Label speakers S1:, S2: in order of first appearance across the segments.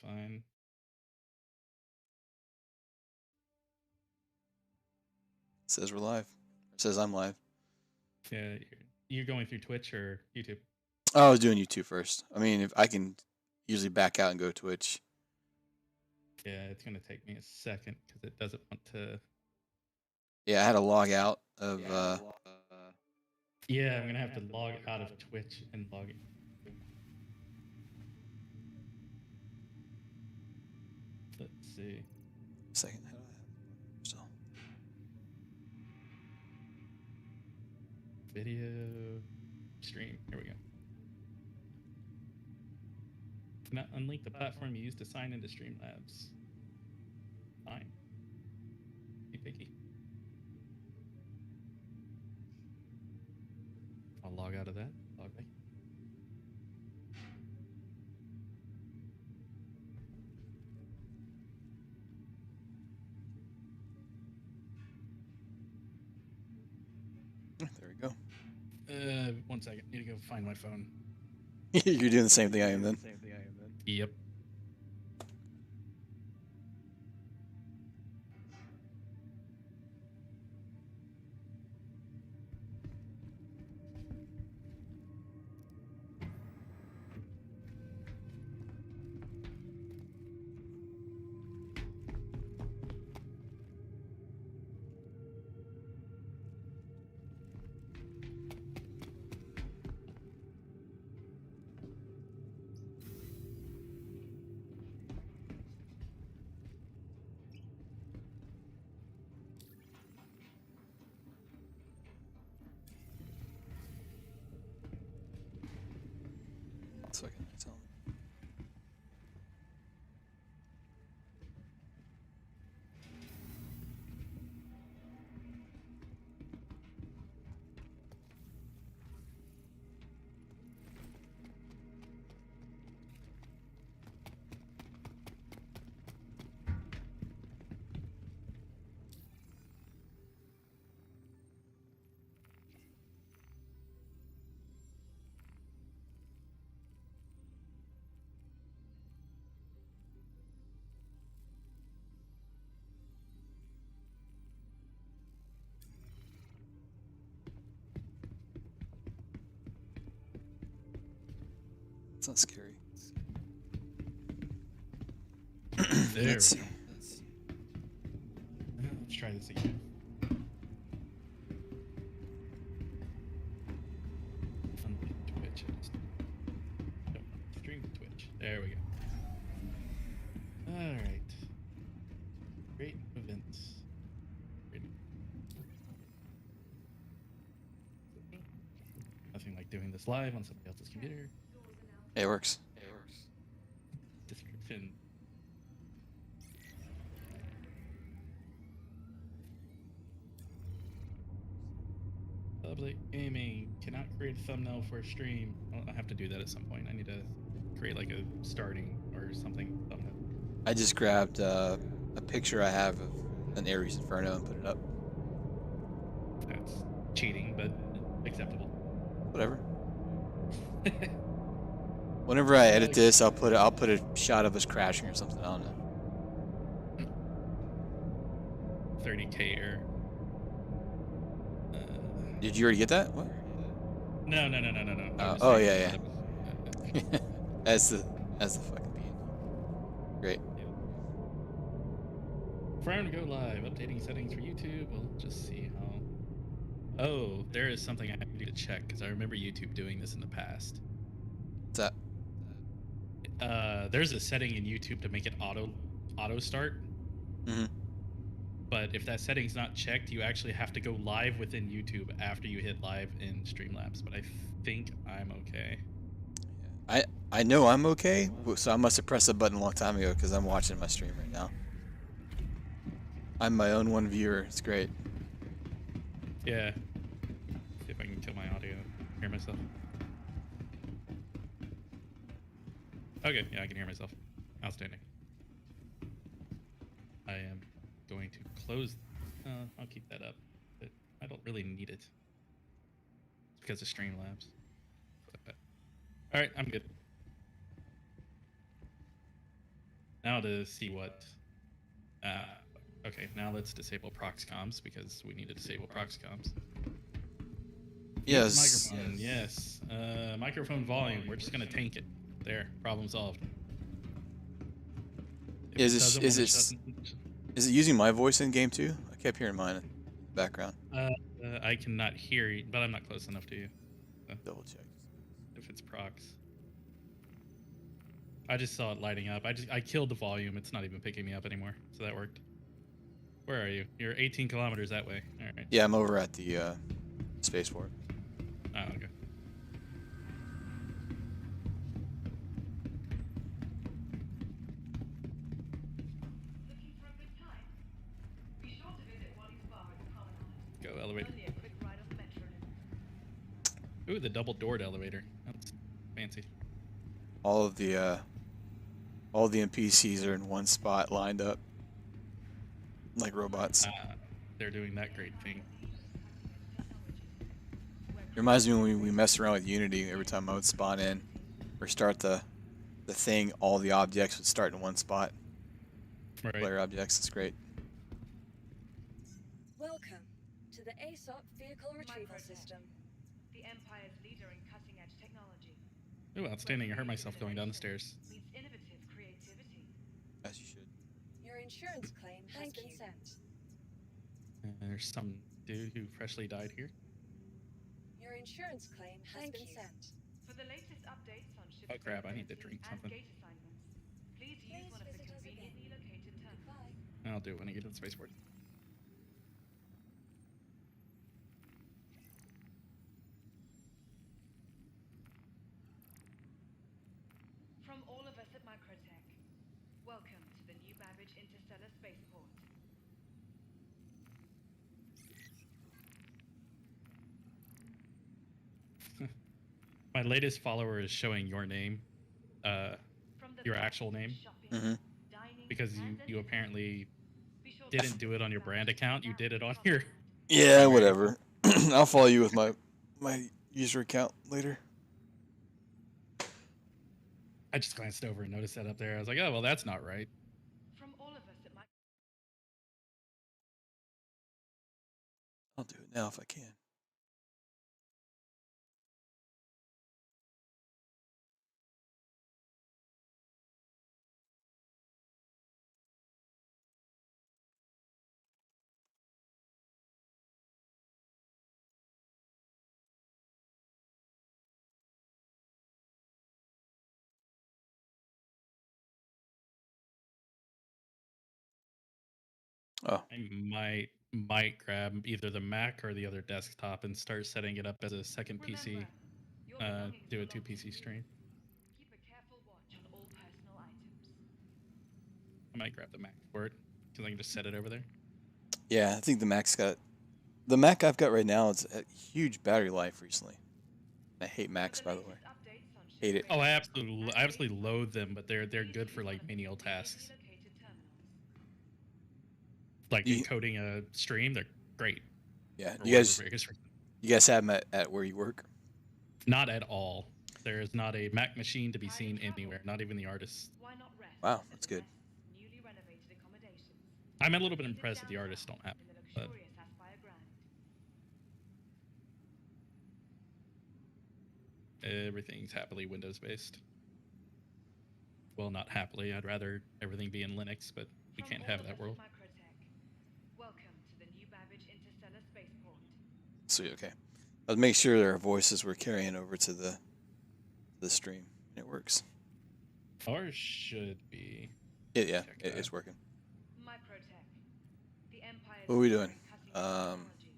S1: fine.
S2: It says we're live. It says I'm live.
S1: Yeah, you're going through Twitch or YouTube.
S2: Oh, I was doing YouTube first. I mean, if I can usually back out and go to Twitch.
S1: Yeah, it's gonna take me a second because it doesn't want to.
S2: Yeah, I had to log out of.
S1: Yeah, I'm gonna have to log out of Twitch and log in. Let's see.
S2: Second. How do I have still?
S1: Video stream. Here we go. Cannot unlink the platform you used to sign into Streamlabs. Fine. Be picky. I'll log out of that. Log back.
S2: There we go.
S1: 1 second. Need to go find my phone.
S2: You're doing the same thing I am then.
S1: Yep.
S2: So I can tell them. It's not scary.
S1: There
S2: Let's
S1: we
S2: see.
S1: go. Let's try this again. Unlink Twitch. I just don't want to stream to Twitch. There we go. All right. Great events. Great. Nothing like doing this live on somebody else's computer.
S2: It works.
S1: Description. Public gaming cannot create a thumbnail for a stream. I have to do that at some point. I need to create like a starting or something thumbnail.
S2: I just grabbed a picture I have of an Ares Inferno and put it up.
S1: That's cheating, but acceptable.
S2: Whatever. Whenever I edit this, I'll put a shot of us crashing or something. I don't know.
S1: 30K error.
S2: Did you already get that? What?
S1: No.
S2: Oh yeah. As the fucking beat. Great.
S1: Prior to go live, updating settings for YouTube. We'll just see how. Oh, there is something I need to check because I remember YouTube doing this in the past.
S2: What's that?
S1: There's a setting in YouTube to make it auto start.
S2: Mm-hmm.
S1: But if that setting's not checked, you actually have to go live within YouTube after you hit live in Streamlabs. But I think I'm okay.
S2: I know I'm okay, so I must have pressed the button a long time ago because I'm watching my stream right now. I'm my own one viewer. It's great.
S1: Yeah. See if I can kill my audio. Hear myself. Okay, yeah, I can hear myself. Outstanding. I am going to close. I'll keep that up, but I don't really need it. It's because of Streamlabs. All right, I'm good. Now to see what. Uh, okay, now let's disable prox comms because we need to disable prox comms. Use
S2: Yes.
S1: microphone, yes. Microphone volume. We're just gonna tank it. There, problem solved. If
S2: Is
S1: it
S2: it
S1: doesn't
S2: is
S1: want to
S2: it is it using my voice in game too? I kept hearing mine in the background.
S1: I cannot hear you, but I'm not close enough to you. So,
S2: Double check.
S1: if it's prox, I just saw it lighting up. I killed the volume. It's not even picking me up anymore, so that worked. Where are you? You're 18 kilometers that way. All right.
S2: Yeah, I'm over at the spaceport.
S1: Oh, okay.
S3: Looking for a good time? Be sure to visit Wally's Bar at the Promenade.
S1: Go elevator.
S3: Only a quick ride on the metro link.
S1: Ooh, the double doored elevator. That's fancy.
S2: All the NPCs are in one spot lined up like robots.
S1: They're doing that great thing.
S2: It reminds me when we messed around with Unity. Every time I would spawn in or start the thing, all the objects would start in one spot.
S1: Right.
S2: Player objects. It's great.
S4: Welcome to the ASOP Vehicle Retrieval System.
S3: The Empire's leader in cutting-edge technology.
S1: Ooh, outstanding. I hurt myself going down the stairs.
S3: Meets innovative creativity.
S2: As you should.
S4: Your insurance claim has been sent.
S1: There's some dude who freshly died here.
S4: Your insurance claim has been sent.
S3: For the latest updates on ship
S1: Oh, crap, I need to
S3: availability
S1: drink
S3: and
S1: something.
S3: gate assignments, please use one of the
S4: visit us
S3: conveniently
S4: again.
S3: located terminals.
S4: Goodbye.
S1: I'll do it when I get to the spaceport.
S3: From all of us at Microtech, welcome to the New Babbage Interstellar Spaceport.
S1: My latest follower is showing your name,
S3: From the
S1: your
S3: best
S1: actual name,
S3: shopping,
S2: Mhm.
S3: dining,
S1: because
S3: and
S1: you apparently
S3: be sure to
S1: didn't do it on your brand account. You did it on your.
S2: Yeah, whatever. I'll follow you with my user account later.
S1: I just glanced over and noticed that up there. I was like, oh well, that's not right.
S3: From all of us at
S2: I'll do it now if I can. Oh,
S1: I might grab either the Mac or the other desktop and start setting it up as a second PC.
S3: Remember, your belongings
S1: Do a
S3: belong
S1: two
S3: to
S1: PC
S3: you.
S1: stream.
S3: Keep a careful watch on all personal items.
S1: I might grab the Mac for it because I can just set it over there.
S2: yeah. I think the Mac I've got right now. It's a huge battery life recently. I hate Macs, by the way. Hate it.
S1: Oh, I absolutely loathe them, but they're good for like menial tasks, like
S2: You-
S1: encoding a stream. They're great.
S2: Yeah.
S1: for
S2: You guys
S1: whatever it is.
S2: you guys have them at where you work?
S1: Not at all. There is not a Mac machine to be seen anywhere, not even the artists.
S2: Wow, that's good.
S1: I'm a little bit impressed that the artists don't have it, but everything's happily Windows based. Well, not happily. I'd rather everything be in Linux, but we can't have that world.
S3: Welcome to the New Babbage Interstellar Spaceport.
S2: Sweet. Okay. Let's make sure our voices were carrying over to the stream. It works.
S1: Ours should be.
S2: Yeah,
S1: Check
S2: it's
S1: that.
S2: working.
S3: Microtech. The Empire's
S2: What are we
S3: leader
S2: doing?
S3: in cutting-edge technology,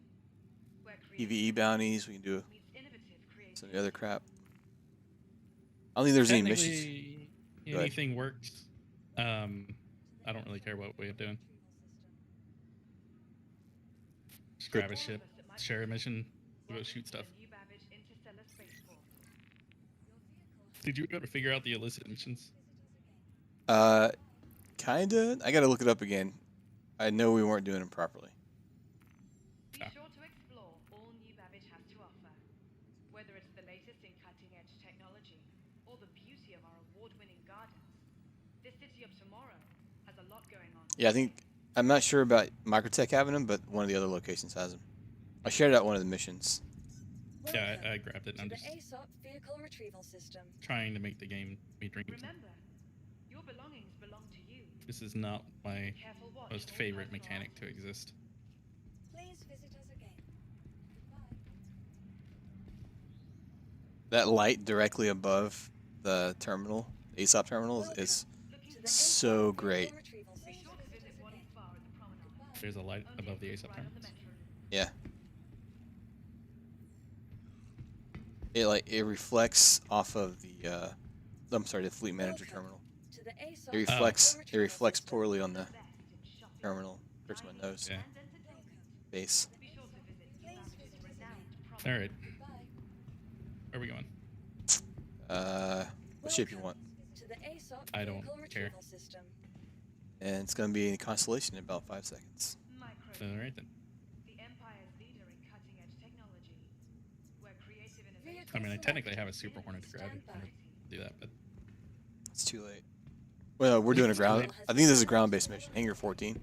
S3: where
S2: PVE
S3: creativity
S2: bounties. We can do
S3: meets innovative
S2: some
S3: creativity.
S2: other crap. I don't think there's any missions.
S1: Technically,
S2: Go ahead.
S1: anything works. I don't really care what way of doing. Just grab a ship, share a mission, we'll go shoot stuff.
S3: The New Babbage Interstellar Spaceport.
S1: Did you ever figure out the illicit missions?
S2: Kinda. I gotta look it up again. I know we weren't doing them properly.
S3: Be
S1: Ah.
S3: sure to explore all New Babbage has to offer. Whether it's the latest in cutting-edge technology or the beauty of our award-winning gardens, this city of tomorrow has a lot going on.
S2: Yeah, I think I'm not sure about Microtech having them, but one of the other locations has them. I shared out one of the missions.
S1: Yeah,
S4: Welcome
S1: I grabbed it.
S4: to
S1: I'm
S4: the
S1: just
S4: ASOP vehicle retrieval system.
S1: trying to make the game be dreams.
S3: Remember, your belongings belong to you.
S1: This is not my
S3: Careful watch
S1: most
S3: on all
S1: favorite
S3: personal
S1: mechanic to
S3: items.
S1: exist.
S4: Please visit us again. Goodbye.
S2: That light directly above the terminal, the ASOP terminal, is
S3: Looking
S4: To
S3: for
S4: the
S2: so
S4: ASOP
S2: great.
S4: vehicle retrieval
S3: Be
S4: system.
S3: sure to visit
S4: Visit us
S3: Warden's
S4: again.
S3: Bar at the promenade.
S4: Goodbye.
S1: There's a light
S3: Only
S1: above the
S3: exit
S1: ASOP
S3: right on the
S1: terminals.
S3: metro loop.
S2: Yeah. It reflects off of the I'm sorry, the fleet manager
S4: Welcome
S2: terminal.
S4: to the ASOP
S2: It reflects
S4: vehicle
S2: it reflects
S4: retrieval
S2: poorly on
S3: The
S2: the
S3: best in shopping,
S2: terminal. Hurts my
S3: dining,
S2: nose.
S1: Yeah.
S3: and entertainment.
S2: Base.
S3: Be sure to visit New
S4: Please
S3: Babbage's
S4: visit us
S3: renowned
S4: again.
S3: promenade.
S1: All right,
S4: Goodbye.
S1: where are we going?
S2: What shape you want?
S4: Welcome to the ASOP
S1: I don't
S4: vehicle
S1: care.
S4: retrieval system.
S2: And it's gonna be in Constellation in about 5 seconds.
S3: Microtech,
S1: All right then.
S3: the Empire's leader in cutting-edge technology, where creative innovation.
S1: I mean, I
S4: Vehicle
S1: technically have a
S4: selected.
S1: Super Hornet to grab if
S4: Stand
S1: I want
S4: by.
S1: to do that, but
S2: It's too late. Well, we're doing a
S1: It's too
S2: ground.
S1: late.
S2: I think this is a ground-based mission. Hangar 14.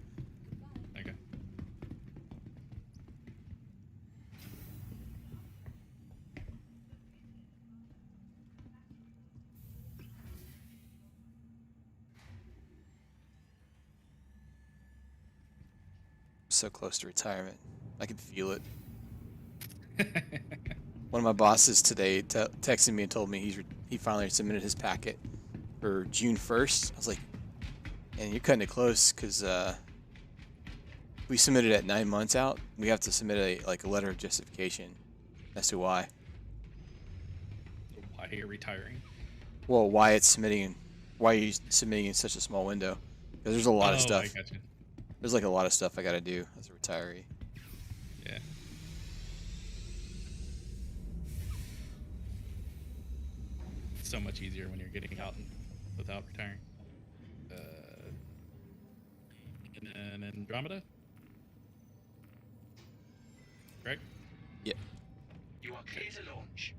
S4: Goodbye.
S1: okay.
S2: So close to retirement. I can feel it. One of my bosses today texted me and told me he finally submitted his packet for June 1st. I was like, and you're cutting it close because we submitted at 9 months out. We have to submit a letter of justification as to why.
S1: Why you're retiring?
S2: Well, why it's submitting, why are you submitting in such a small window? Because there's a lot of
S1: I
S2: stuff.
S1: got you.
S2: There's like a lot of stuff I got to do as a retiree.
S1: Yeah. It's so much easier when you're getting out without retiring. And Andromeda? Correct?
S2: Yeah.
S5: You are clear to launch.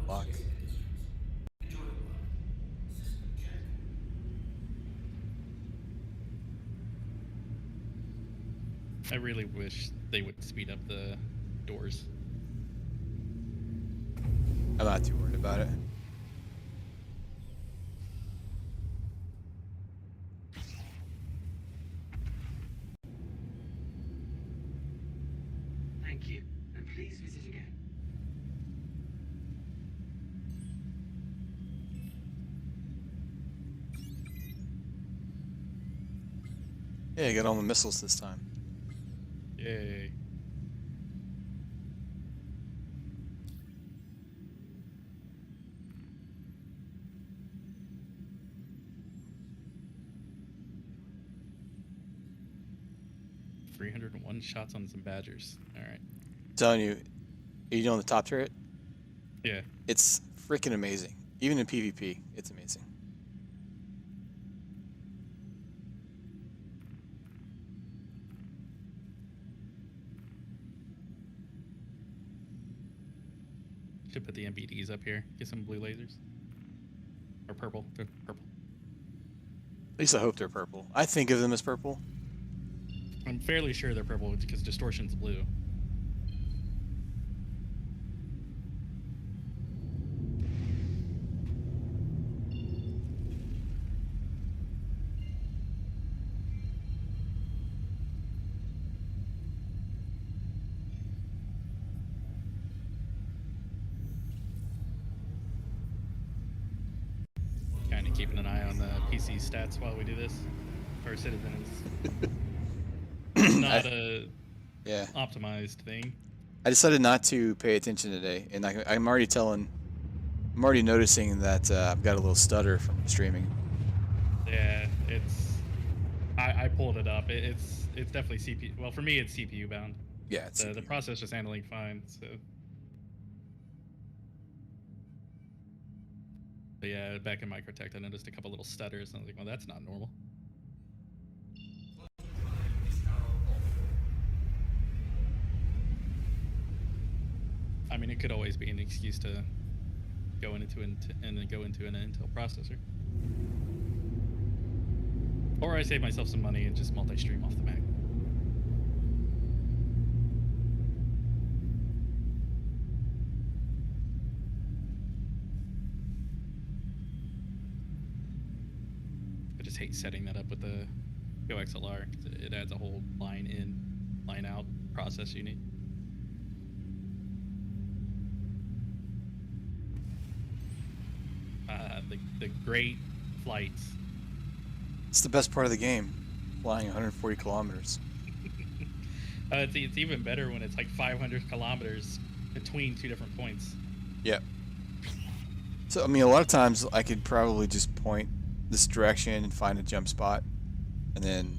S2: Lock.
S1: I really wish they would speed up the doors.
S2: I'm not too worried about it.
S5: Thank you, and please visit again.
S2: Yeah, I got all my missiles this time.
S1: Yay. $301 shots on some Badgers. All right.
S2: I'm telling you, you know, on the top turret,
S1: Yeah.
S2: it's freaking amazing. Even in PvP, it's amazing.
S1: Should put the MBDs up here. Get some blue lasers. Or purple. They're purple.
S2: At least I hope they're purple. I think of them as purple.
S1: I'm fairly sure they're purple because distortion's blue. Kind of keeping an eye on the PC stats while we do this. For citizens. Not a
S2: Yeah.
S1: optimized thing.
S2: I decided not to pay attention today, and I'm already noticing that I've got a little stutter from streaming.
S1: Yeah, it's. I pulled it up. It's definitely CPU. Well, for me, it's CPU bound.
S2: Yeah, it's
S1: The processor's handling fine. So But yeah, back in Microtech, I noticed a couple little stutters, and I was like, well, that's not normal. I mean, it could always be an excuse to go into and then go into an Intel processor. Or I save myself some money and just multi-stream off the Mac. I just hate setting that up with the GoXLR. 'Cause it adds a whole line in, line out process you need. The great flights.
S2: It's the best part of the game, flying 140 kilometers.
S1: It's even better when it's like 500 kilometers between two different points.
S2: Yeah. So, I mean, a lot of times I could probably just point this direction and find a jump spot and then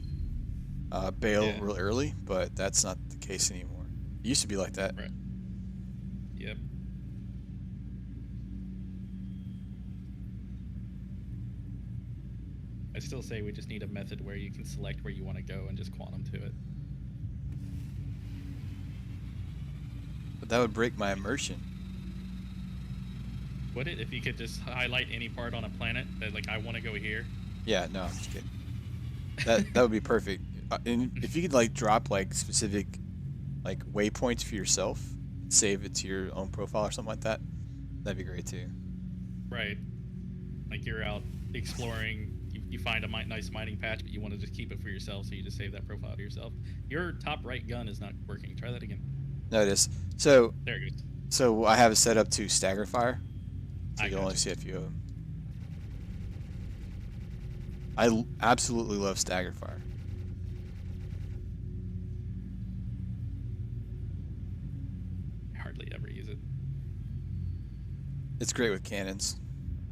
S2: bail
S1: Yeah.
S2: real early, but that's not the case anymore. It used to be like that.
S1: Right. Yep. I still say we just need a method where you can select where you want to go and just quantum to it.
S2: But that would break my immersion.
S1: Would it? If you could just highlight any part on a planet that, like, I want to go here.
S2: Yeah, no, I'm just kidding. That would be perfect. And if you could like drop like specific like waypoints for yourself, save it to your own profile or something like that, that'd be great too.
S1: Right. Like you're out exploring, you find a nice mining patch, but you want to just keep it for yourself, so you just save that profile to yourself. Your top right gun is not working. Try that again.
S2: No, it is. So
S1: There it goes.
S2: So I have it set up to stagger fire, so
S1: I
S2: you
S1: gotcha.
S2: only see a few of them. I absolutely love stagger fire.
S1: I hardly ever use it.
S2: It's great with cannons.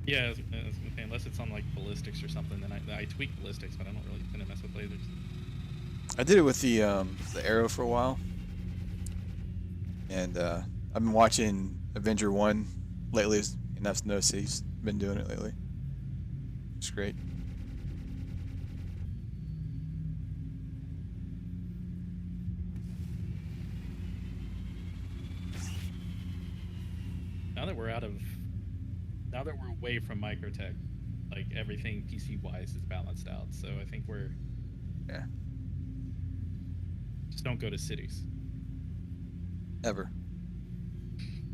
S1: Yeah, I was gonna say, unless it's on like ballistics or something, then I tweak ballistics, but I don't really tend to mess with lasers.
S2: I did it with the arrow for a while, and I've been watching Avenger 1 lately, and I've noticed he's been doing it lately. It's great.
S1: Now that we're away from Microtech, like everything PC wise is balanced out. So I think we're
S2: Yeah.
S1: just don't go to cities.
S2: Ever.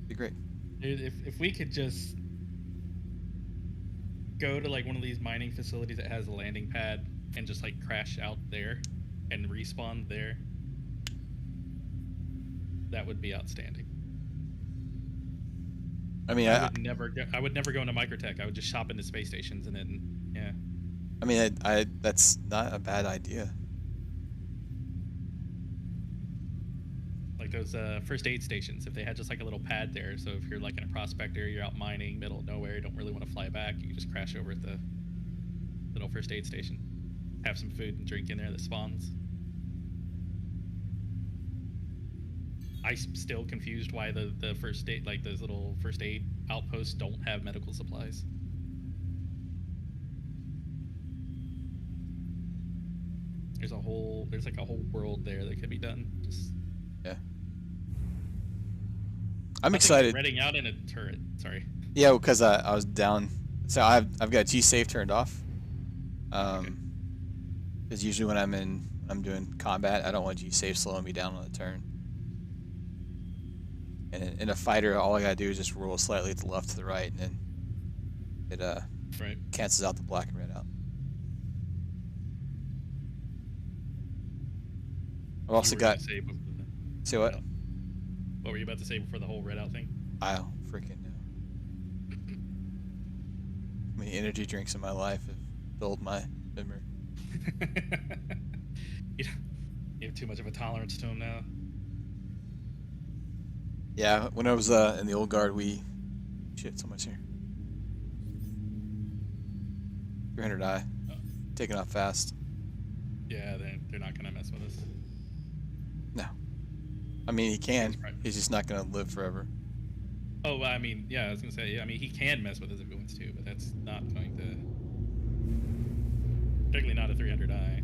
S2: Be great.
S1: Dude, if we could just go to like one of these mining facilities that has a landing pad and just like crash out there and respawn there, that would be outstanding.
S2: I mean,
S1: I would never go into Microtech. I would just shop into space stations and then, yeah.
S2: I mean, I that's not a bad idea.
S1: Like those first aid stations, if they had just like a little pad there, so if you're like in a prospector, you're out mining, middle of nowhere, you don't really want to fly back, you can just crash over at the little first aid station. Have some food and drink in there that spawns. I'm still confused why the first aid, like those little first aid outposts don't have medical supplies. There's like a whole world there that could be done. Just
S2: Yeah. I'm
S1: nothing
S2: excited.
S1: Reading out in a turret. Sorry.
S2: Yeah, because I was down. So I've got G save turned off. Because usually when I'm doing combat, I don't want G save slowing me down on a turn. And in a fighter, all I gotta do is just roll slightly to the left, to the right, and then it
S1: Right.
S2: cancels out the black and red out. I've also
S1: You were gonna
S2: got.
S1: say before the-
S2: Say what?
S1: What were you about to say before the whole readout thing?
S2: I don't freaking know. How many energy drinks in my life have filled my memory?
S1: you have too much of a tolerance to him now.
S2: Yeah, when I was in the old guard, shit, so much here. 300i, taking off fast.
S1: Yeah, they're not gonna mess with us.
S2: No, I mean he can.
S1: Right.
S2: He's just not gonna live forever.
S1: Oh, I mean, yeah, I was gonna say, I mean, he can mess with his influence too, but that's not going to, particularly not a 300i.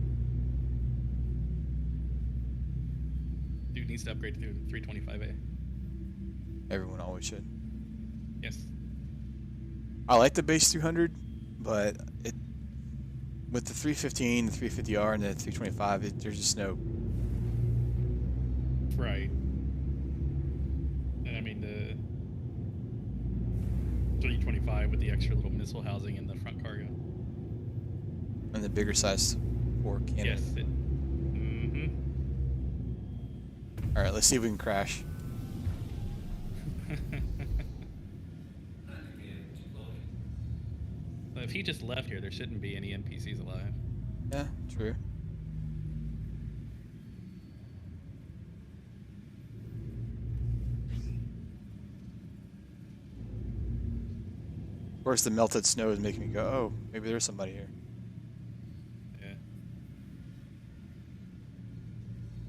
S1: Dude needs to upgrade to 325A.
S2: Everyone always should.
S1: Yes.
S2: I like the base 300, but it with the 315, the 350R, and the 325, there's just no.
S1: Right. And I mean the 325 with the extra little missile housing in the front cargo.
S2: And the bigger size for cannon.
S1: Yes. Mm-hmm.
S2: All right, let's see if we can crash.
S1: If he just left here, there shouldn't be any NPCs alive.
S2: Yeah, true. Of course, the melted snow is making me go, oh, maybe there's somebody here.
S1: Yeah.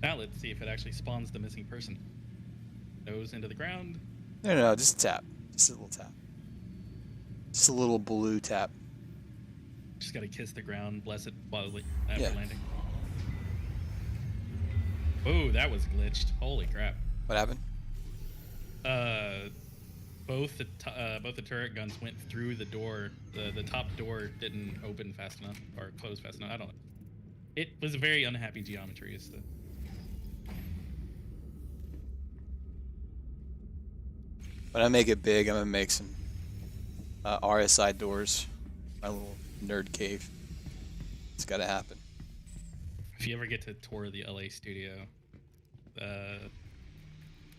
S1: Now let's see if it actually spawns the missing person. Nose into the ground.
S2: No, just a tap. Just a little tap. Just a little blue tap.
S1: Just gotta kiss the ground, bless it while after
S2: Yeah.
S1: landing. Oh, that was glitched. Holy crap.
S2: What happened?
S1: Both the turret guns went through the door. The top door didn't open fast enough or close fast enough. I don't know. It was a very unhappy geometry. Is the
S2: When I make it big, I'm gonna make some RSI doors. My little nerd cave. It's gotta happen.
S1: If you ever get to tour the LA studio, the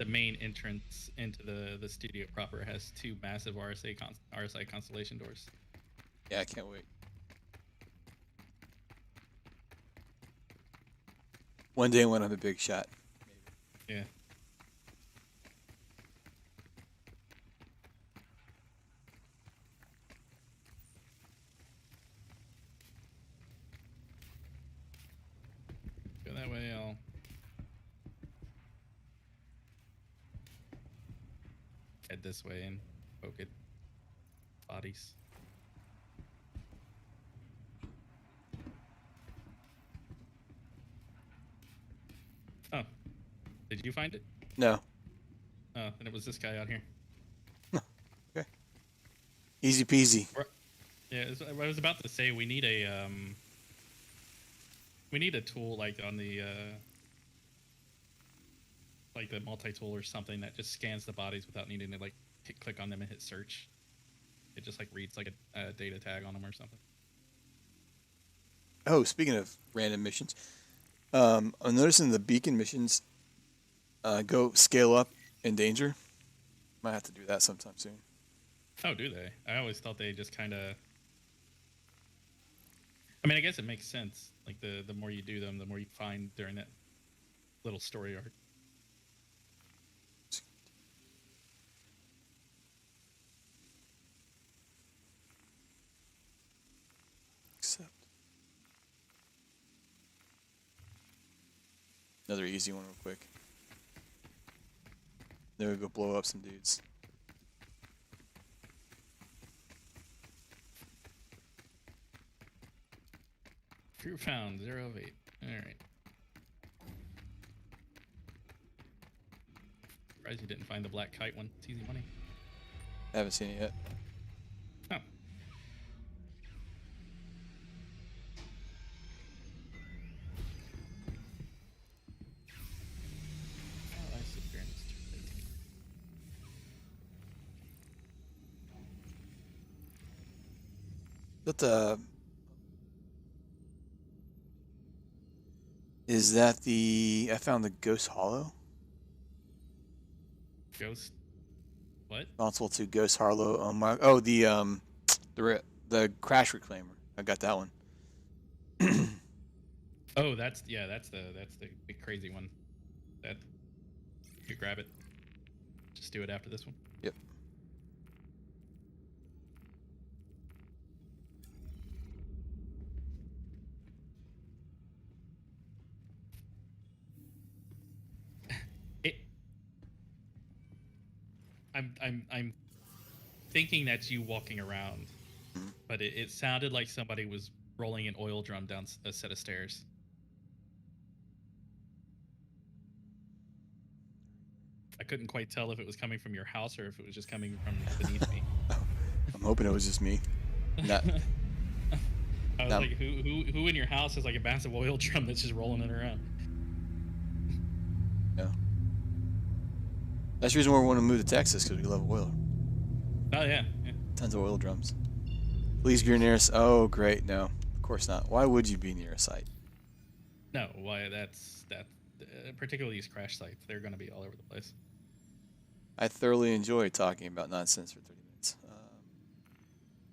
S1: main entrance into the studio proper has two massive RSI Constellation doors.
S2: Yeah, I can't wait. One day when I'm a big shot.
S1: Yeah. Go that way, I'll head this way and poke at bodies. Oh, did you find it?
S2: No.
S1: Oh, and it was this guy out here.
S2: Okay. Easy peasy.
S1: Yeah, I was about to say we need a tool like on the like the multi-tool or something that just scans the bodies without needing to like click on them and hit search. It just like reads like a data tag on them or something.
S2: Oh, speaking of random missions, I'm noticing the beacon missions go scale up in danger. Might have to do that sometime soon.
S1: Oh, do they? I always thought they just kind of. I mean, I guess it makes sense. Like the more you do them, the more you find during that little story arc.
S2: Except another easy one real quick. Then we go blow up some dudes.
S1: Crew found 0 of 8. All right. Surprised you didn't find the black kite one. It's easy money.
S2: I haven't seen it yet.
S1: Oh. Oh, I sit here and it's too late.
S2: But is that the? I found the Ghost Hollow.
S1: Ghost. What?
S2: Console to Ghost Hollow. Oh, the Crash Reclaimer. I got that one.
S1: Oh, that's the big crazy one. That you could grab it. Just do it after this one.
S2: Yep.
S1: I'm thinking that's you walking around, but it sounded like somebody was rolling an oil drum down a set of stairs. I couldn't quite tell if it was coming from your house or if it was just coming from beneath me.
S2: I'm hoping it was just me. Not,
S1: I was
S2: no.
S1: like, who in your house has like a massive oil drum that's just rolling it around?
S2: no. That's the reason why we want to move to Texas, because we love oil.
S1: Oh yeah.
S2: Tons of oil drums. Please be near us. Oh, great. No, of course not. Why would you be near a site?
S1: No, why that's that. Particularly these crash sites, they're going to be all over the place.
S2: I thoroughly enjoy talking about nonsense for 30 minutes.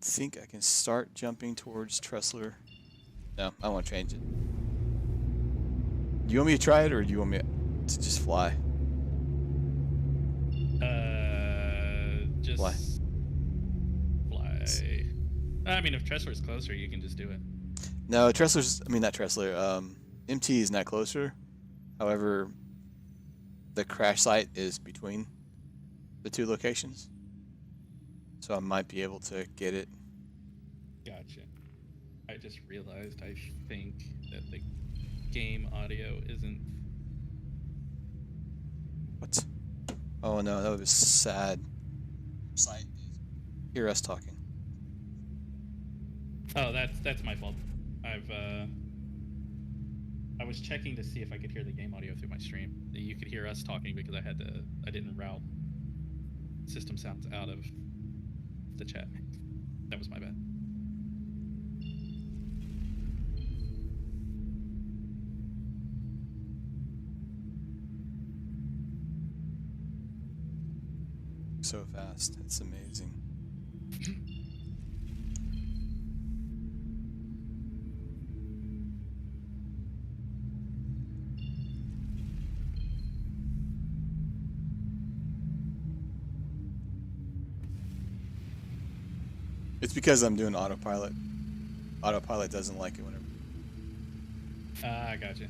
S2: Think I can start jumping towards Tressler? No, I want to change it. Do you want me to try it, or do you want me to just fly?
S1: Just
S2: Fly.
S1: fly. I mean, if Tressler's closer, you can just do it.
S2: No, Tressler's. I mean, not Tressler. MT is not closer. However, the crash site is between the two locations, so I might be able to get it.
S1: Gotcha. I just realized I think that the game audio isn't.
S2: What? Oh no, that was sad. Site is hear us talking.
S1: Oh, that's my fault. I was checking to see if I could hear the game audio through my stream. You could hear us talking because I didn't route system sounds out of the chat. That was my bad.
S2: So fast, it's amazing. It's because I'm doing autopilot. Autopilot doesn't like it whenever.
S1: I gotcha.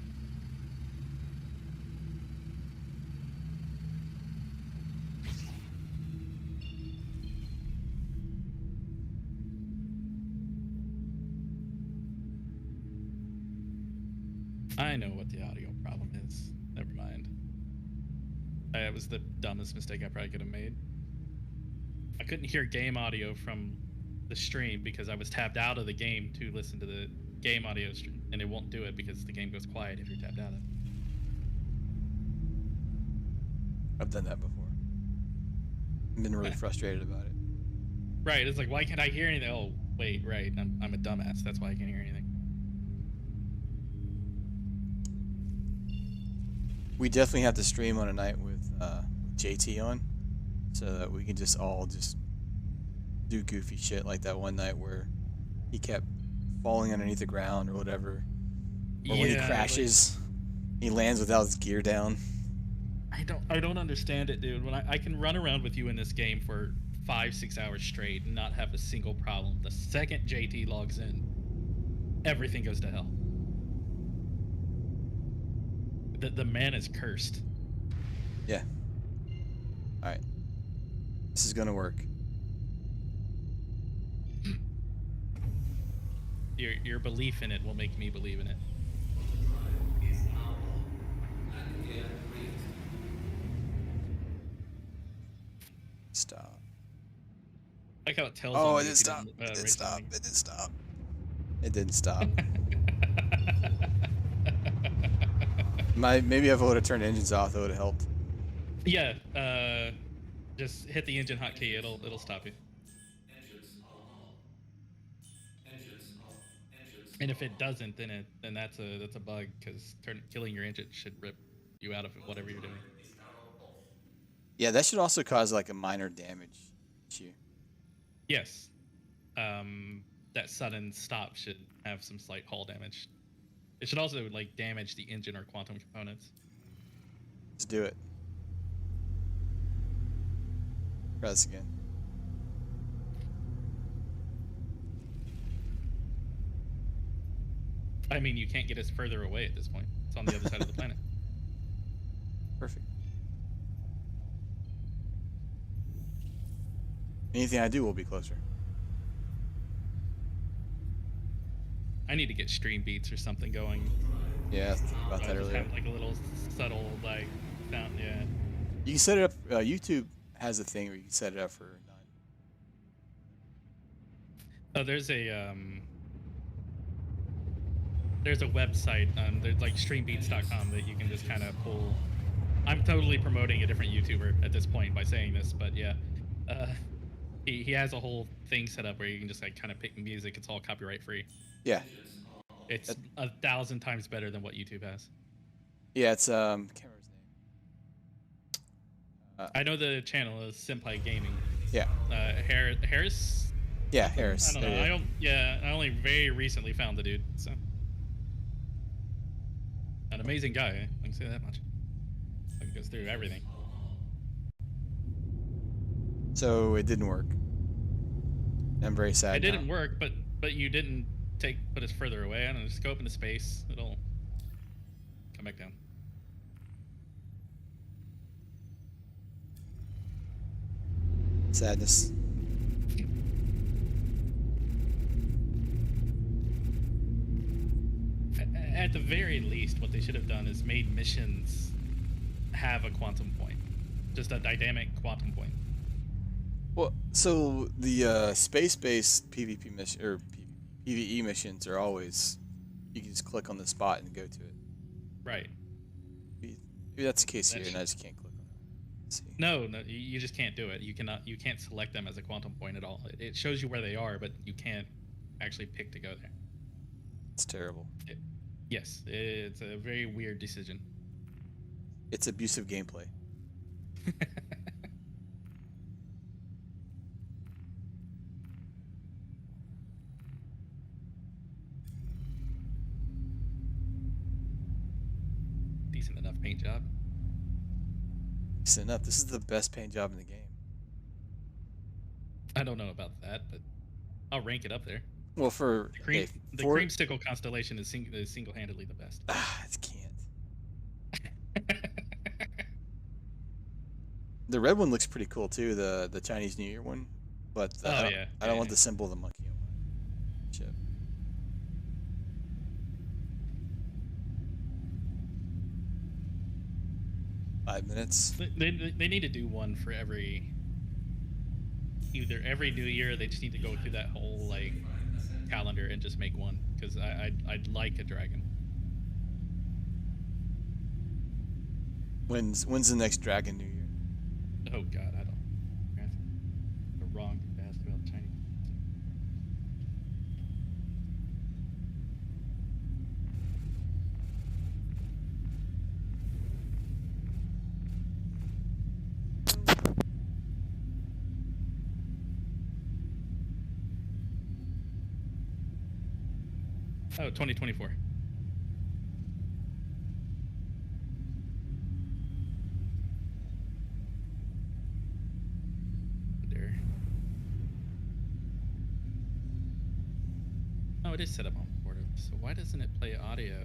S1: I know what the audio problem is. Never mind. It was the dumbest mistake I probably could have made. I couldn't hear game audio from the stream because I was tabbed out of the game to listen to the game audio stream, and it won't do it because the game goes quiet if you're tabbed out of it.
S2: I've done that before. I've been really frustrated about it.
S1: Right, it's like, why can't I hear anything? Oh, wait, right, I'm a dumbass. That's why I can't hear anything.
S2: We definitely have to stream on a night with JT on, so that we can just all just do goofy shit like that one night where he kept falling underneath the ground or whatever. Or when he crashes, he lands without his gear down.
S1: I don't understand it, dude. When I can run around with you in this game for 5-6 hours straight and not have a single problem. The second JT logs in, everything goes to hell. The man is cursed.
S2: Yeah. Alright. This is gonna work.
S1: Your belief in it will make me believe in it.
S2: Stop.
S1: I like how it tells.
S2: Oh,
S1: me
S2: it didn't
S1: if you
S2: stop.
S1: didn't,
S2: It didn't
S1: raise
S2: stop.
S1: something.
S2: It didn't stop. It didn't stop. Maybe if I would have turned engines off, that would have helped.
S1: Yeah, just hit the engine hotkey. It'll stop you. And if it doesn't, then that's a bug because killing your engine should rip you out of whatever you're doing.
S2: Yeah, that should also cause like a minor damage issue.
S1: Yes, that sudden stop should have some slight hull damage. It should also like damage the engine or quantum components.
S2: Let's do it. Try this again.
S1: I mean, you can't get us further away at this point. It's on the other side of the planet.
S2: Perfect. Anything I do will be closer.
S1: I need to get stream beats or something going.
S2: Yeah, I was thinking about that
S1: Just
S2: earlier.
S1: have like a little subtle like sound. Yeah.
S2: You can set it up. YouTube has a thing where you can set it up for none.
S1: Oh, there's a website. There's like streambeats.com that you can just kind of pull. I'm totally promoting a different YouTuber at this point by saying this, but yeah, he has a whole thing set up where you can just like kind of pick music. It's all copyright free.
S2: Yeah,
S1: It's 1,000 times better than what YouTube has.
S2: yeah. It's can't remember his name.
S1: I know the channel is Senpai Gaming.
S2: Yeah,
S1: Harris.
S2: yeah, Harris.
S1: I don't know.
S2: Yeah,
S1: I don't. Yeah, I only very recently found the dude. So, an amazing guy. I can say that much. Like goes through everything.
S2: So it didn't work. I'm very sad.
S1: It didn't
S2: now.
S1: work, but you didn't put us further away. I don't know. Just go up into space. It'll come back down.
S2: Sadness.
S1: At the very least, what they should have done is made missions have a quantum point, just a dynamic quantum point.
S2: Well, so the space-based PvP mission or PvE missions are always you can just click on the spot and go to it.
S1: Right.
S2: Maybe that's the case here,
S1: That's-
S2: and I just can't click on it. Let's see.
S1: No, you just can't do it. You cannot. You can't select them as a quantum point at all. It shows you where they are, but you can't actually pick to go there.
S2: It's terrible.
S1: Yes, it's a very weird decision.
S2: It's abusive gameplay.
S1: Decent enough paint job.
S2: Decent enough. This is the best paint job in the game.
S1: I don't know about that, but I'll rank it up there.
S2: Well, for
S1: The Creamsicle constellation is single-handedly the best.
S2: I can't. The red one looks pretty cool too. The Chinese New Year one, but I don't want the symbol of the monkey on my ship. Five minutes.
S1: They need to do one for either every New Year. Or they just need to go through that whole like calendar and just make one because I'd like a dragon.
S2: When's the next Dragon New Year?
S1: Oh God, I don't. That's the wrong thing to ask about Chinese. Oh, 2024. There. Oh, it is set up on Portal. So why doesn't it play audio?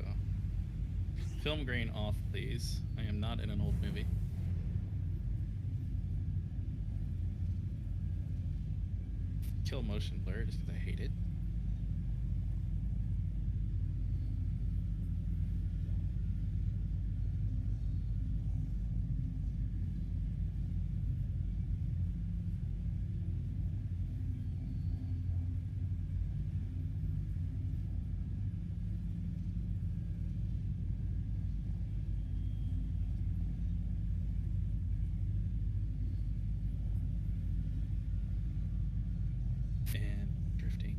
S1: Film grain off, please. I am not in an old movie. Kill motion blur just because I hate it. And drifting.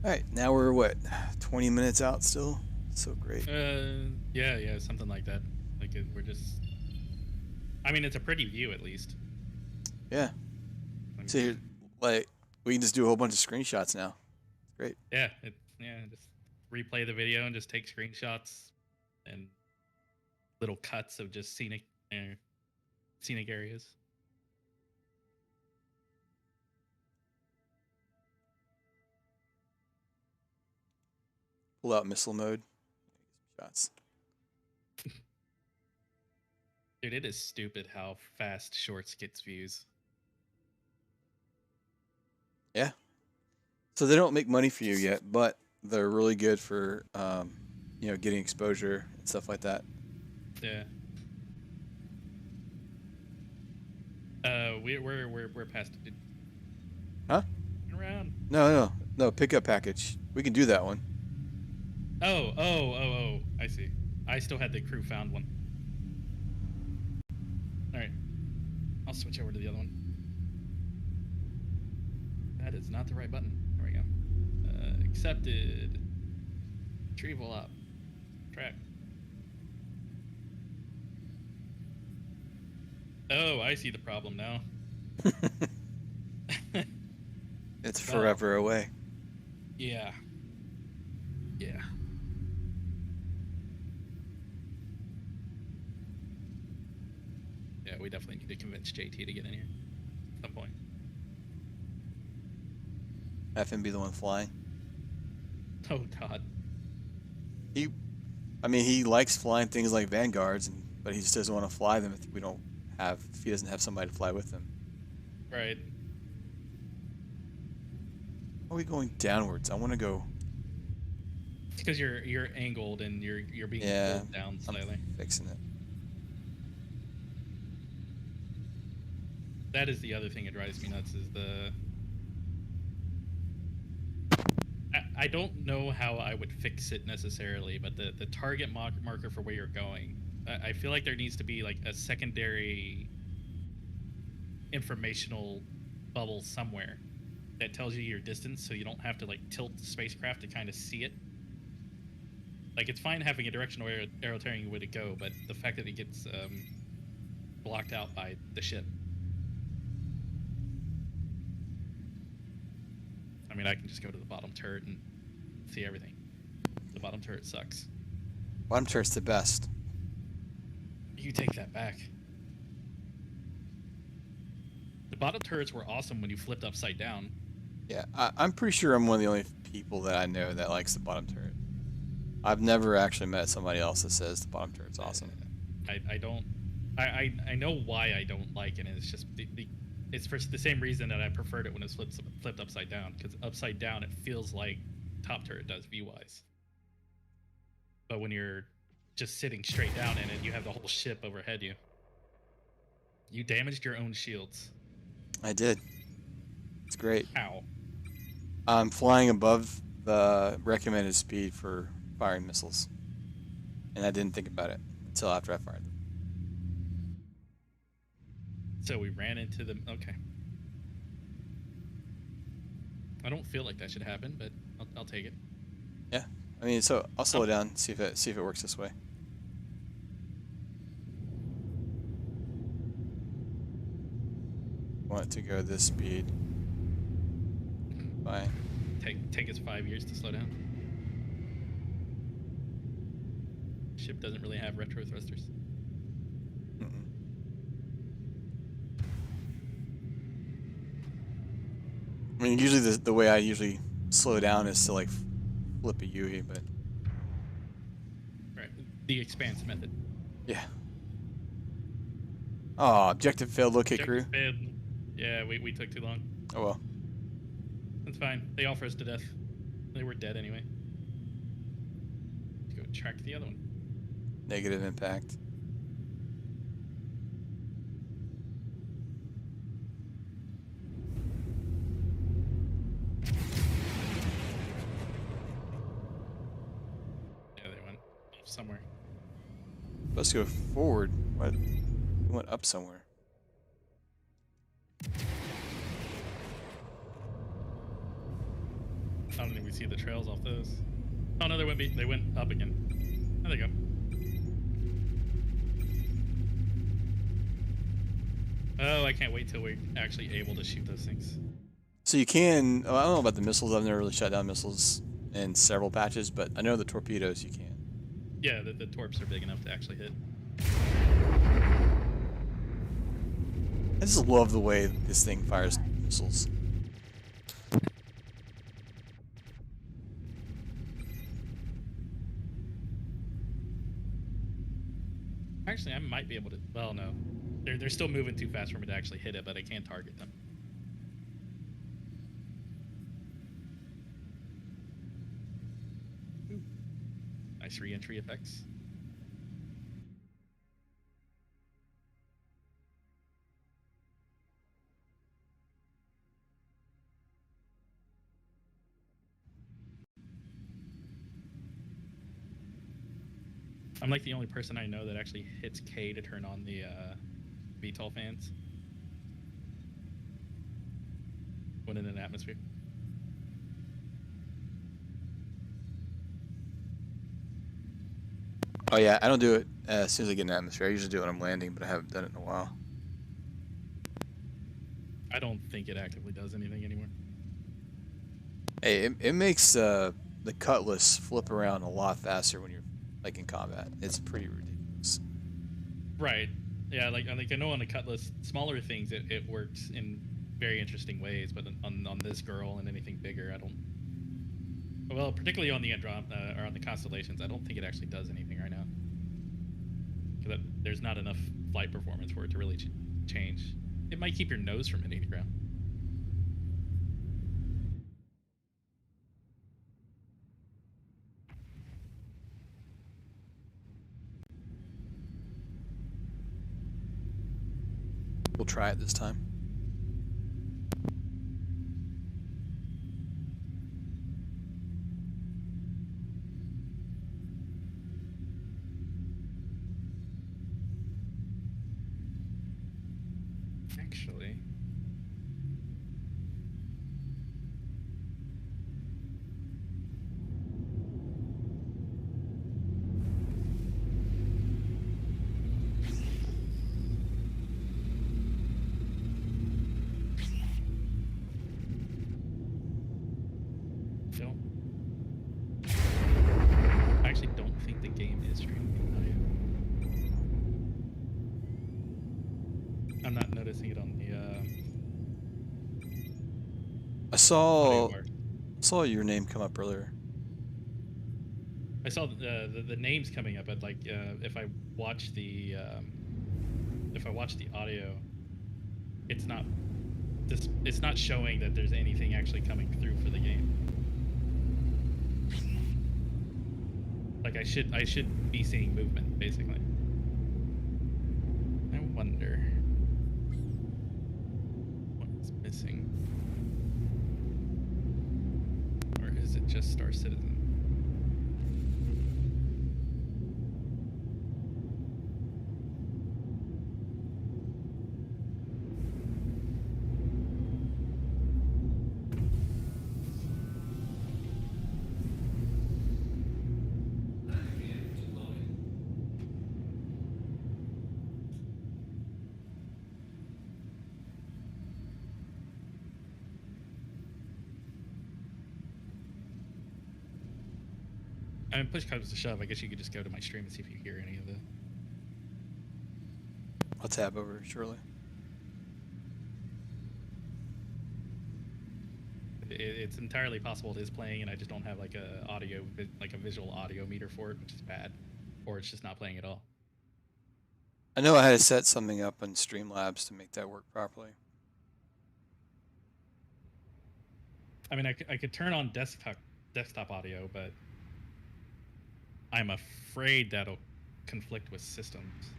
S2: All right, now we're what, 20 minutes out still? So great.
S1: Yeah, something like that. Like we're just. I mean, it's a pretty view at least.
S2: Yeah. So here, like, we can just do a whole bunch of screenshots now. Great.
S1: Yeah, just replay the video and just take screenshots and little cuts of just scenic areas.
S2: Pull out missile mode. Shots.
S1: Dude, it is stupid how fast shorts gets views.
S2: Yeah. So they don't make money for you yet, but they're really good for, getting exposure and stuff like that.
S1: Yeah. We're past it. Dude.
S2: Huh?
S1: Turn around.
S2: No. Pickup package. We can do that one.
S1: Oh. I see. I still had the crew found one. All right. I'll switch over to the other one. That is not the right button. There we go. Accepted. Retrieval up. Track. Oh, I see the problem now.
S2: It's forever away.
S1: Yeah. Yeah, we definitely need to convince JT to get in here at some point.
S2: Have him be the one flying.
S1: Oh God.
S2: He likes flying things like Vanguards, but he just doesn't want to fly them if he doesn't have somebody to fly with him.
S1: Right.
S2: Why are we going downwards? I want to go.
S1: It's because you're angled and you're being pulled down slightly.
S2: I'm fixing it.
S1: That is the other thing that drives me nuts is I don't know how I would fix it necessarily, but the target marker for where you're going, I feel like there needs to be like a secondary informational bubble somewhere that tells you your distance, so you don't have to like tilt the spacecraft to kind of see it. Like it's fine having a directional arrow telling you where to go, but the fact that it gets blocked out by the ship. I mean, I can just go to the bottom turret and see everything. The bottom turret sucks.
S2: Bottom turret's the best.
S1: You take that back. The bottom turrets were awesome when you flipped upside down.
S2: Yeah, I'm pretty sure I'm one of the only people that I know that likes the bottom turret. I've never actually met somebody else that says the bottom turret's awesome.
S1: I don't. I know why I don't like it. And it's just it's for the same reason that I preferred it when it's flipped upside down. Because upside down, it feels like top turret does view-wise. But when you're just sitting straight down in it, you have the whole ship overhead you. You damaged your own shields.
S2: I did. It's great.
S1: How?
S2: I'm flying above the recommended speed for firing missiles. And I didn't think about it until after I fired them.
S1: So we ran into them. Okay. I don't feel like that should happen, but I'll take it.
S2: Yeah. I mean, so I'll slow it down, see if it works this way. Want it to go this speed. Fine.
S1: Take us 5 years to slow down. Ship doesn't really have retro thrusters.
S2: Mm-mm. I mean, usually the way I usually slow down is to like flip a UE, but
S1: Right. The expanse method.
S2: yeah. Oh, objective failed. Locate crew.
S1: Failed. Yeah, we took too long.
S2: Oh well.
S1: That's fine. They all froze to death. They were dead anyway. Let's go track the other one.
S2: Negative impact.
S1: Yeah, they went off somewhere.
S2: Let's go forward. What? We went up somewhere.
S1: I don't think we've see the trails off those. Oh no, they went up again. There they go. Oh, I can't wait till we're actually able to shoot those things.
S2: So you can. Oh, I don't know about the missiles. I've never really shot down missiles in several patches, but I know the torpedoes you can.
S1: Yeah, the torps are big enough to actually hit.
S2: I just love the way this thing fires missiles.
S1: Actually, I might be able to. Well, no, they're still moving too fast for me to actually hit it, but I can target them. Ooh. Nice re-entry effects. I'm like the only person I know that actually hits K to turn on the VTOL fans when in an atmosphere.
S2: Oh yeah, I don't do it as soon as I get in the atmosphere. I usually do it when I'm landing, but I haven't done it in a while.
S1: I don't think it actively does anything anymore.
S2: Hey, it makes the Cutlass flip around a lot faster when you're like in combat. It's pretty ridiculous.
S1: Right. Yeah, like I know on the Cutlass, smaller things it works in very interesting ways, but on this girl and anything bigger, I don't. Well, particularly on the Andromeda or on the constellations, I don't think it actually does anything right now. Because there's not enough flight performance for it to really change. It might keep your nose from hitting the ground.
S2: We'll try it this time.
S1: Actually. I actually don't think the game is streaming audio. I'm not noticing it on the
S2: I
S1: audio bar.
S2: saw your name come up earlier.
S1: I saw the names coming up, but like if I watch the audio, it's not showing that there's anything actually coming through for the game. Like I should be seeing movement basically. I wonder what's missing, or is it just Star Citizen? I mean, push comes to shove, I guess you could just go to my stream and see if you hear any of the.
S2: I'll tab over shortly.
S1: It's entirely possible it is playing, and I just don't have like a visual audio meter for it, which is bad, or it's just not playing at all.
S2: I know I had to set something up on Streamlabs to make that work properly.
S1: I mean, I could turn on desktop audio, but I'm afraid that'll conflict with systems.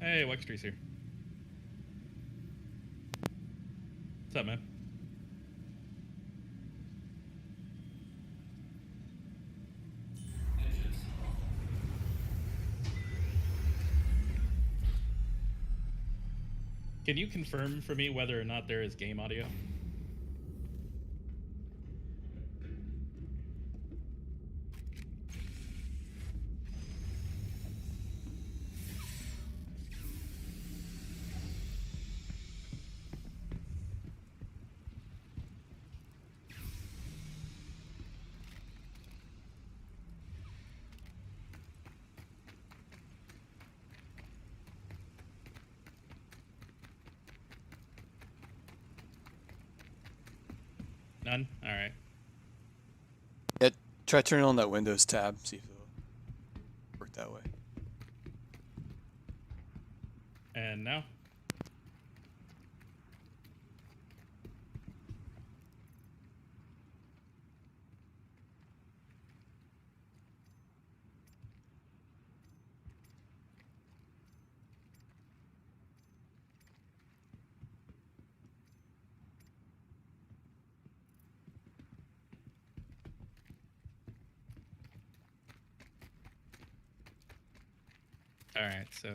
S1: Hey, Wextree's here. What's up, man? Can you confirm for me whether or not there is game audio? None? Alright.
S2: Yeah, try turning on that Windows tab, see if it'll work that way.
S1: And now? Alright, so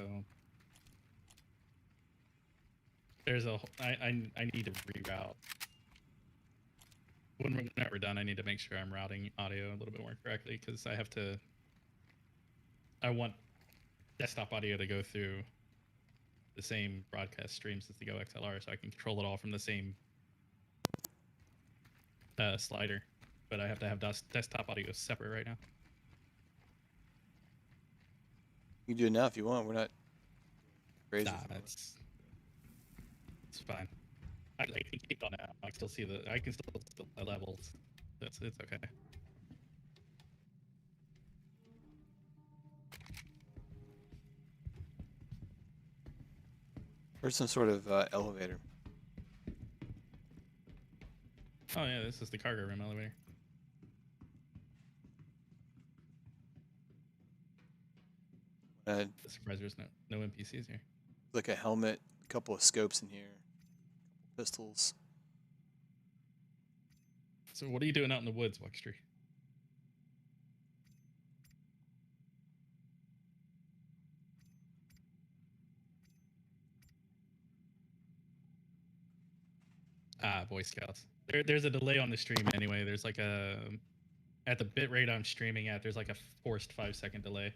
S1: there's a I need to reroute. Whenever we're done, I need to make sure I'm routing audio a little bit more correctly because I want desktop audio to go through the same broadcast streams as the Go XLR, so I can control it all from the same slider. But I have to have desktop audio separate right now.
S2: You can do it now if you want. We're not crazy.
S1: Nah, it's fine. I can keep on now. I can still see I can still the levels. It's okay.
S2: Or some sort of elevator.
S1: Oh yeah, this is the cargo room elevator. Surprised there's no NPCs here.
S2: Like a helmet, a couple of scopes in here, pistols.
S1: So what are you doing out in the woods, Wuxtree? Ah, Boy Scouts. There's a delay on the stream anyway. There's like at the bit rate I'm streaming at, there's like a forced 5-second delay.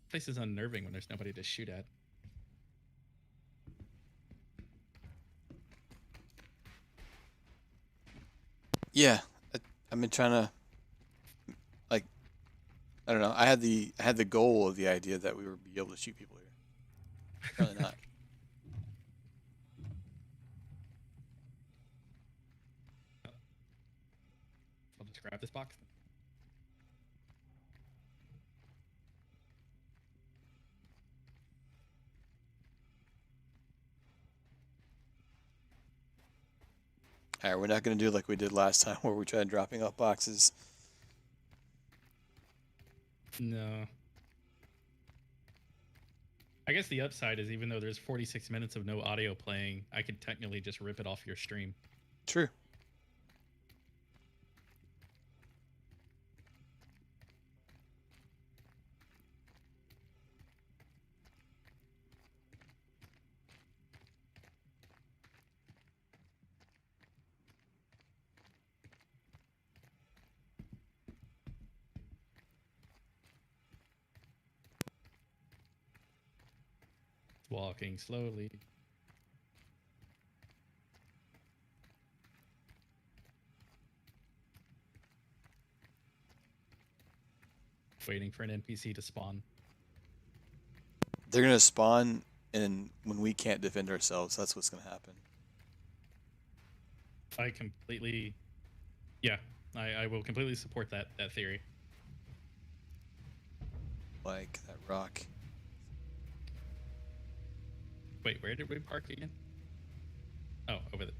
S1: Place is unnerving when there's nobody to shoot at.
S2: Yeah, I've been trying to, like, I don't know. I had the goal of the idea that we would be able to shoot people here. Apparently not.
S1: I'll just grab this box.
S2: All right, we're not gonna do like we did last time, where we tried dropping off boxes.
S1: No. I guess the upside is even though there's 46 minutes of no audio playing, I could technically just rip it off your stream.
S2: True.
S1: Walking slowly. Waiting for an NPC to spawn.
S2: They're gonna spawn, and when we can't defend ourselves, that's what's gonna happen.
S1: I completely, yeah, I will completely support that theory.
S2: Like that rock.
S1: Wait, where did we park again? Oh, over there.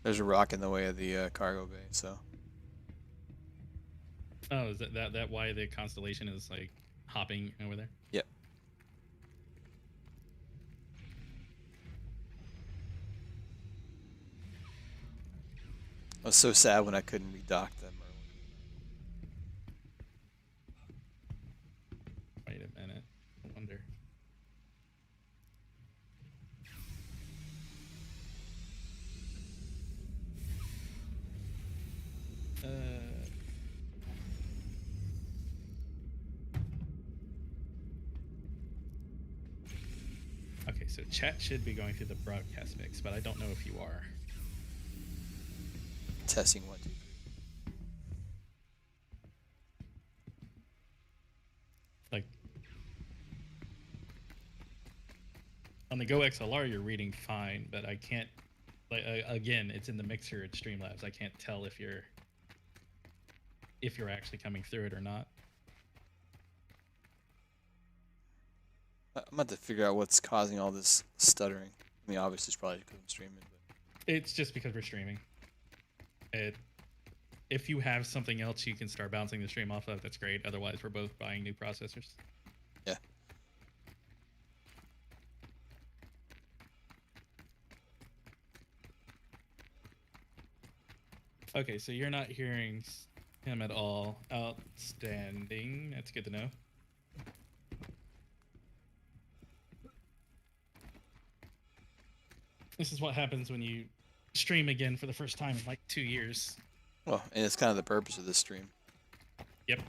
S2: There's a rock in the way of the cargo bay, so.
S1: Oh, is that why the constellation is like hopping over there?
S2: Yep. I was so sad when I couldn't redock them.
S1: Wait a minute. I wonder. Okay, so chat should be going through the broadcast mix, but I don't know if you are.
S2: Testing 1, 2, 3.
S1: Like on the Go XLR, you're reading fine, but I can't. Like again, it's in the mixer at Streamlabs. I can't tell if you're actually coming through it or not.
S2: I'm about to figure out what's causing all this stuttering. I mean, obviously it's probably because I'm streaming, but
S1: It's just because we're streaming. If you have something else you can start bouncing the stream off of, that's great. Otherwise, we're both buying new processors.
S2: yeah.
S1: Okay, so you're not hearing him at all. Outstanding. That's good to know. This is what happens when you stream again for the first time in like 2 years.
S2: Well, and it's kind of the purpose of this stream.
S1: Yep.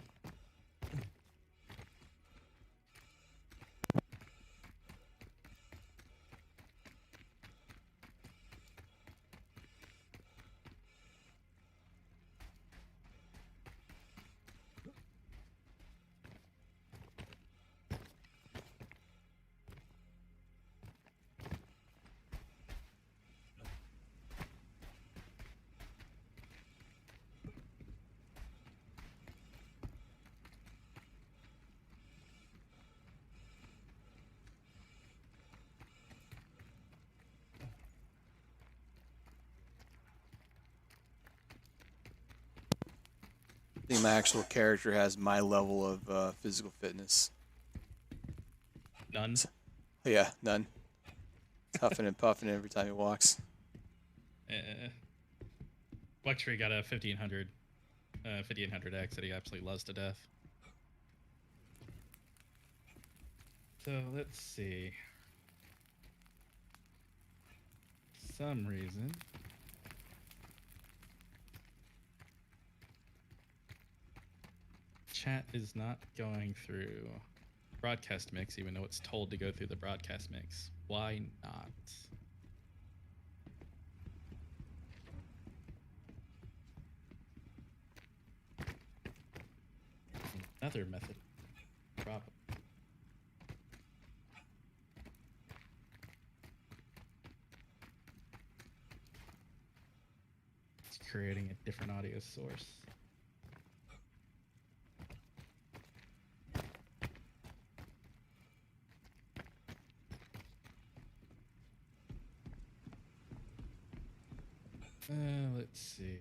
S2: I think my actual character has my level of physical fitness.
S1: None.
S2: Yeah, none. Huffing and puffing every time he walks.
S1: Luxury got a 1500, 5800X that he absolutely loves to death. So let's see. Some reason. Chat is not going through broadcast mix, even though it's told to go through the broadcast mix. Why not? Another method. Probably. It's creating a different audio source. Let's see.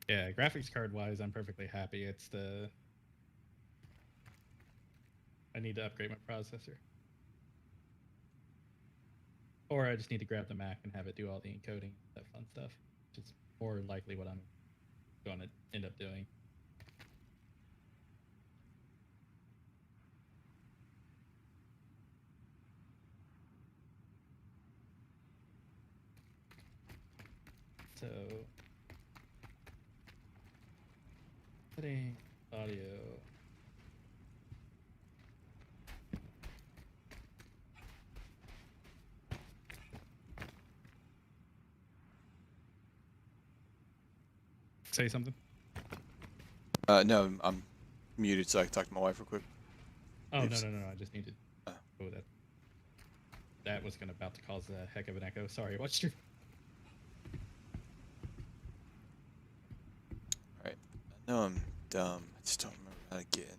S1: Yeah, graphics card wise, I'm perfectly happy. It's the... I need to upgrade my processor. Or I just need to grab the Mac and have it do all the encoding, that fun stuff. Which is more likely what I'm going to end up doing. So, setting audio. Say something.
S2: No, I'm muted so I can talk to my wife real quick.
S1: Oh,
S2: Oops.
S1: no. I just needed.
S2: Oh.
S1: Oh, that was about to cause a heck of an echo. Sorry, what's your...
S2: Alright. I know I'm dumb. I just don't remember how to get in there.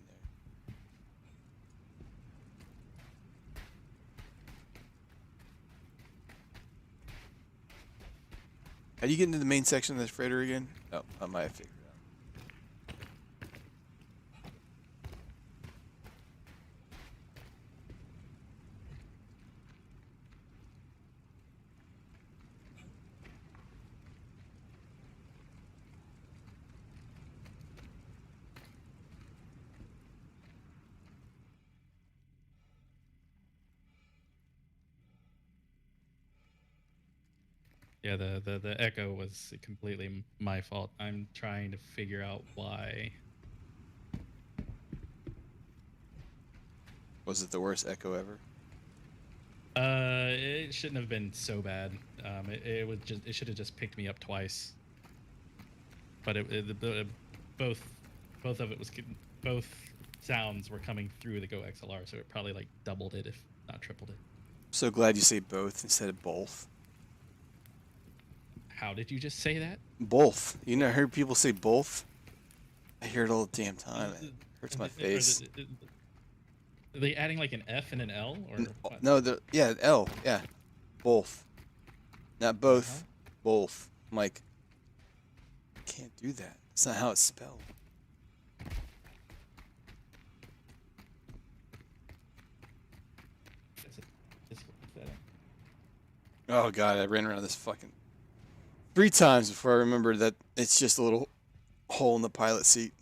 S2: How do you get into the main section of this freighter again? Oh, I might have figured it out.
S1: Yeah, the echo was completely my fault. I'm trying to figure out why.
S2: Was it the worst echo ever?
S1: It shouldn't have been so bad. It should have just picked me up twice. But both of it was both sounds were coming through the Go XLR, so it probably like doubled it, if not tripled it.
S2: So glad you say both instead of both.
S1: How did you just say that?
S2: Both. You know, I heard people say both. I hear it all the damn time. It hurts my face.
S1: Are they adding like an F and an L or what?
S2: No, yeah, L, yeah, both, not both,
S1: Uh-huh.
S2: both. I'm like, can't do that. It's not how it's spelled.
S1: It's a Discord setting.
S2: Oh god, I ran around this fucking 3 times before I remembered that it's just a little hole in the pilot seat.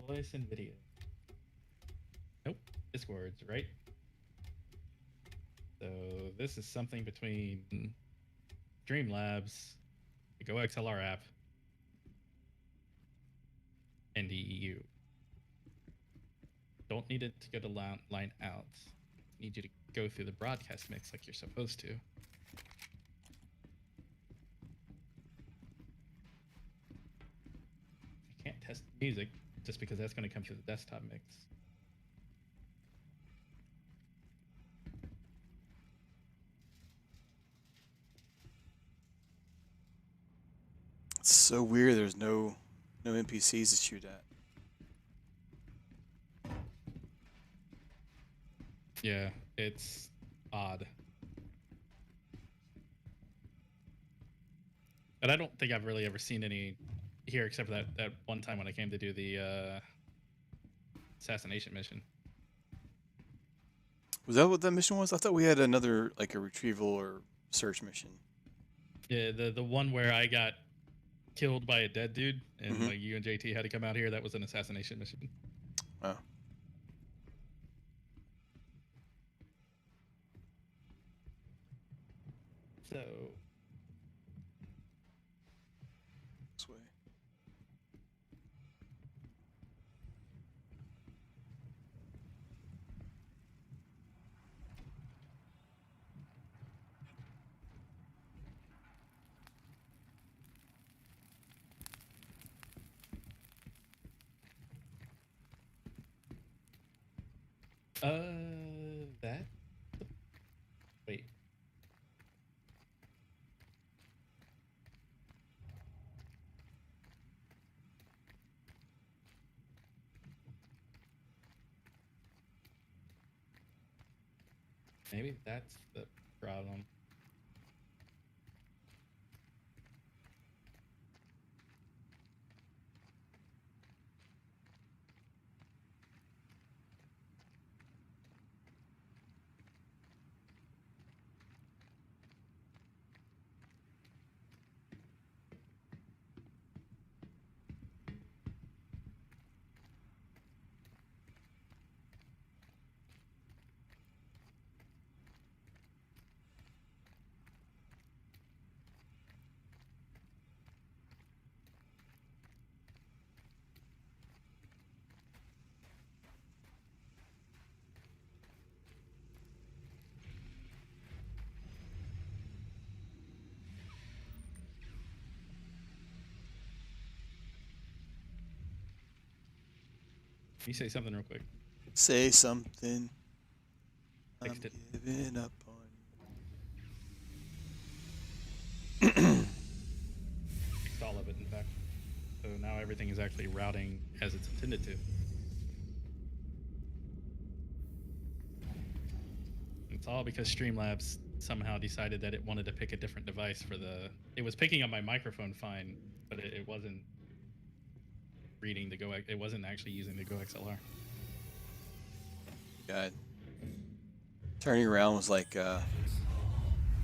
S1: Voice and video. Nope. Discords, right? So this is something between Streamlabs, the Go XLR app, and DEU. Don't need it to go to line out. Need you to go through the broadcast mix like you're supposed to. I can't test music just because that's going to come through the desktop mix.
S2: It's so weird. There's no NPCs to shoot at.
S1: Yeah, it's odd. And I don't think I've really ever seen any here except for that one time when I came to do the assassination mission.
S2: Was that what that mission was? I thought we had another, like a retrieval or search mission.
S1: Yeah, the one where I got killed by a dead dude and
S2: Mhm.
S1: like you and JT had to come out here, that was an assassination mission.
S2: Oh.
S1: So
S2: This way.
S1: that wait. Maybe that's the problem. Can you say something real quick?
S2: Say something. I'm
S1: Fixed it.
S2: giving up on
S1: Fixed all of it, in fact. So now everything is actually routing as it's intended to. It's all because Streamlabs somehow decided that it wanted to pick a different device for the. It was picking up my microphone fine, but it wasn't reading the Go. It wasn't actually using the Go XLR.
S2: God. Turning around was like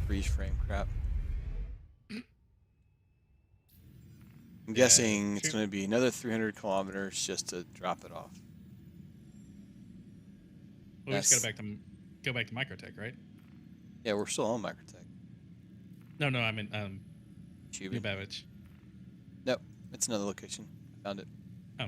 S2: freeze frame crap. I'm guessing it's
S1: sure.
S2: going to be another 300 kilometers just to drop it off.
S1: We just go back to Microtech, right?
S2: Yeah, we're still on Microtech.
S1: No, I mean
S2: Chubby.
S1: New Babbage.
S2: Nope, it's another location. I found it.
S1: Oh.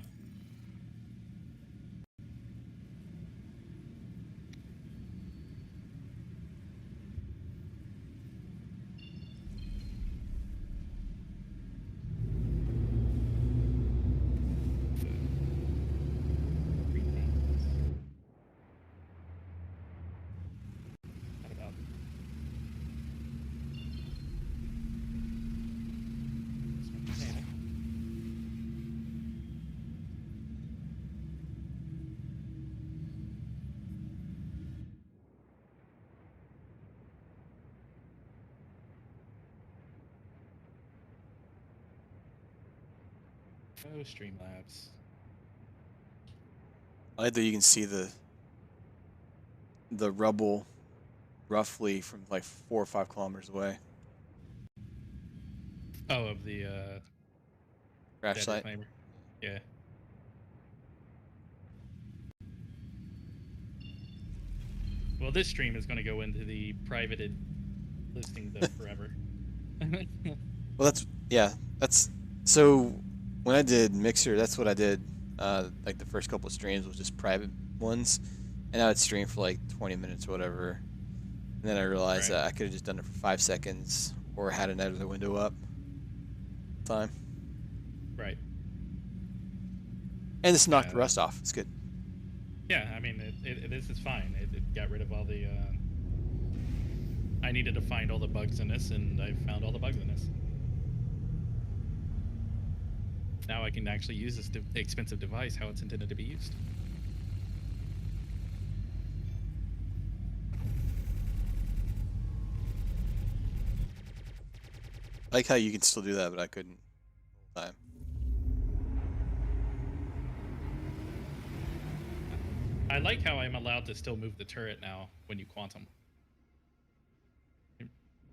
S1: What about Oh, Streamlabs.
S2: I like that you can see the rubble roughly from like 4 or 5 kilometers away.
S1: Oh, of the
S2: Crash
S1: dead
S2: site.
S1: reclaimer. Yeah. Well, this stream is going to go into the privated listings of forever.
S2: Well, that's so when I did Mixer, that's what I did. Like the first couple of streams was just private ones, and I would stream for like 20 minutes or whatever. And then I realized
S1: Right.
S2: that I could have just done it for 5 seconds or had another window up. Time.
S1: Right.
S2: And this knocked
S1: Yeah.
S2: the rust off. It's good.
S1: Yeah, I mean, this is fine. It got rid of all the. I needed to find all the bugs in this, and I found all the bugs in this. Now I can actually use this expensive device how it's intended to be used.
S2: I like how you can still do that, but I couldn't. Time.
S1: I like how I'm allowed to still move the turret now when you quantum.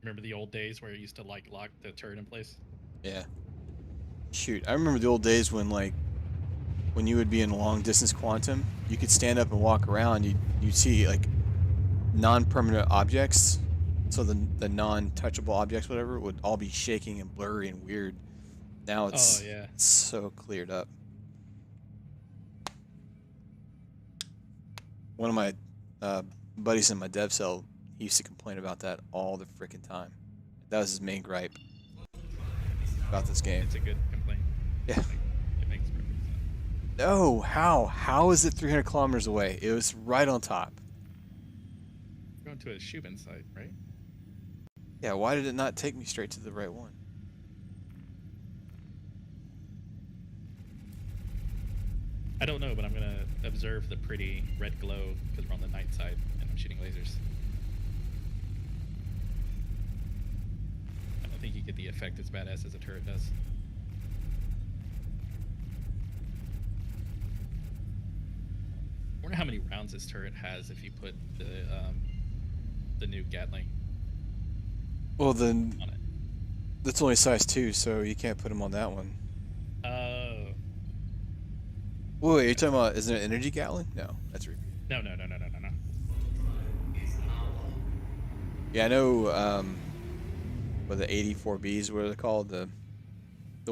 S1: Remember the old days where you used to like lock the turret in place?
S2: Yeah. Shoot, I remember the old days when when you would be in long distance quantum, you could stand up and walk around. You'd see like non-permanent objects, so the non-touchable objects, whatever, would all be shaking and blurry and weird. Now it's
S1: Oh, yeah.
S2: it's so cleared up. One of my buddies in my dev cell, he used to complain about that all the freaking time. That was his main gripe about this game.
S1: It's a good complaint.
S2: Yeah.
S1: Like, it makes perfect sense.
S2: No, how? How is it 300 kilometers away? It was right on top.
S1: We're going to a Shubin site, right?
S2: Yeah, why did it not take me straight to the right one?
S1: I don't know, but I'm gonna observe the pretty red glow because we're on the night side and I'm shooting lasers. I don't think you get the effect as badass as a turret does. I wonder how many rounds this turret has if you put the new Gatling
S2: Well, then
S1: on it.
S2: that's only size 2, so you can't put them on that one.
S1: Oh.
S2: Wait, you're talking about, is it an energy Gatling? No, that's repeat.
S1: No.
S2: Yeah, I know. What the 84Bs? What are they called? The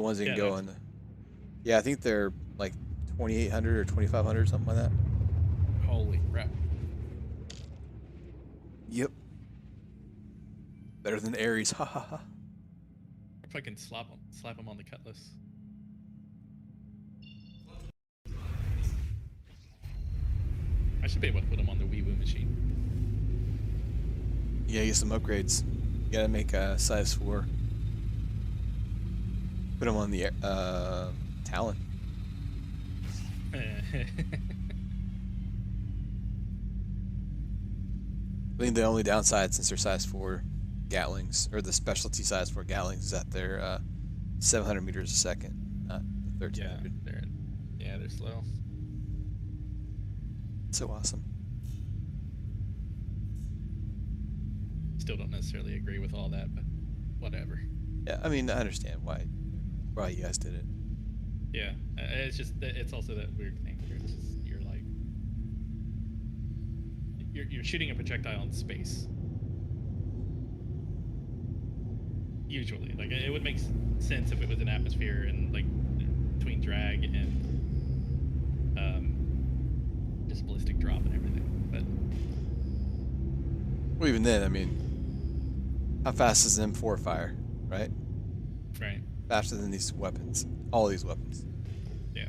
S2: ones that can
S1: Yeah,
S2: go
S1: that's-
S2: in the. Yeah, I think they're like 2,800 or 2,500, something like that.
S1: Holy crap.
S2: Yep. Better than the Ares. Ha ha ha.
S1: If I can slap him on the cutlass. I should be able to put him on the Wii Woo machine.
S2: Yeah, get some upgrades. You gotta make a size 4. Put them on the Talon. I think the only downside, since they're size 4 Gatlings, or the specialty size 4 Gatlings, is that they're 700 meters a second, not the
S1: yeah,
S2: 1,300.
S1: they're slow.
S2: So awesome.
S1: Still don't necessarily agree with all that, but whatever.
S2: Yeah, I mean, I understand why you guys did it.
S1: Yeah, it's just it's also that weird thing where it's just, you're like, you're shooting a projectile in space. Usually, like it would make sense if it was an atmosphere and like between drag and just ballistic drop and everything. But
S2: Well, even then, I mean, how fast does an M4 fire, right?
S1: right,
S2: Faster than these weapons. All these weapons.
S1: yeah.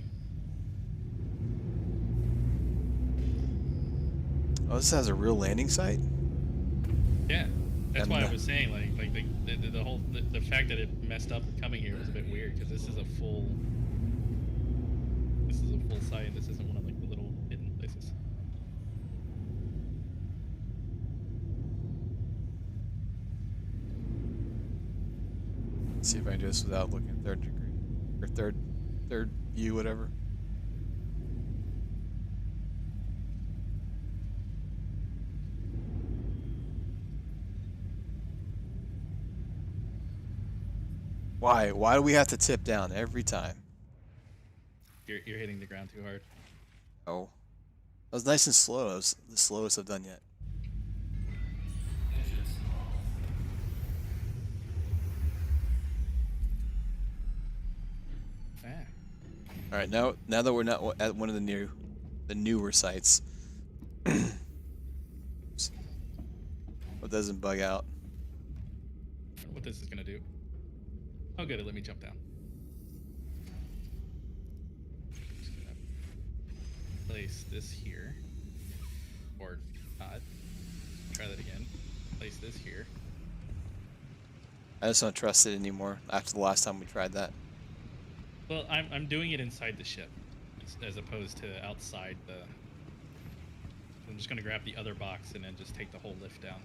S2: Oh, this has a real landing site?
S1: Yeah, that's
S2: And
S1: why I
S2: the-
S1: was saying like the whole the fact that it messed up coming here was a bit weird because this is a full site. This isn't one of like the little hidden places.
S2: Let's see if I can do this without looking at third degree. Or third view, whatever. Why? Why do we have to tip down every time?
S1: You're hitting the ground too hard.
S2: Oh. That was nice and slow. That was the slowest I've done yet.
S1: Ah,
S2: Alright, now that we're not at one of the newer sites. Oops. What doesn't bug out.
S1: I don't know what this is gonna do. Oh, good. It let me jump down. Just gonna place this here, or not. Try that again. Place this here.
S2: I just don't trust it anymore after the last time we tried that.
S1: Well, I'm doing it inside the ship, as opposed to outside the. I'm just gonna grab the other box and then just take the whole lift down,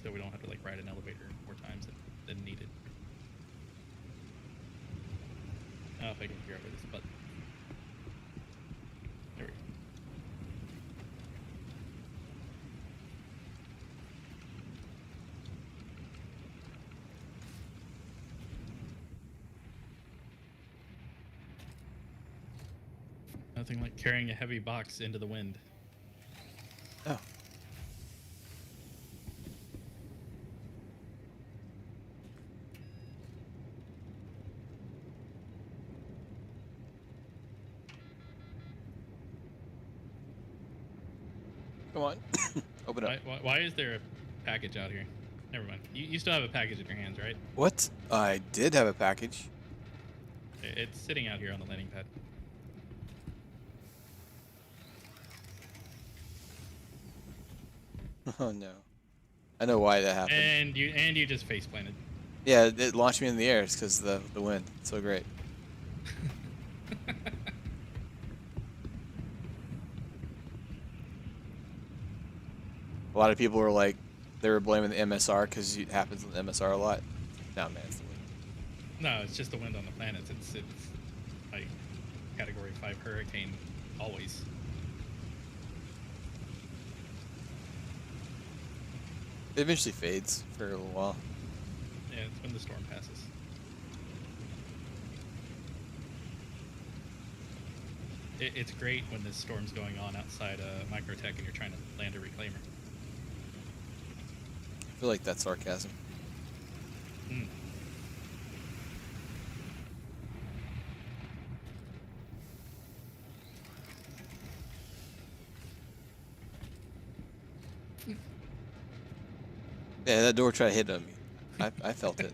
S1: so we don't have to like ride an elevator more times than needed. I don't know if I can figure out where this button. There we go. Nothing like carrying a heavy box into the wind.
S2: Oh. Come on. Open up.
S1: Why is there a package out here? Never mind. You still have a package in your hands, right?
S2: What? I did have a package.
S1: It's sitting out here on the landing pad.
S2: Oh no. I know why that happened.
S1: And you just face planted.
S2: Yeah, it launched me in the air. It's because the wind. It's so great. A lot of people were like, they were blaming the MSR because it happens with the MSR a lot. No, man, it's the wind.
S1: No, it's just the wind on the planets. It's like Category 5 hurricane always.
S2: It eventually fades for a little while.
S1: Yeah, it's when the storm passes. It's great when this storm's going on outside Microtech and you're trying to land a reclaimer.
S2: I feel like that's sarcasm.
S1: Hmm.
S2: Yeah, that door tried to hit on me. I felt it.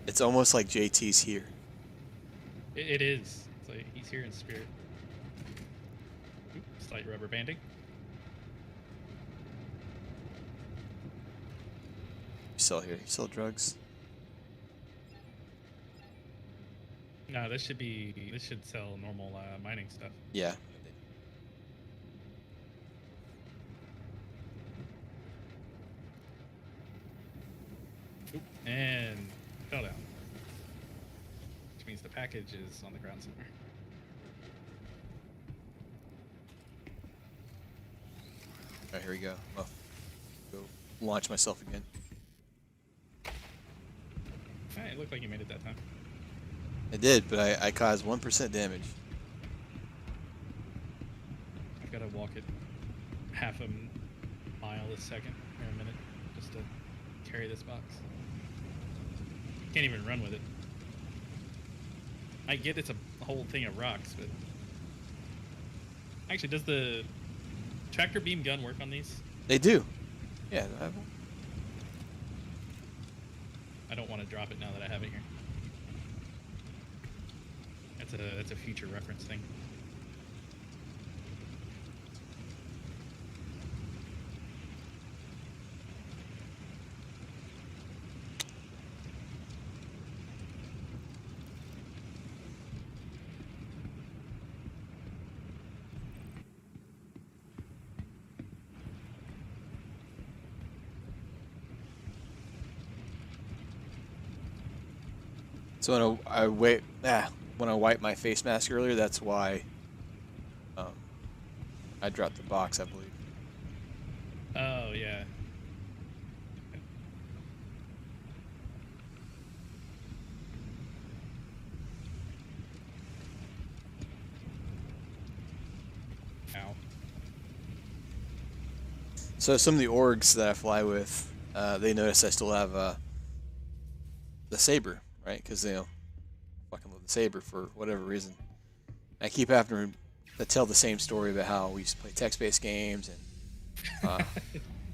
S2: It's almost like JT's here.
S1: It is. It's like he's here in spirit. Oop, slight rubber banding.
S2: You sell here. You sell drugs.
S1: No, this should sell normal mining stuff.
S2: Yeah.
S1: Oop, and fell down. Which means the package is on the ground somewhere.
S2: Alright, here we go. Oh, go launch myself again.
S1: Alright, it looked like you made it that time.
S2: I did, but I caused 1% damage.
S1: gotta walk it half a mile a second or a minute just to carry this box. Can't even run with it. I get it's a whole thing of rocks, but actually, does the tractor beam gun work on these?
S2: They do. Yeah.
S1: I don't want to drop it now that I have it here. That's a future reference thing.
S2: So when I wiped my face mask earlier, that's why I dropped the box, I believe.
S1: Oh yeah. Ow.
S2: So some of the orgs that I fly with, they notice I still have the saber, right? Because they fucking love the saber for whatever reason. I keep having to tell the same story about how we used to play text-based games and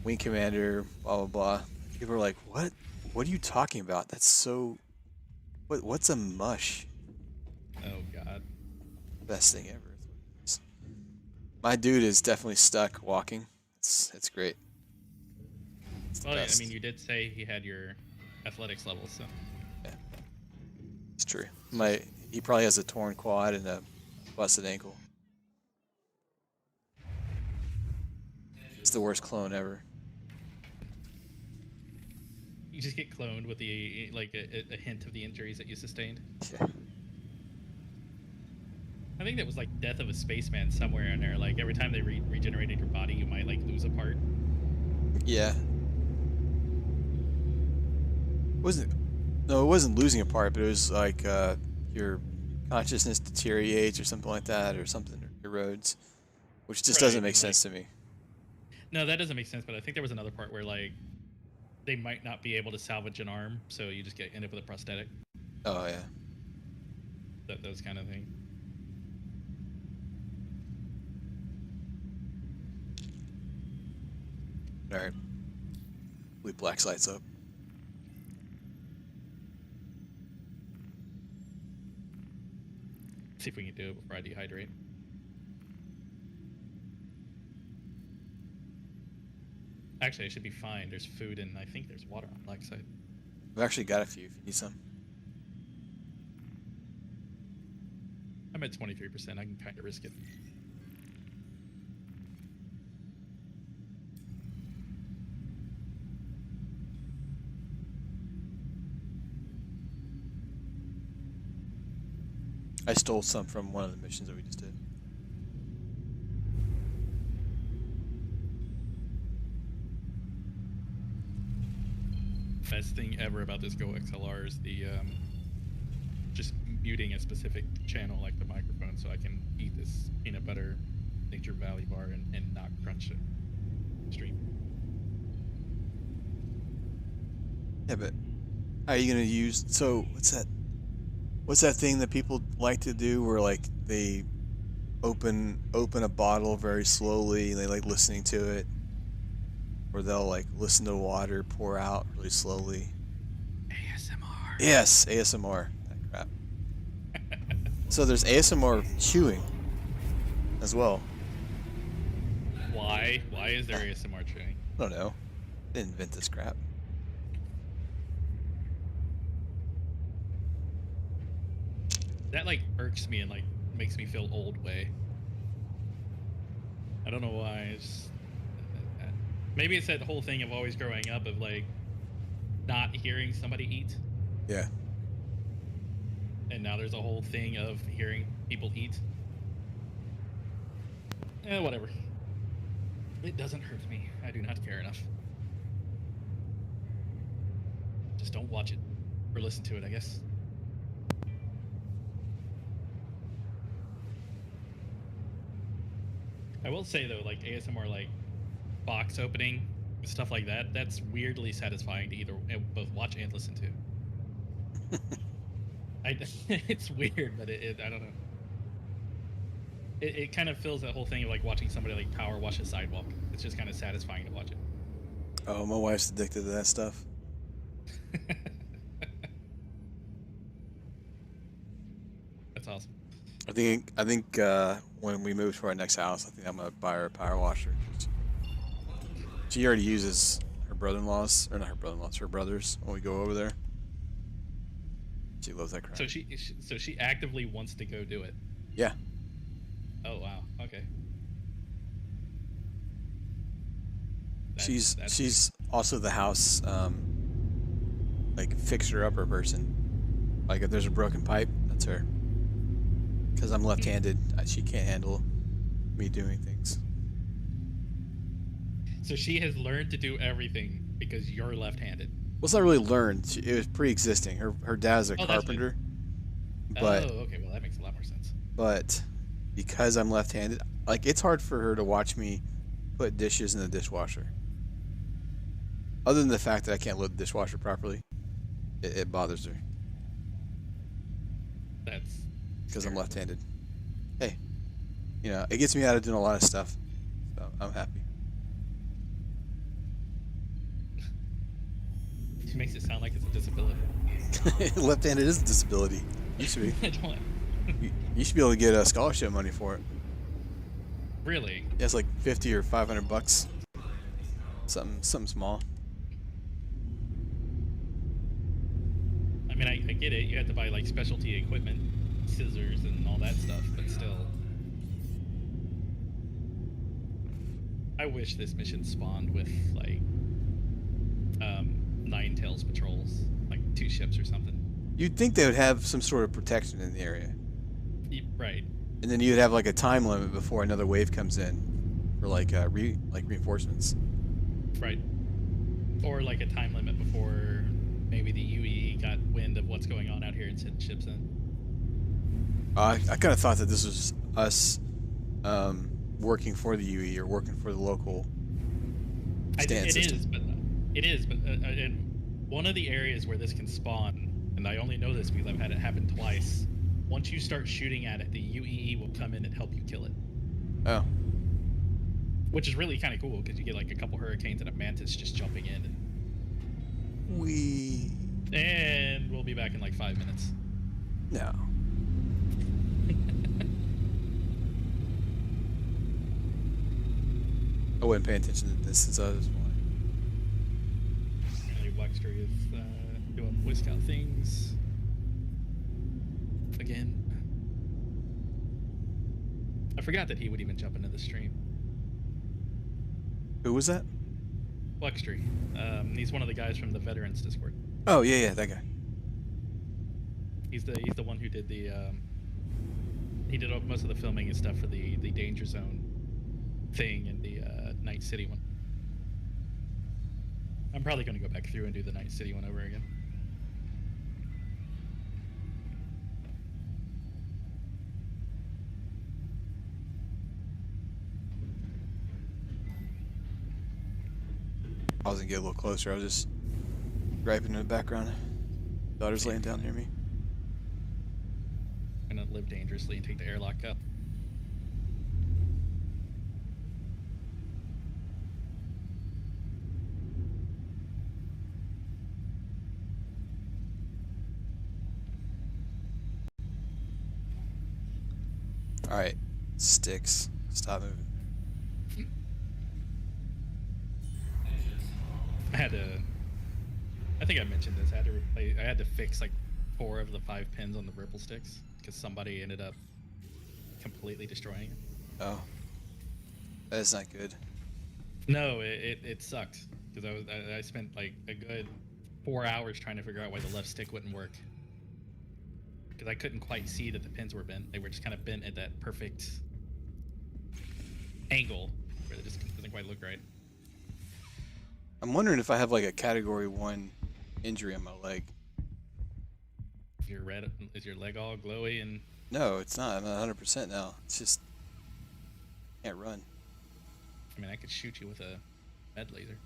S2: Wing Commander, blah blah blah. People are like, "What? What are you talking about? That's so. What's a mush?
S1: Oh god.
S2: Best thing ever." My dude is definitely stuck walking. It's great. It's the
S1: Well, yeah, I
S2: best.
S1: mean, you did say he had your athletics level, so
S2: Yeah, it's true. He probably has a torn quad and a busted ankle. It's the worst clone ever.
S1: you just get cloned with the a hint of the injuries that you sustained.
S2: Yeah.
S1: I think that was like Death of a Spaceman somewhere in there. Like every time they regenerated your body, you might like lose a part.
S2: Yeah. No, it wasn't losing a part, but it was like your consciousness deteriorates or something like that, or something erodes, which just
S1: Right,
S2: doesn't make
S1: like-
S2: sense to me.
S1: No, that doesn't make sense. But I think there was another part where like they might not be able to salvage an arm, so you just end up with a prosthetic.
S2: Oh yeah.
S1: Those kind of thing.
S2: All right. Leave black lights up.
S1: See if we can do it before I dehydrate. Actually, I should be fine. There's food and I think there's water on the black side.
S2: I've actually got a few if you need some.
S1: I'm at 23%. I can kind of risk it.
S2: I stole some from one of the missions that we just did.
S1: Best thing ever about this Go XLR is the just muting a specific channel like the microphone, so I can eat this peanut butter Nature Valley bar and not crunch it. Stream.
S2: Yeah, but how are you gonna use? So what's that thing that people like to do where like they open a bottle very slowly and they like listening to it, or they'll like listen to water pour out really slowly.
S1: ASMR.
S2: Yes, ASMR. That crap. So there's ASMR chewing as well.
S1: Why? Why is there ASMR training?
S2: I don't know. They didn't invent this crap.
S1: That like irks me and like makes me feel old way. I don't know why. It's maybe it's that whole thing of always growing up of like not hearing somebody eat,
S2: Yeah.
S1: and now there's a whole thing of hearing people eat. Whatever. It doesn't hurt me. I do not care enough. Just don't watch it or listen to it, I guess. I will say though, like ASMR, like box opening stuff like that, that's weirdly satisfying to either both watch and listen to. It's weird, but I don't know. It kind of fills that whole thing of like watching somebody like power wash a sidewalk. It's just kind of satisfying to watch it.
S2: Oh, my wife's addicted to that stuff.
S1: That's awesome.
S2: I think when we move to our next house, I think I'm gonna buy her a power washer. She already uses her brother-in-law's, or not her brother-in-law's, her brother's when we go over there. She loves that crap.
S1: So she actively wants to go do it.
S2: Yeah.
S1: Oh wow. Okay.
S2: She's
S1: That's
S2: also the house like fixer-upper person. Like if there's a broken pipe, that's her. Because I'm left-handed, she can't handle me doing things.
S1: So she has learned to do everything because you're left-handed.
S2: Well, it's not really learned. It was pre-existing. Her dad's a
S1: Oh, that's
S2: carpenter. But
S1: oh, okay. Well, that makes a lot more sense.
S2: but because I'm left-handed, like it's hard for her to watch me put dishes in the dishwasher. Other than the fact that I can't load the dishwasher properly, it bothers her
S1: That's
S2: because I'm
S1: terrible.
S2: left-handed. Hey, it gets me out of doing a lot of stuff, so I'm happy.
S1: She makes it sound like it's a disability.
S2: Left-handed is a disability. Used to be.
S1: I don't
S2: You should be able to get scholarship money for it.
S1: really.
S2: Yeah, it's like 50 or 500 bucks. Something small.
S1: I mean, I get it. You have to buy like specialty equipment, scissors, and all that stuff, but still. I wish this mission spawned with like Nine Tails patrols, like 2 ships or something.
S2: You'd think they would have some sort of protection in the area.
S1: Right.
S2: And then you'd have like a time limit before another wave comes in for like reinforcements.
S1: Right. Or like a time limit before maybe the UE got wind of what's going on out here and sent ships in.
S2: I kind of thought that this was us working for the UE or working for the local stand system.
S1: It is, but in one of the areas where this can spawn, and I only know this because I've had it happen twice. Once you start shooting at it, the UEE will come in and help you kill it,
S2: Oh,
S1: which is really kind of cool because you get like a couple hurricanes and a mantis just jumping in, and we'll be back in like 5 minutes.
S2: No. I wasn't paying attention to this since I was one.
S1: Apparently, Wexter is doing Boy Scout things again. I forgot that he would even jump into the stream.
S2: Who was that?
S1: Wexter. He's one of the guys from the Veterans Discord.
S2: Oh yeah, that guy.
S1: He's the one who did the he did most of the filming and stuff for the Danger Zone thing and the Night City one. I'm probably going to go back through and do the Night City one over again.
S2: I was gonna get a little closer. I was just griping in the background. Daughter's laying down near me.
S1: I'm going to live dangerously and take the airlock up.
S2: All right, sticks. Stop moving.
S1: I think I mentioned this. I had to fix like 4 of the 5 pins on the ripple sticks because somebody ended up completely destroying it.
S2: Oh, that's not good.
S1: No, it sucked because I spent like a good 4 hours trying to figure out why the left stick wouldn't work because I couldn't quite see that the pins were bent. They were just kind of bent at that perfect angle where it just doesn't quite look right.
S2: I'm wondering if I have like a category 1 injury on my leg.
S1: Is your leg all glowy and
S2: No, it's not. I'm at 100% now. It's just can't run.
S1: I mean, I could shoot you with a med laser.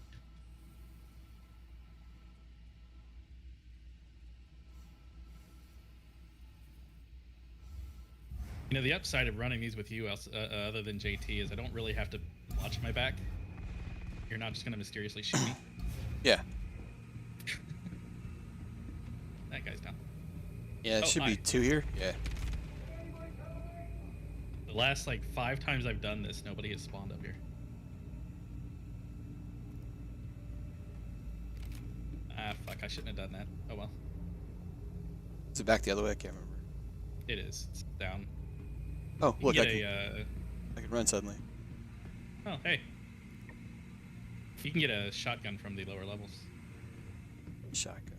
S1: You know, the upside of running these with you, other than JT, is I don't really have to watch my back. You're not just gonna mysteriously shoot me.
S2: Yeah.
S1: That guy's down.
S2: Yeah, it
S1: Oh,
S2: should
S1: hi.
S2: be 2 here. Yeah.
S1: The last like 5 times I've done this, nobody has spawned up here. Ah, fuck! I shouldn't have done that. Oh well.
S2: Is it back the other way? I can't remember.
S1: It is. It's down.
S2: Oh,
S1: You
S2: look,
S1: can
S2: I
S1: get
S2: can, I can run suddenly.
S1: oh, hey. You can get a shotgun from the lower levels.
S2: Shotgun.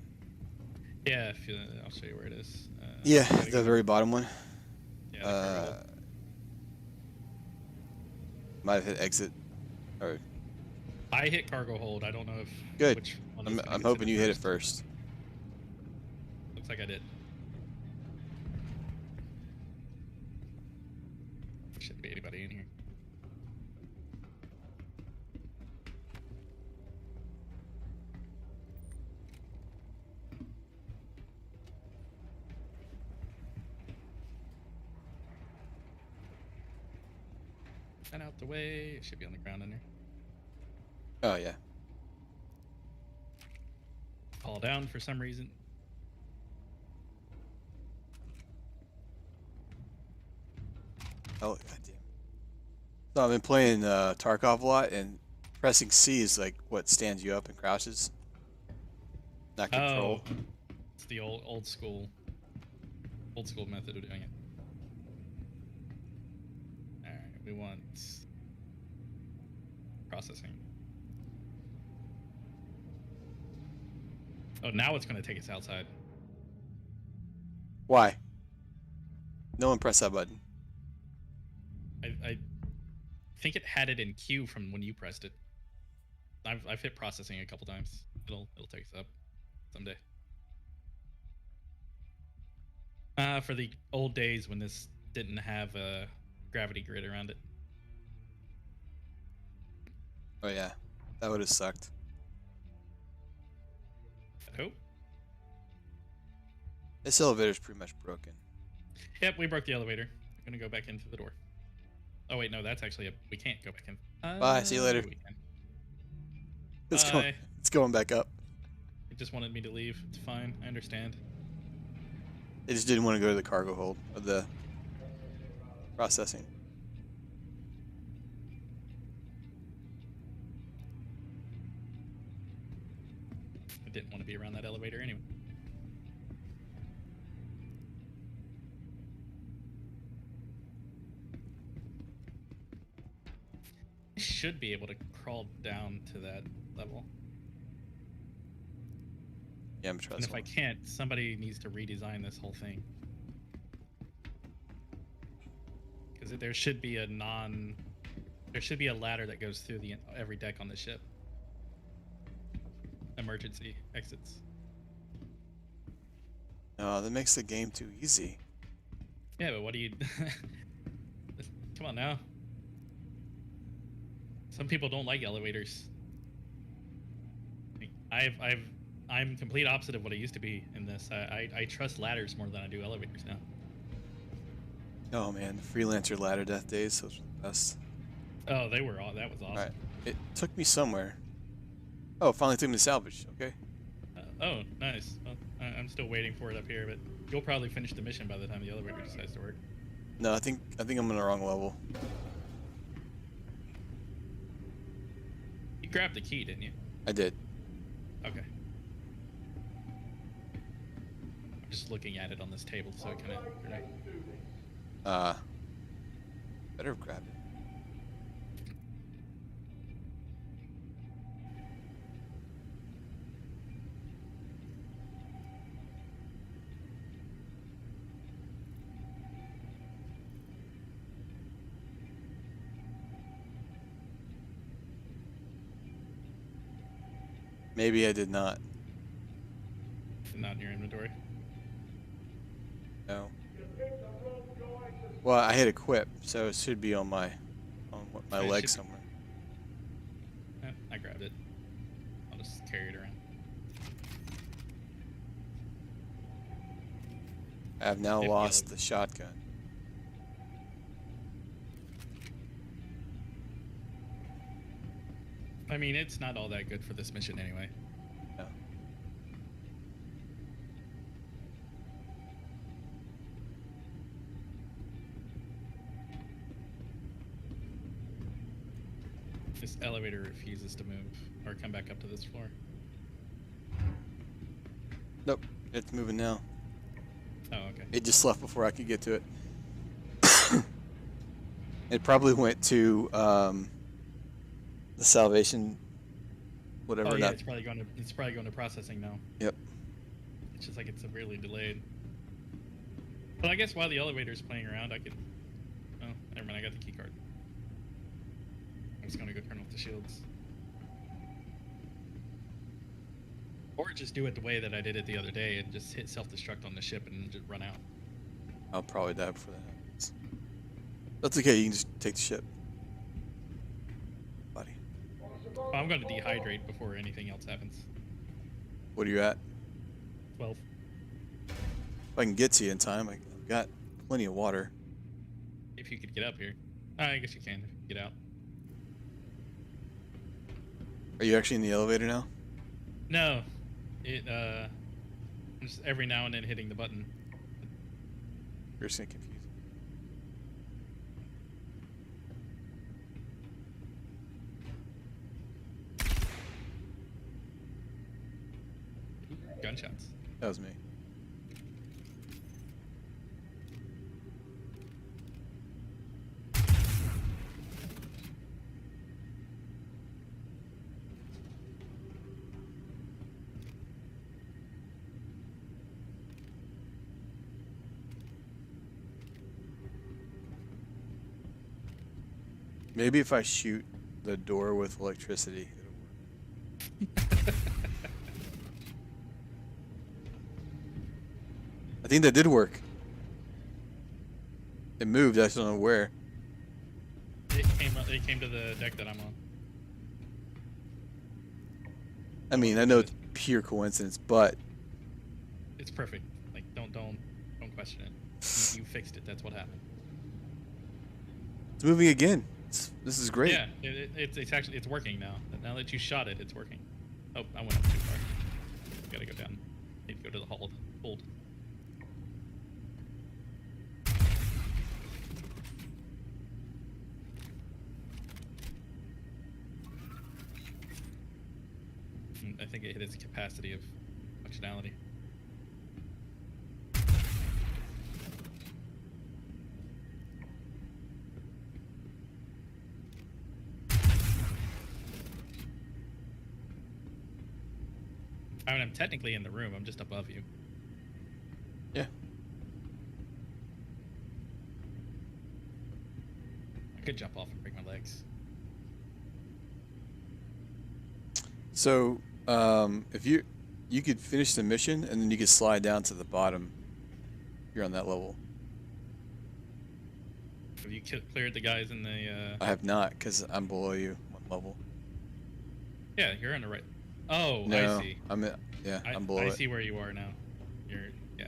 S1: Yeah, if you, I'll show you where it is.
S2: Yeah,
S1: you gotta
S2: the
S1: go-
S2: very bottom one.
S1: yeah, the cargo hold.
S2: Might have hit exit. Or
S1: I hit cargo hold. I don't know if
S2: good.
S1: which one
S2: I'm,
S1: is gonna
S2: I'm
S1: get
S2: hoping
S1: sent
S2: you hit it first.
S1: Looks like I did. Shouldn't be anybody in here. And out the way. It should be on the ground in there.
S2: Oh yeah.
S1: Fall down for some reason.
S2: Oh goddamn. So I've been playing Tarkov a lot, and pressing C is like what stands you up and crouches. Not control.
S1: Oh, it's the old school method of doing it. All right, we want processing. Oh, now it's going to take us outside.
S2: Why? No one pressed that button.
S1: I think it had it in queue from when you pressed it. I've hit processing a couple times. It'll take us up someday. For the old days when this didn't have a gravity grid around it.
S2: Oh yeah, that would have sucked.
S1: I hope.
S2: This elevator's pretty much broken.
S1: Yep, we broke the elevator. We're gonna go back into the door. Oh wait, no, that's actually we can't go back in.
S2: Bye, see you later.
S1: we can.
S2: It's it's going back up.
S1: It just wanted me to leave. It's fine. I understand.
S2: They just didn't want to go to the cargo hold of the processing.
S1: I didn't want to be around that elevator anyway. I should be able to crawl down to that level.
S2: Yeah, I'm trying.
S1: And if I can't, somebody needs to redesign this whole thing. Because there should be there should be a ladder that goes through every deck on the ship. Emergency exits.
S2: No, that makes the game too easy.
S1: Yeah, but what do you? Come on now. Some people don't like elevators. I'm complete opposite of what I used to be in this. I trust ladders more than I do elevators now.
S2: Oh man, the freelancer ladder death days, those were the best.
S1: Oh, they were all. That was awesome.
S2: Alright, it took me somewhere. Oh, it finally took me to salvage. Okay.
S1: Oh, nice. Well, I'm still waiting for it up here, but you'll probably finish the mission by the time the elevator decides to work.
S2: No, I think I'm on the wrong level.
S1: You grabbed the key, didn't you?
S2: I did.
S1: Okay. I'm just looking at it on this table, so it kind of.
S2: Better have grabbed it. Maybe I did not.
S1: Not in your inventory.
S2: No. Well, I hit equip, so it should be on my
S1: It
S2: leg
S1: should be.
S2: somewhere. I have now
S1: If
S2: lost
S1: yellow-
S2: the shotgun.
S1: I mean, it's not all that good for this mission anyway.
S2: No.
S1: This elevator refuses to move or come back up to this floor.
S2: Nope, it's moving now.
S1: Oh, okay.
S2: It just left before I could get to it. It probably went to the salvation, whatever.
S1: Oh yeah,
S2: not-
S1: it's probably going to processing now.
S2: Yep.
S1: It's just like it's severely delayed. But I guess while the elevator's playing around, I could. Oh, never mind. I got the key card. I'm just gonna go turn off the shields. Or just do it the way that I did it the other day and just hit self-destruct on the ship and just run out.
S2: I'll probably die before that happens. That's okay. You can just take the ship, buddy.
S1: Oh, I'm going to dehydrate before anything else happens.
S2: What are you at?
S1: 12.
S2: If I can get to you in time, I've got plenty of water.
S1: If you could get up here. I guess you can if you get out.
S2: Are you actually in the elevator now?
S1: No. Just every now and then hitting the button.
S2: You're just gonna confuse me.
S1: Gunshots.
S2: That was me. Maybe if I shoot the door with electricity, it'll work. I think that did work. It moved, I just don't know where.
S1: It came to the deck that I'm on.
S2: I mean, I know it's pure coincidence, but
S1: It's perfect. Like don't question it. You fixed it. That's what happened.
S2: it's moving again. This is great.
S1: Yeah, it's actually working now. Now that you shot it, it's working. Oh, I went up too far. Gotta go down. Need to go to the hold. I think it hit its capacity of functionality. I mean, I'm technically in the room. I'm just above you.
S2: Yeah.
S1: I could jump off and break my legs.
S2: So, if you could finish the mission and then you could slide down to the bottom. You're on that level.
S1: Have you cleared the guys in the?
S2: I have not, because I'm below you one level.
S1: Yeah, you're on the right. Oh,
S2: No,
S1: I see.
S2: I'm below
S1: I
S2: it.
S1: see where you are now. Yeah.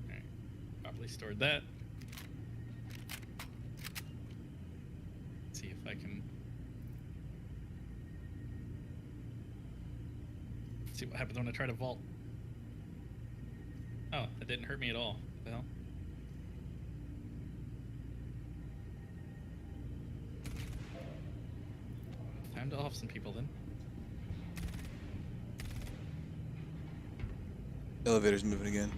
S1: Alright. Properly stored that. Let's see if I can see what happens when I try to vault. Oh, that didn't hurt me at all. What the hell? Time to off some people then.
S2: Elevator's moving again.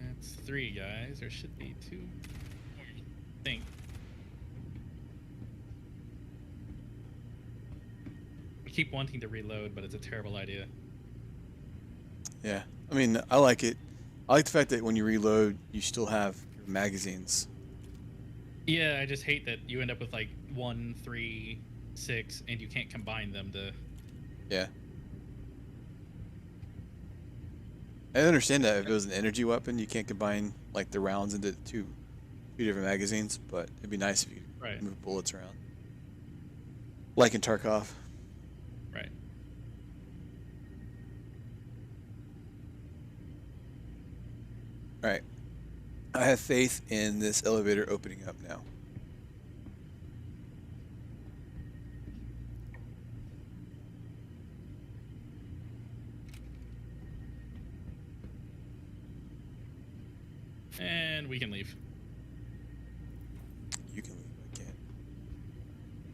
S1: That's 3 guys. There should be 2 more. I think. I keep wanting to reload, but it's a terrible idea.
S2: Yeah, I mean, I like it. I like the fact that when you reload, you still have your magazines.
S1: Yeah, I just hate that you end up with like 1, 3, 6, and you can't combine them to.
S2: Yeah. I understand that if it was an energy weapon, you can't combine like the rounds into two different magazines, but it'd be nice if you could
S1: Right.
S2: move bullets around. Like in Tarkov.
S1: Right.
S2: Alright. I have faith in this elevator opening up now.
S1: And we can leave.
S2: You can leave, I can't.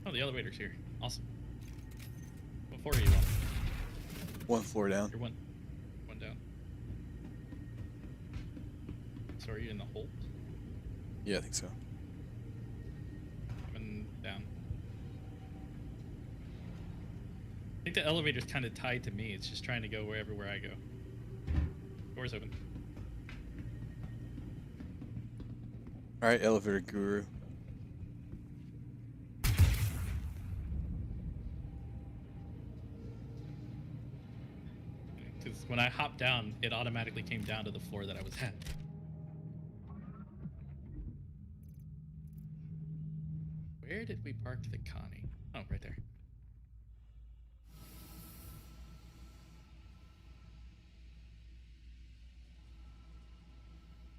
S1: Oh, the elevator's here. Awesome. What floor are you on?
S2: One floor down.
S1: You're one down. So are you in the hold?
S2: Yeah, I think so.
S1: Coming down. I think the elevator's kind of tied to me. It's just trying to go where I go. Door's open.
S2: Alright, elevator guru.
S1: Because when I hopped down, it automatically came down to the floor that I was at. Where did we park the Connie? Oh, right there.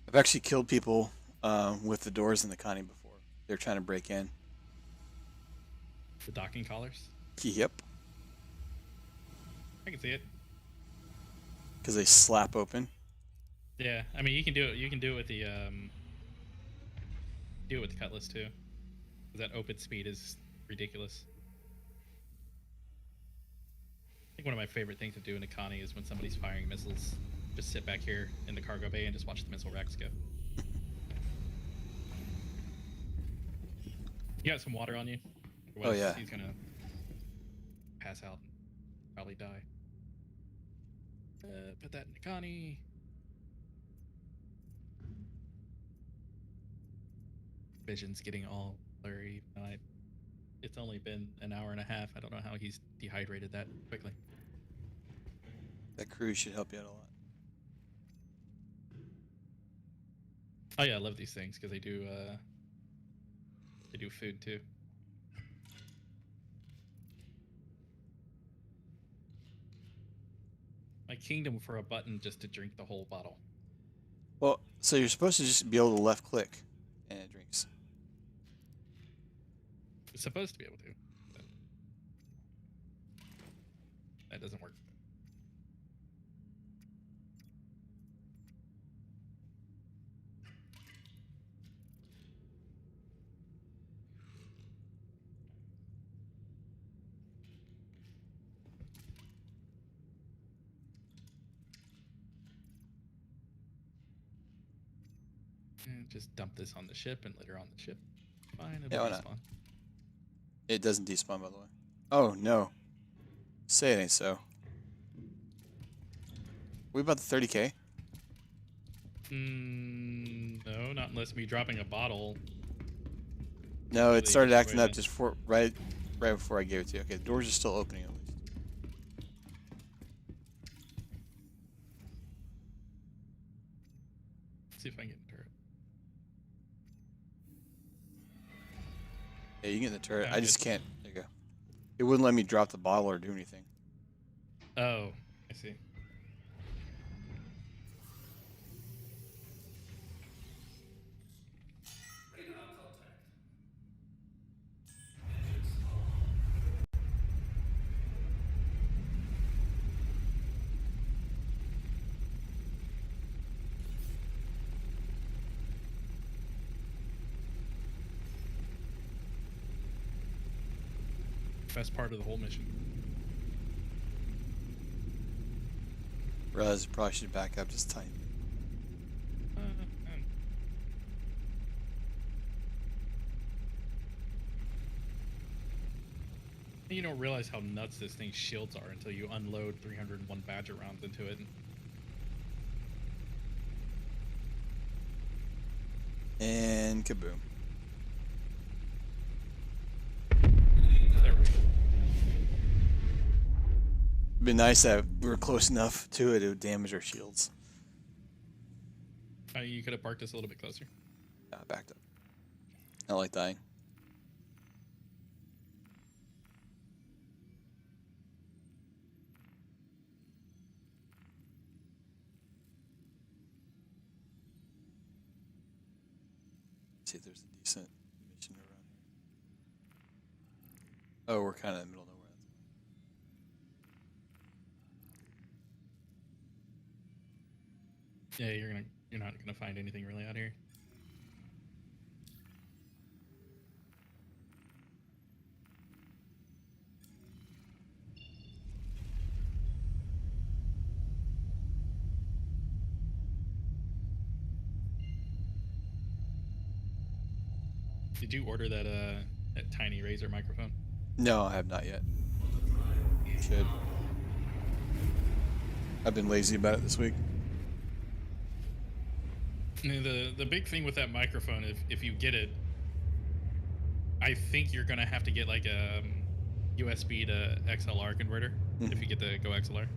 S2: I've actually killed people with the doors in the Connie before. They're trying to break in.
S1: The docking collars?
S2: Yep.
S1: I can see it.
S2: Because they slap open.
S1: Yeah, I mean you can do it. You can do it with the cutlass too. 'Cause that open speed is ridiculous. I think one of my favorite things to do in a Connie is when somebody's firing missiles, just sit back here in the cargo bay and just watch the missile racks go. You got some water on you?
S2: Oh, yeah.
S1: He's gonna pass out and probably die. Put that in the Connie. Vision's getting all blurry. It's only been an hour and a half. I don't know how he's dehydrated that quickly.
S2: That cruise should help you out a lot.
S1: Oh yeah, I love these things because they do food too. My kingdom for a button just to drink the whole bottle.
S2: Well, so you're supposed to just be able to left click and it drinks.
S1: It's supposed to be able to, but that doesn't work. And just dump this on the ship and litter on the ship. Fine, it'll
S2: Yeah, why not?
S1: respawn.
S2: It doesn't despawn, by the way. Oh, no. Say it ain't so. We about the 30k?
S1: No, not unless me dropping a bottle.
S2: No, it
S1: Really
S2: started acting up
S1: situated.
S2: just right before I gave it to you. Okay, the doors are still opening at least.
S1: See if I can get in the turret.
S2: Yeah, you can get in the turret.
S1: Yeah,
S2: I just
S1: good.
S2: can't. There you go. It wouldn't let me drop the bottle or do anything.
S1: Oh, I see. Best part of the whole mission.
S2: Realize probably should back up just tiny.
S1: Um, You don't realize how nuts this thing's shields are until you unload 301 Badger rounds into it.
S2: and kaboom.
S1: There we go.
S2: It'd be nice that we were close enough to it would damage our shields.
S1: You could have parked us a little bit closer.
S2: Backed up. I don't like dying. See if there's a decent mission around here. Oh, we're kind of in the middle of nowhere.
S1: Yeah, you're not gonna find anything really out here. Did you order that tiny Razer microphone?
S2: No, I have not yet. Should. I've been lazy about it this week.
S1: The big thing with that microphone, if you get it, I think you're gonna have to get like a USB to XLR converter if you get the Go XLR.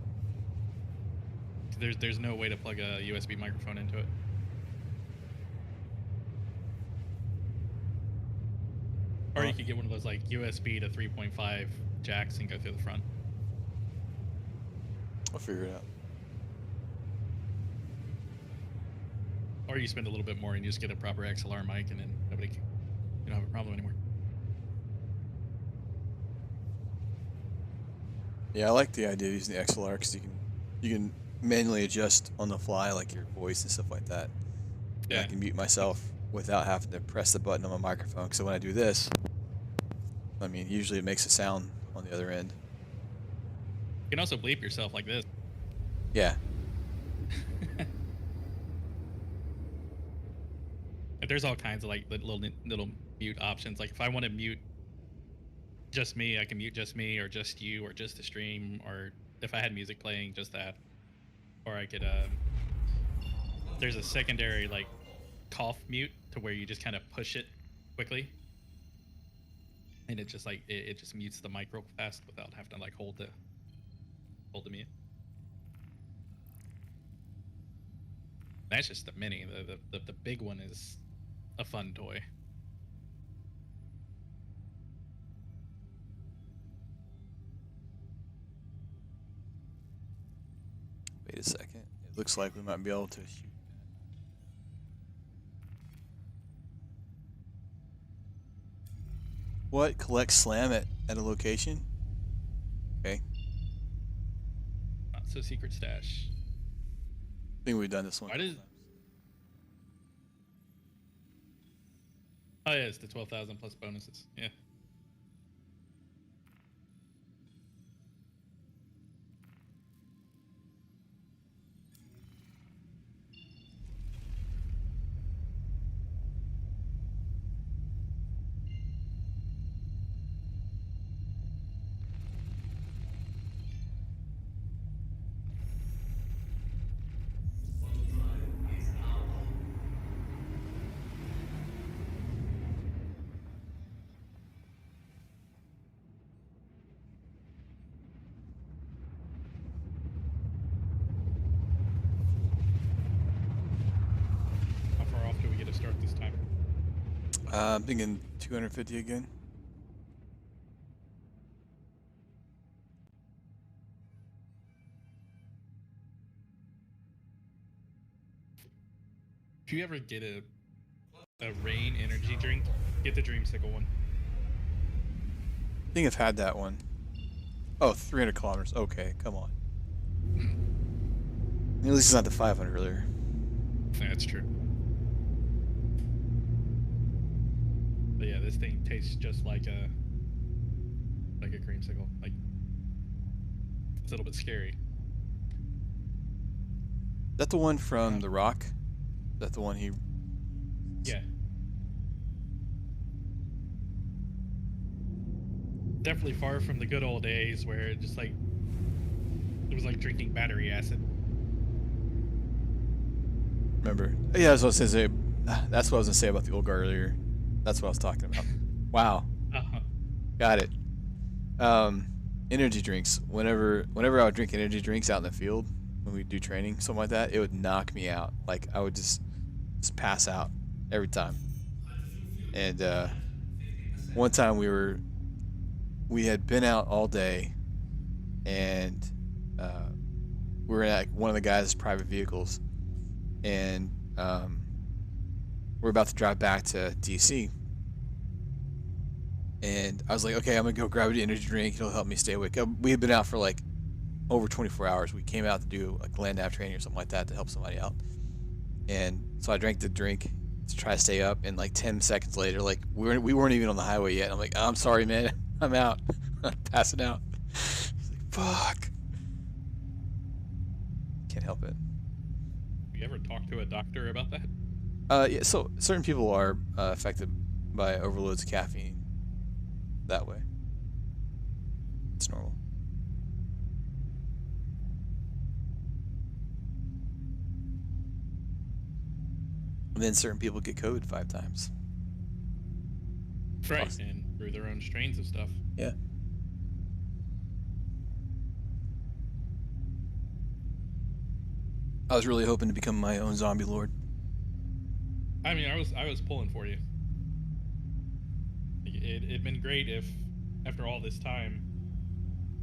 S1: There's no way to plug a USB microphone into it. Or you could get one of those like USB to 3.5 jacks and go through the front.
S2: I'll figure it out.
S1: Or you spend a little bit more and you just get a proper XLR mic, and then you don't have a problem anymore.
S2: Yeah, I like the idea of using the XLR because you can manually adjust on the fly, like your voice and stuff like that.
S1: Yeah.
S2: I can mute myself without having to press the button on my microphone. So when I do this, I mean, usually it makes a sound on the other end.
S1: You can also bleep yourself like this.
S2: Yeah.
S1: There's all kinds of like little mute options. Like if I want to mute just me, I can mute just me, or just you, or just the stream, or if I had music playing, just that. Or I could there's a secondary like cough mute to where you just kind of push it quickly, and it just like it just mutes the mic real fast without having to like hold the mute. That's just the mini. The big one is a fun toy.
S2: Wait a second. It looks like we might be able to shoot. What? Collect slam at a location? Okay.
S1: Not so secret stash.
S2: I think we've done this one.
S1: Why does? Oh yeah, it's the 12,000 plus bonuses. Yeah. How far off do we get to start this time?
S2: I'm thinking 250 again.
S1: If you ever get a rain energy drink, get the Dreamsicle one.
S2: I think I've had that one. Oh, 300 kilometers. Okay, come on. At least it's not the 500 earlier.
S1: That's true. But yeah, this thing tastes just like a creamsicle. Like, it's a little bit scary.
S2: Is that the one from The Rock? Is that the one he...
S1: Yeah. Definitely far from the good old days where it just like it was like drinking battery acid.
S2: Remember? Yeah, I was going to say, That's what I was gonna say about the old guard earlier. That's what I was talking about. Wow,
S1: Uh-huh.
S2: got it. Energy drinks. Whenever I would drink energy drinks out in the field when we do training, something like that, it would knock me out. Like I would just pass out every time. And one time we had been out all day, and we were in like one of the guys' private vehicles, and we're about to drive back to DC. And I was like, okay, I'm gonna go grab an energy drink. It'll help me stay awake. We had been out for like over 24 hours. We came out to do like land nav training or something like that to help somebody out. And so I drank the drink to try to stay up. And like 10 seconds later, like we weren't even on the highway yet. I'm like, I'm sorry, man. I'm out. I'm passing out. It's like, fuck. Can't help it.
S1: You ever talk to a doctor about that?
S2: Yeah. So certain people are affected by overloads of caffeine. That way. It's normal. And then certain people get COVID 5 times.
S1: Right.
S2: Awesome.
S1: And through their own strains of stuff.
S2: Yeah. I was really hoping to become my own zombie lord.
S1: I mean, I was pulling for you. It'd been great if, after all this time,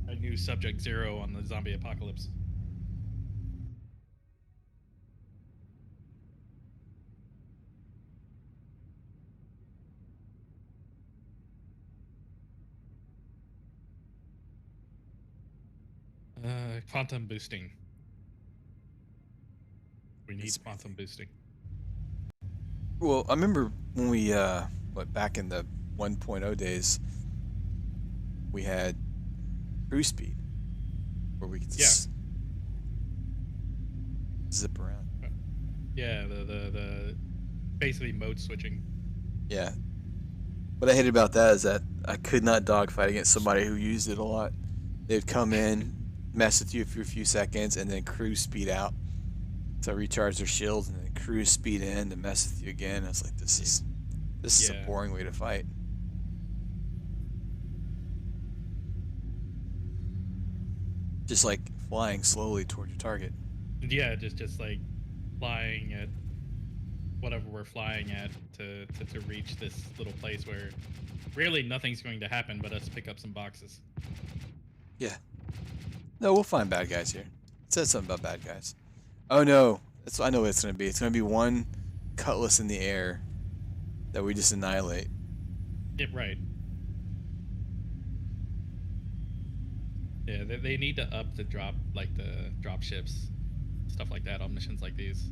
S1: I knew Subject Zero on the zombie apocalypse. Quantum boosting. We need
S2: That's
S1: quantum boosting.
S2: Well, I remember when we back in the 1.0 days, we had cruise speed where we could just zip around.
S1: Yeah, the basically mode switching.
S2: Yeah. What I hated about that is that I could not dogfight against somebody who used it a lot. They'd come in, mess with you for a few seconds, and then cruise speed out to recharge their shields, and then cruise speed in to mess with you again. I was like, this is a boring way to fight. Just like flying slowly toward your target.
S1: Yeah, just like flying at whatever we're flying at to reach this little place where really nothing's going to happen but us pick up some boxes.
S2: Yeah. No, we'll find bad guys here. It says something about bad guys. Oh no, I know what it's gonna be. It's gonna be one cutlass in the air that we just annihilate.
S1: Yeah, right. Yeah, they need to up the drop, like the drop ships, stuff like that on missions like these.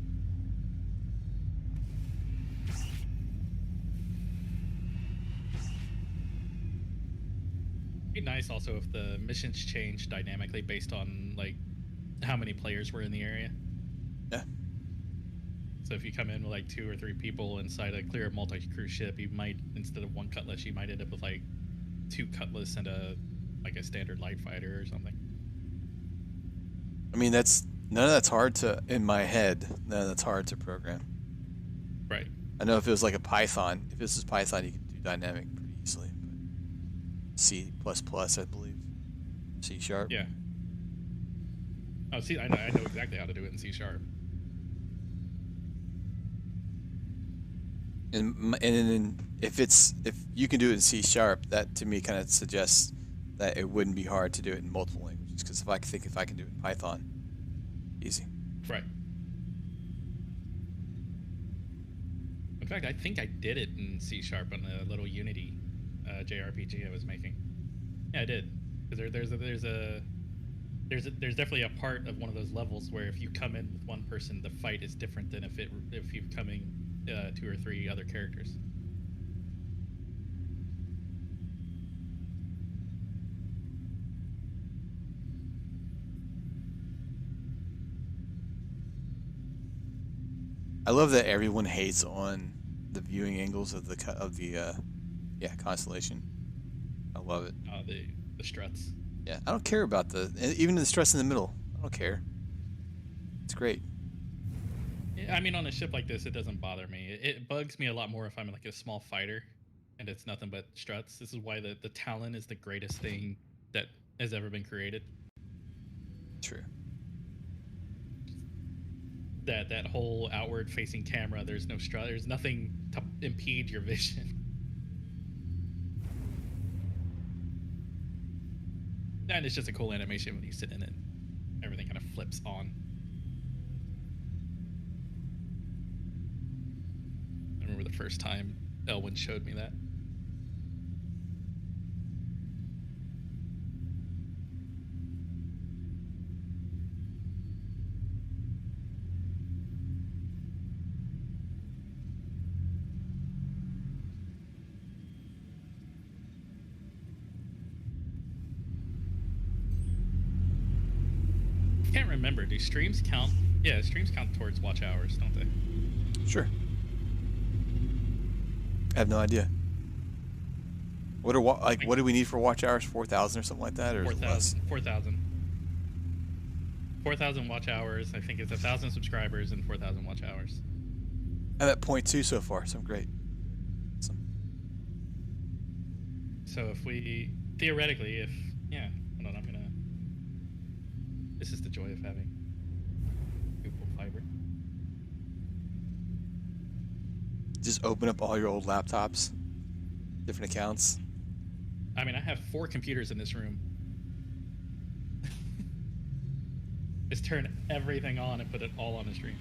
S1: Be nice also if the missions change dynamically based on like how many players were in the area.
S2: Yeah.
S1: So if you come in with like 2 or 3 people inside a clear multi-crew ship, you might, instead of 1 cutlass, you might end up with like 2 cutlass and a standard light fighter or something.
S2: I mean, none of that's hard to, in my head, none of that's hard to program.
S1: Right.
S2: I know if it was like a Python, if this was Python, you could do dynamic pretty easily. But C++, I believe. C#.
S1: Yeah. Oh, see, I know exactly how to do it in C#.
S2: And then if you can do it in C#, that to me kind of suggests that it wouldn't be hard to do it in multiple languages. Because if I can do it in Python, easy.
S1: Right. In fact, I think I did it in C# on a little Unity JRPG I was making. Yeah, I did. Because there's definitely a part of one of those levels where if you come in with one person, the fight is different than if you're coming 2 or 3 other characters.
S2: I love that everyone hates on the viewing angles of the constellation. I love it.
S1: The struts.
S2: Yeah, I don't care about even the struts in the middle. I don't care. It's great.
S1: Yeah, I mean, on a ship like this, it doesn't bother me. It bugs me a lot more if I'm like a small fighter, and it's nothing but struts. This is why the Talon is the greatest thing that has ever been created.
S2: True.
S1: That whole outward facing camera, there's no strut. There's nothing to impede your vision. And it's just a cool animation when you sit in it. Everything kind of flips on. I remember the first time Elwyn showed me that. I can't remember. Do streams count? Yeah, streams count towards watch hours, don't they?
S2: Sure. I have no idea. What are what do we need for watch hours? 4,000 or something like that, or is it less?
S1: 4,000. 4,000 watch hours. I think it's 1,000 subscribers and 4,000 watch hours.
S2: I'm at 0.2 so far, so I'm great.
S1: So if we theoretically, hold on, I'm gonna. This is the joy of having Google Fiber.
S2: Just open up all your old laptops, different accounts.
S1: I mean, I have 4 computers in this room. Just turn everything on and put it all on the stream.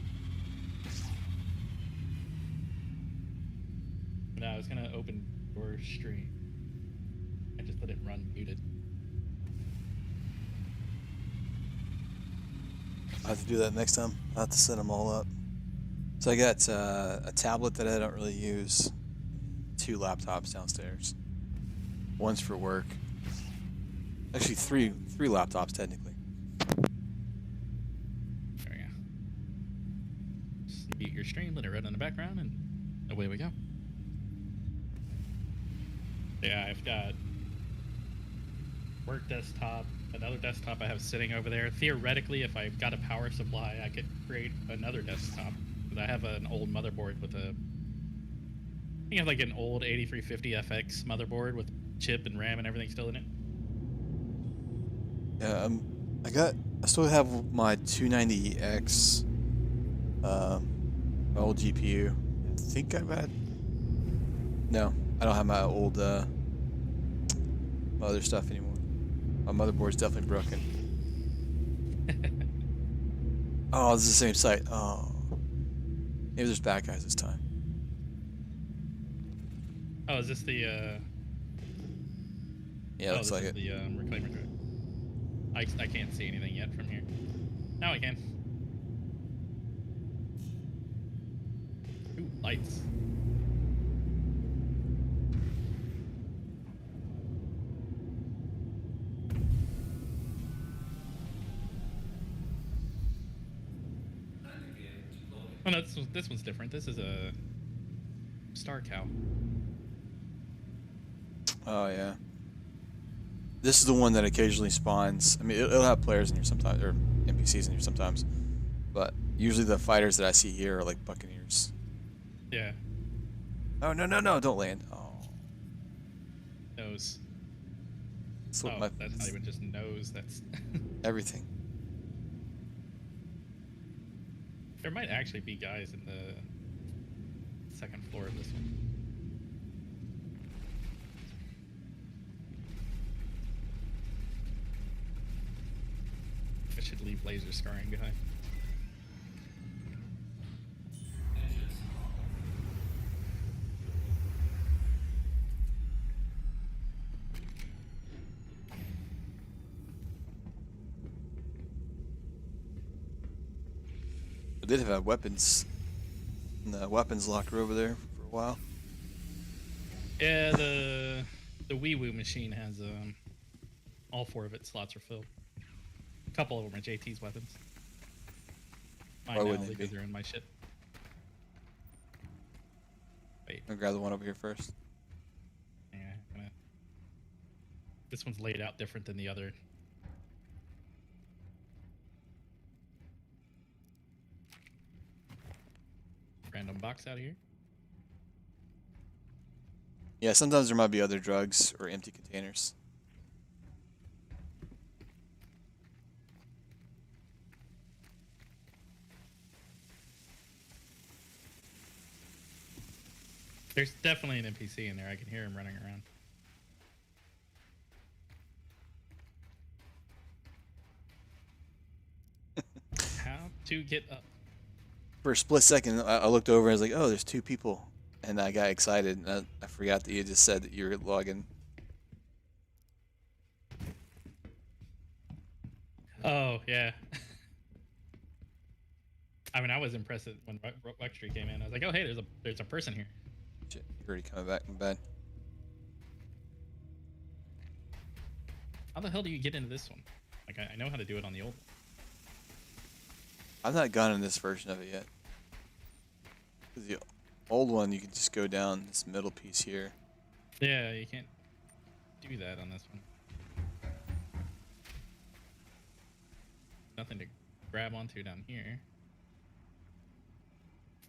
S1: Now I was gonna open your stream and just let it run muted.
S2: I'll have to do that next time. I'll have to set them all up. So I got a tablet that I don't really use, 2 laptops downstairs. One's for work. Actually, three laptops technically.
S1: There we go. Just mute your stream, let it run in the background, and away we go. Yeah, I've got work desktop, another desktop I have sitting over there. Theoretically, if I've got a power supply, I could create another desktop. But I have an old motherboard with a, I think I have like an old 8350 FX motherboard with chip and RAM and everything still in it.
S2: Yeah, I still have my 290X, my old GPU. I think I've had. No, I don't have my old my other stuff anymore. My motherboard's definitely broken. Oh, this is the same site. Oh, maybe there's bad guys this time.
S1: Oh, is this the?
S2: Yeah, looks like it.
S1: The reclaimer drive. I can't see anything yet from here. Now I can. Ooh, lights. Oh no, this one's different. This is a Star Cow.
S2: Oh yeah. This is the one that occasionally spawns. I mean, it'll have players in here sometimes, or NPCs in here sometimes, but usually the fighters that I see here are like Buccaneers.
S1: Yeah.
S2: Oh no! Don't land. Oh.
S1: Nose.
S2: That's what
S1: Oh, that's not even just nose. That's.
S2: everything.
S1: There might actually be guys in the second floor of this one. I should leave laser scarring behind.
S2: I did have weapons in the weapons locker over there for a while.
S1: Yeah, the Wii Woo machine has all 4 of its slots are filled. A couple of them are JT's weapons. Mine
S2: Why
S1: now
S2: wouldn't they
S1: because
S2: be?
S1: they're in my ship. Wait,
S2: I'm gonna grab the one over here first.
S1: yeah, this one's laid out different than the other. random box out here.
S2: Yeah, sometimes there might be other drugs or empty containers.
S1: There's definitely an NPC in there. I can hear him running around. How to get up?
S2: For a split second, I looked over and I was like, oh, there's two people. And I got excited. And I forgot that you just said that you were logging.
S1: Oh, yeah. I mean, I was impressed when Wextree came in. I was like, oh, hey, there's a person here.
S2: Shit, you're already coming back from bed.
S1: How the hell do you get into this one? Like, I know how to do it on the old one.
S2: I've not gone in this version of it yet. 'Cause the old one, you can just go down this middle piece here.
S1: Yeah, you can't do that on this one. Nothing to grab onto down here.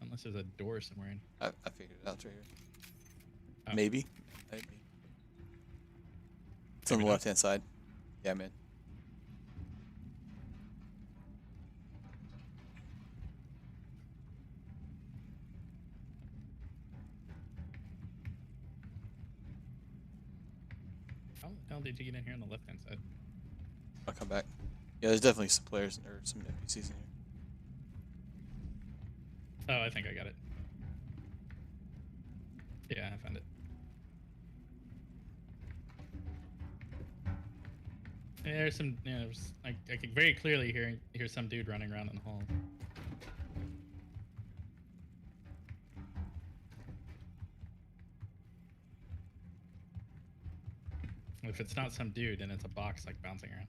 S1: Unless there's a door somewhere in.
S2: I figured it out. It's right here.
S1: Oh.
S2: Maybe. Maybe. It's on the
S1: Maybe not.
S2: left-hand side. Yeah, man.
S1: How the hell did you get in here on the left-hand side?
S2: I'll come back. Yeah, there's definitely some players or some NPCs in here.
S1: Oh, I think I got it. Yeah, I found it. Yeah, there's some. Yeah, there's, I can very clearly hear some dude running around in the hall. If it's not some dude, then it's a box like bouncing around.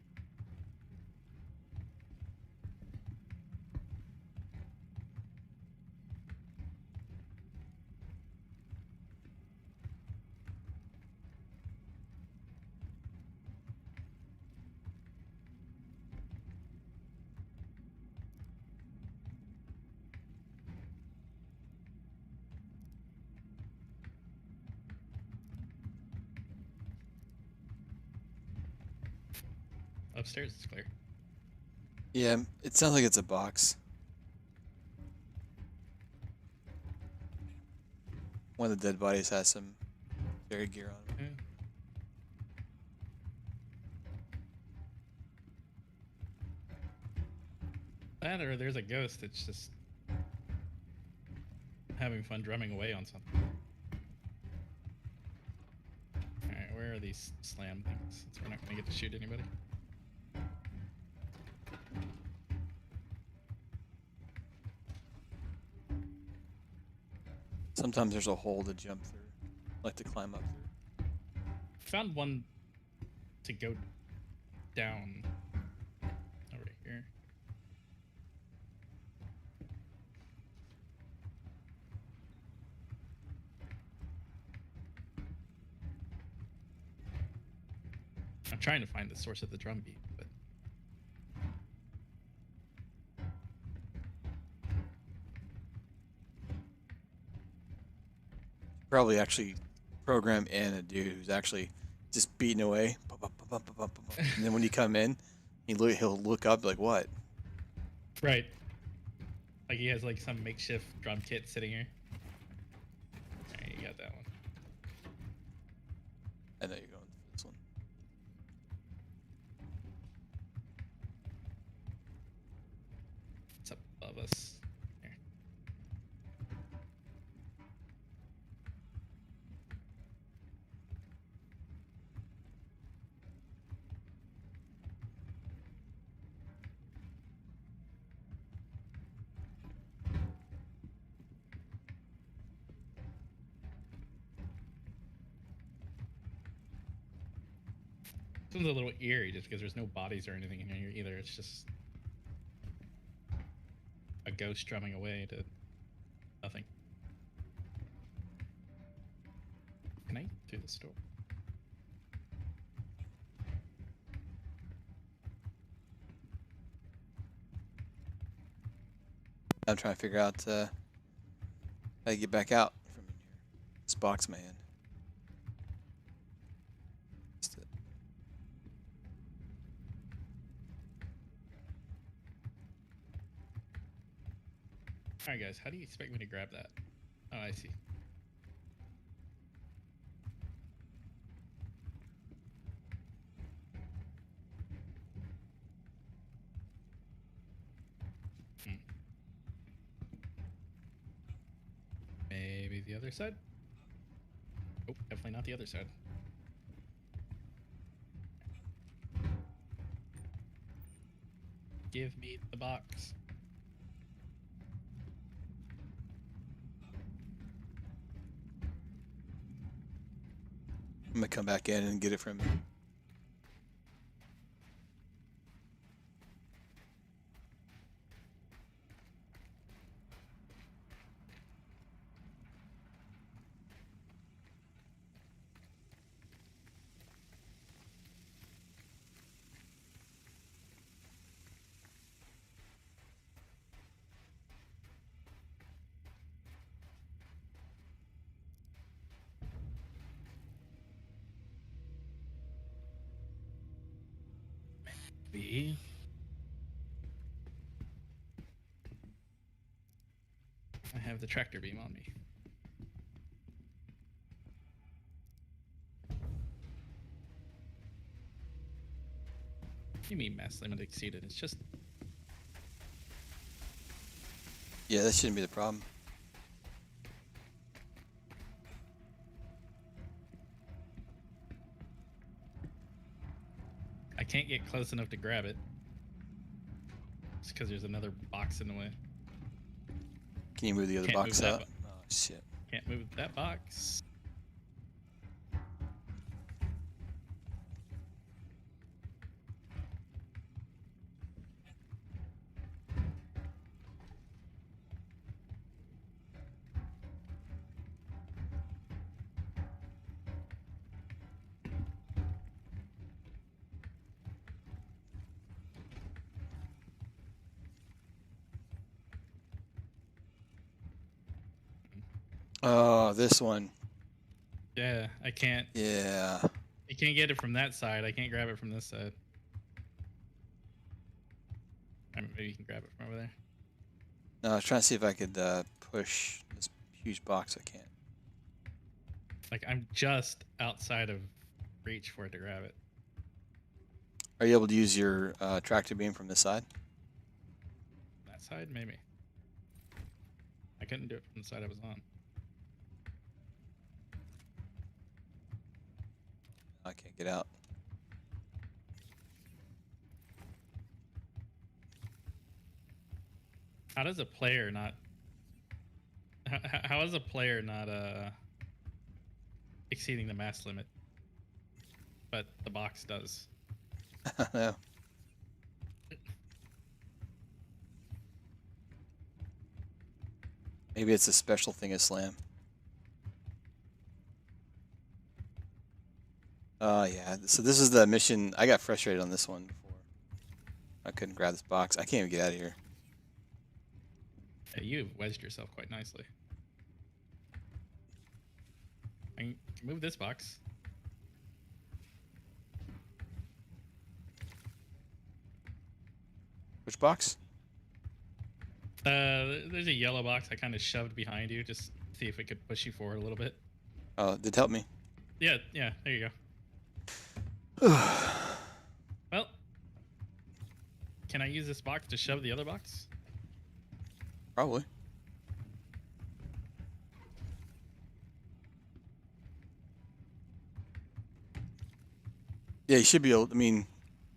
S1: Upstairs is clear.
S2: Yeah, it sounds like it's a box. One of the dead bodies has some fairy gear on it.
S1: Yeah. That or there's a ghost that's just having fun drumming away on something. Alright, where are these slam things? Since we're not going to get to shoot anybody.
S2: Sometimes there's a hole to jump through, like to climb up through.
S1: Found one to go down over here. I'm trying to find the source of the drum beat, but
S2: Probably actually program in a dude who's actually just beating away. And then when you come in, he'll look up like, what?
S1: right. Like he has like some makeshift drum kit sitting here. Alright, you got that one.
S2: I know you're going for this one.
S1: It's above us. Here. This one's a little eerie just because there's no bodies or anything in here either. It's just a ghost drumming away to nothing. Can I do this door?
S2: I'm trying to figure out How do you get back out from in here? This box, man. Just it.
S1: All right, guys. How do you expect me to grab that? Oh, I see. Hmm. Maybe the other side? Oh, definitely not the other side. Give me the box.
S2: I'm gonna come back in and get it from you.
S1: B. I have the tractor beam on me. What do you mean mass limit exceeded? It's just
S2: Yeah, that shouldn't be the problem.
S1: I can't get close enough to grab it. It's because there's another box in the way.
S2: Can you move the other
S1: Can't
S2: box
S1: move that
S2: out? Oh shit.
S1: Can't move that box.
S2: Oh, this one.
S1: Yeah, I can't.
S2: Yeah.
S1: I can't get it from that side. I can't grab it from this side. I mean, maybe you can grab it from over there.
S2: No, I was trying to see if I could push this huge box. I can't.
S1: Like I'm just outside of reach for it to grab it.
S2: Are you able to use your tractor beam from this side?
S1: That side, maybe. I couldn't do it from the side I was on.
S2: I can't get out.
S1: How does a player not? How is a player not exceeding the mass limit? But the box does.
S2: No. Maybe it's a special thing of Slam. Yeah. So this is the mission. I got frustrated on this one before. I couldn't grab this box. I can't even get out of here.
S1: Yeah, you've wedged yourself quite nicely. I can move this box.
S2: Which box?
S1: There's a yellow box I kind of shoved behind you, just see if it could push you forward a little bit.
S2: Oh, it did help me.
S1: Yeah, there you go. Well, can I use this box to shove the other box?
S2: Probably. Yeah, you should be able. I mean,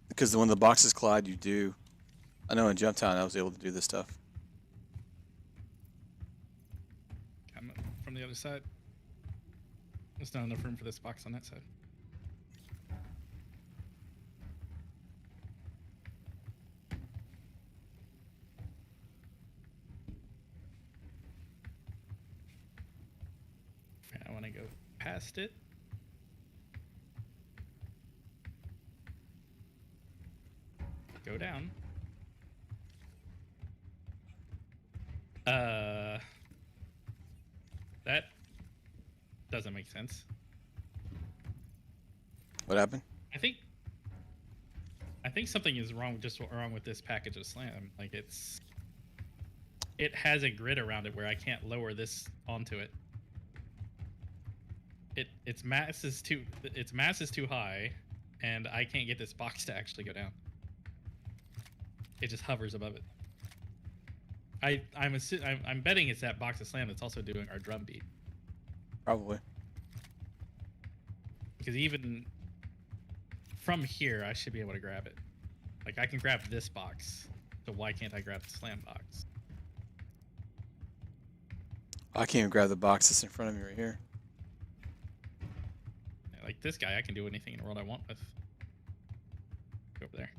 S2: because when the boxes collide, you do. I know in Jump Town I was able to do this stuff.
S1: Come up from the other side. There's not enough room for this box on that side. I want to go past it. Go down. doesn't make sense.
S2: What happened?
S1: I think something is wrong with this package of slam. Like it has a grid around it where I can't lower this onto it. Its mass is too high, and I can't get this box to actually go down. It just hovers above it. I'm betting it's that box of slam that's also doing our drum beat.
S2: Probably.
S1: Because even from here, I should be able to grab it. Like, I can grab this box, so why can't I grab the slam box?
S2: I can't even grab the box that's in front of me right here.
S1: Like this guy, I can do anything in the world I want with. Go over there.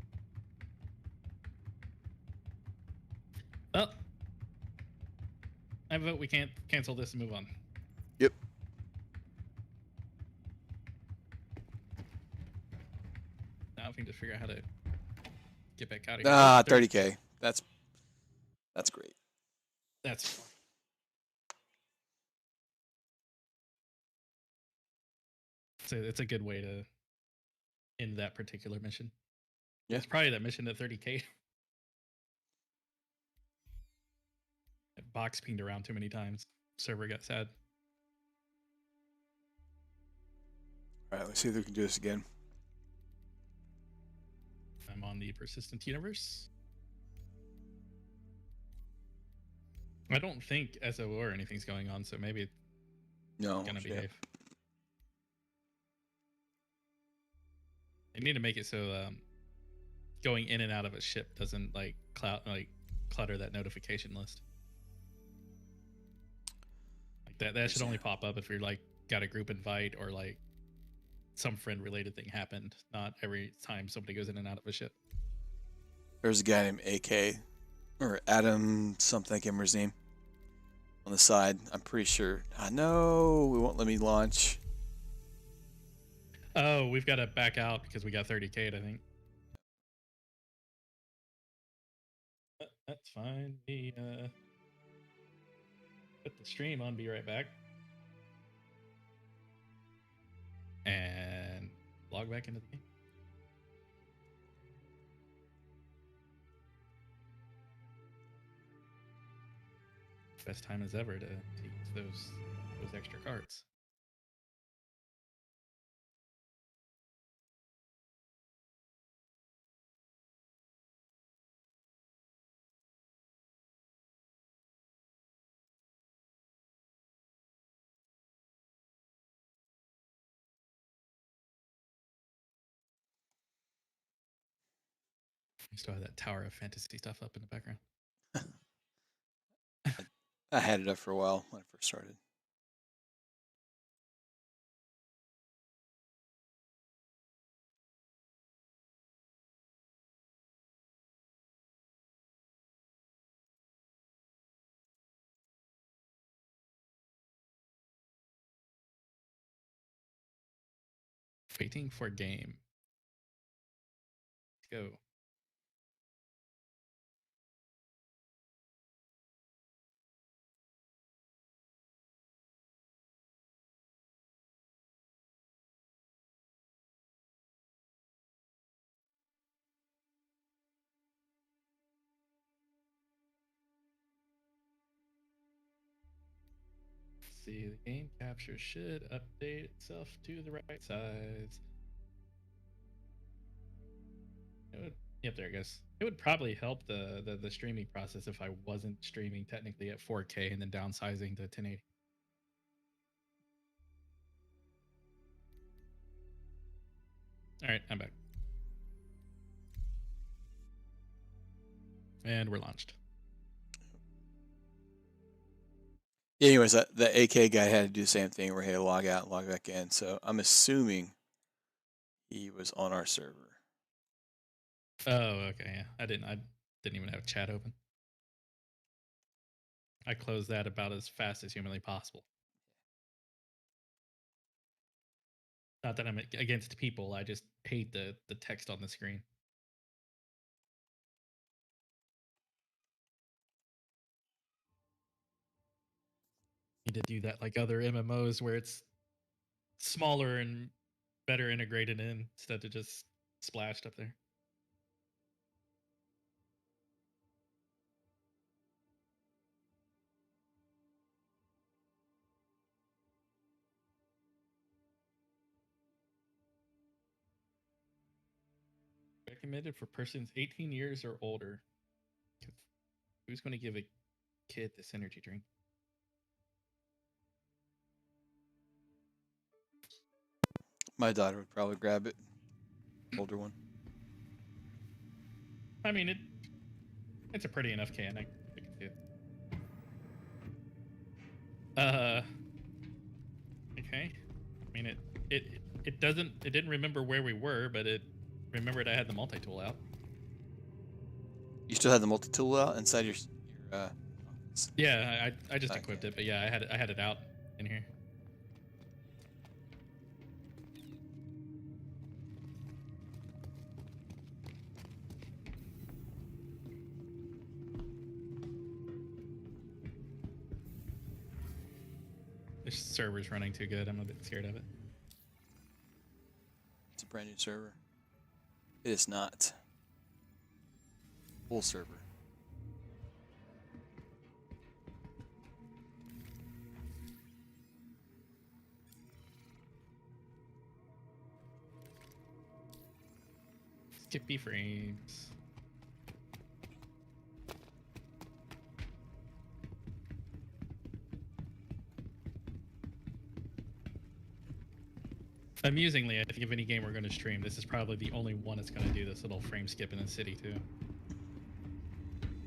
S1: Well, I vote we can't cancel this and move on.
S2: Yep.
S1: Now if we can just figure out how to get back out of here.
S2: Ah, 30K. That's great.
S1: That's fine. So it's a good way to end that particular mission.
S2: Yeah.
S1: It's probably that mission at 30K. That box pinged around too many times. Server got sad.
S2: All right, let's see if we can do this again.
S1: I'm on the persistent universe. I don't think SO or anything's going on, so maybe it's
S2: No.
S1: gonna
S2: shit.
S1: behave. They need to make it so going in and out of a ship doesn't like clutter that notification list. Like that should only pop up if you're like got a group invite or like some friend related thing happened, not every time somebody goes in and out of a ship.
S2: There's a guy named AK or Adam something, I can't remember his name. On the side, I'm pretty sure. No, we won't let me launch.
S1: Oh, we've got to back out because we got 30K, I think. That's fine. We put the stream on, be right back. And log back into the game. Best time as ever to use those extra cards. We still have that Tower of Fantasy stuff up in the background.
S2: I had it up for a while when I first started.
S1: Waiting for game. Let's go. See, the game capture should update itself to the right size. Yep, there it goes. It would probably help the streaming process if I wasn't streaming technically at 4K and then downsizing to 1080. All right, I'm back. And we're launched.
S2: Yeah, anyways, the AK guy had to do the same thing where he had to log out and log back in. So I'm assuming he was on our server.
S1: Oh, okay, yeah. I didn't even have chat open. I closed that about as fast as humanly possible. Not that I'm against people, I just hate the text on the screen. Need to do that like other MMOs where it's smaller and better integrated in instead of just splashed up there. Recommended for persons 18 years or older. Who's going to give a kid this energy drink?
S2: My daughter would probably grab it. Older one.
S1: I mean, it's a pretty enough can. I can see it. Okay. I mean, it didn't remember where we were, but it remembered I had the multi-tool out.
S2: You still had the multi-tool out inside your
S1: Yeah, I just
S2: Okay.
S1: equipped it, but yeah, I had it out in here. This server's running too good. I'm a bit scared of it.
S2: It's a brand new server. It is not. Full server.
S1: Skippy frames. Amusingly, I think if any game we're going to stream, this is probably the only one that's going to do this little frame skip in the city too.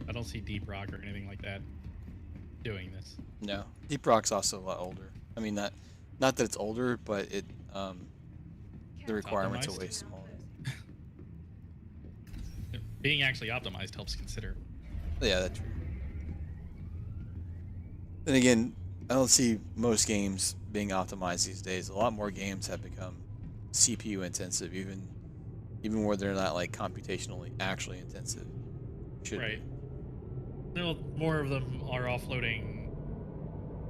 S1: I don't see Deep Rock or anything like that doing this.
S2: No. Deep Rock's also a lot older. I mean, not that it's older, but it the requirements are
S1: optimized.
S2: way smaller.
S1: Being actually optimized helps consider.
S2: Yeah, that's true. Then again, I don't see most games being optimized these days. A lot more games have become CPU intensive, even where they're not like computationally actually intensive. Should
S1: Right. No, more of them are offloading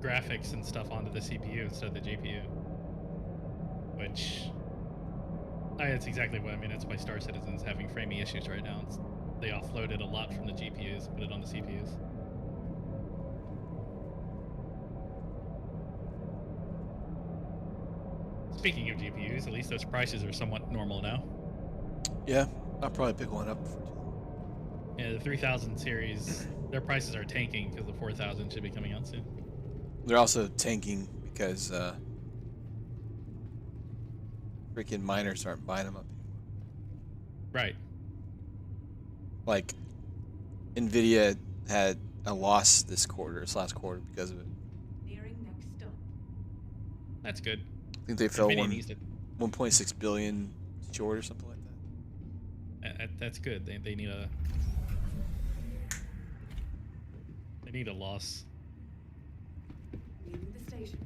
S1: graphics and stuff onto the CPU instead of the GPU. Which, that's exactly what I mean. That's why Star Citizen's having framey issues right now. They offloaded a lot from the GPUs and put it on the CPUs. Speaking of GPUs, at least those prices are somewhat normal now.
S2: Yeah, I'll probably pick one up.
S1: Yeah, the 3000 series, their prices are tanking because the 4000 should be coming out soon.
S2: They're also tanking because freaking miners aren't buying them up anymore.
S1: Right.
S2: Like, Nvidia had a loss this last quarter because of it.
S3: Nearing next stop.
S1: That's good.
S2: I think they fell
S1: NVIDIA needs it.
S2: 1.6 billion short or something like that.
S1: That's good. They need a loss.
S3: Leaving the station.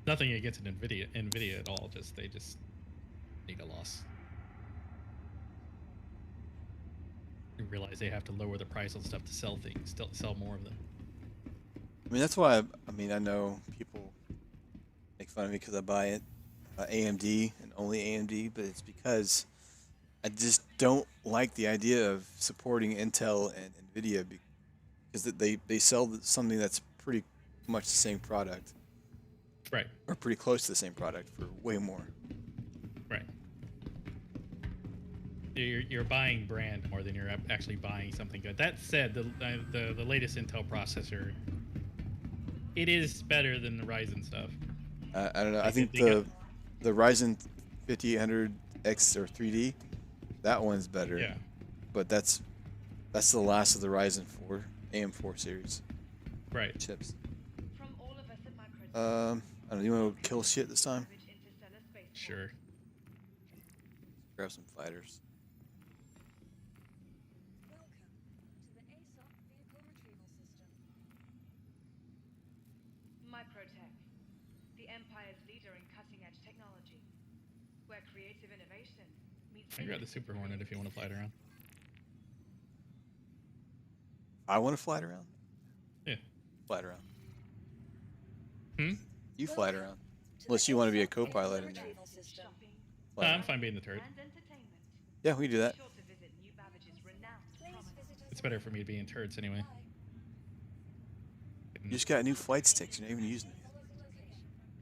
S1: Nothing against Nvidia at all. They just need a loss. You realize they have to lower the price on stuff to sell things, sell more of them.
S2: I mean, that's why I know people make fun of me because I buy it AMD and only AMD, but it's because I just don't like the idea of supporting Intel and Nvidia because they sell something that's pretty much the same product,
S1: Right.
S2: or pretty close to the same product for way more.
S1: Right. You're buying brand more than you're actually buying something good. That said, the latest Intel processor, it is better than the Ryzen stuff.
S2: I don't know. I
S1: They
S2: think
S1: got-
S2: the Ryzen 5800X or 3D, that one's better.
S1: Yeah.
S2: But that's the last of the Ryzen 4 AM4 series
S1: Right.
S2: chips.
S3: From all of us at Microtech.
S2: I don't know. You want to kill shit this time?
S3: Babbage Interstellar Spaceport.
S1: Sure.
S2: Grab some fighters.
S4: Welcome to the ASOP Vehicle Retrieval System.
S3: Microtech, the Empire's leader in cutting-edge technology, where creative innovation meets.
S1: I grab the Super Hornet if you want to fly it around.
S2: I want to fly it around.
S1: Yeah.
S2: Fly it around.
S1: Hmm?
S2: You fly it
S4: Welcome
S2: around.
S4: to
S2: Unless
S4: the
S2: you want to be a
S4: Airsoft
S2: co-pilot in there.
S4: retrieval system.
S2: Fly
S1: I'm
S2: around.
S1: fine being the turret.
S3: And entertainment.
S2: Yeah, we can do that.
S3: Be sure to visit New Babbage's renowned
S4: Please
S3: promenade.
S4: visit us
S1: It's better
S4: again.
S1: for me to be in turrets anyway.
S4: Bye.
S2: You just got new flight sticks. You're not even using it.
S4: Follow the location.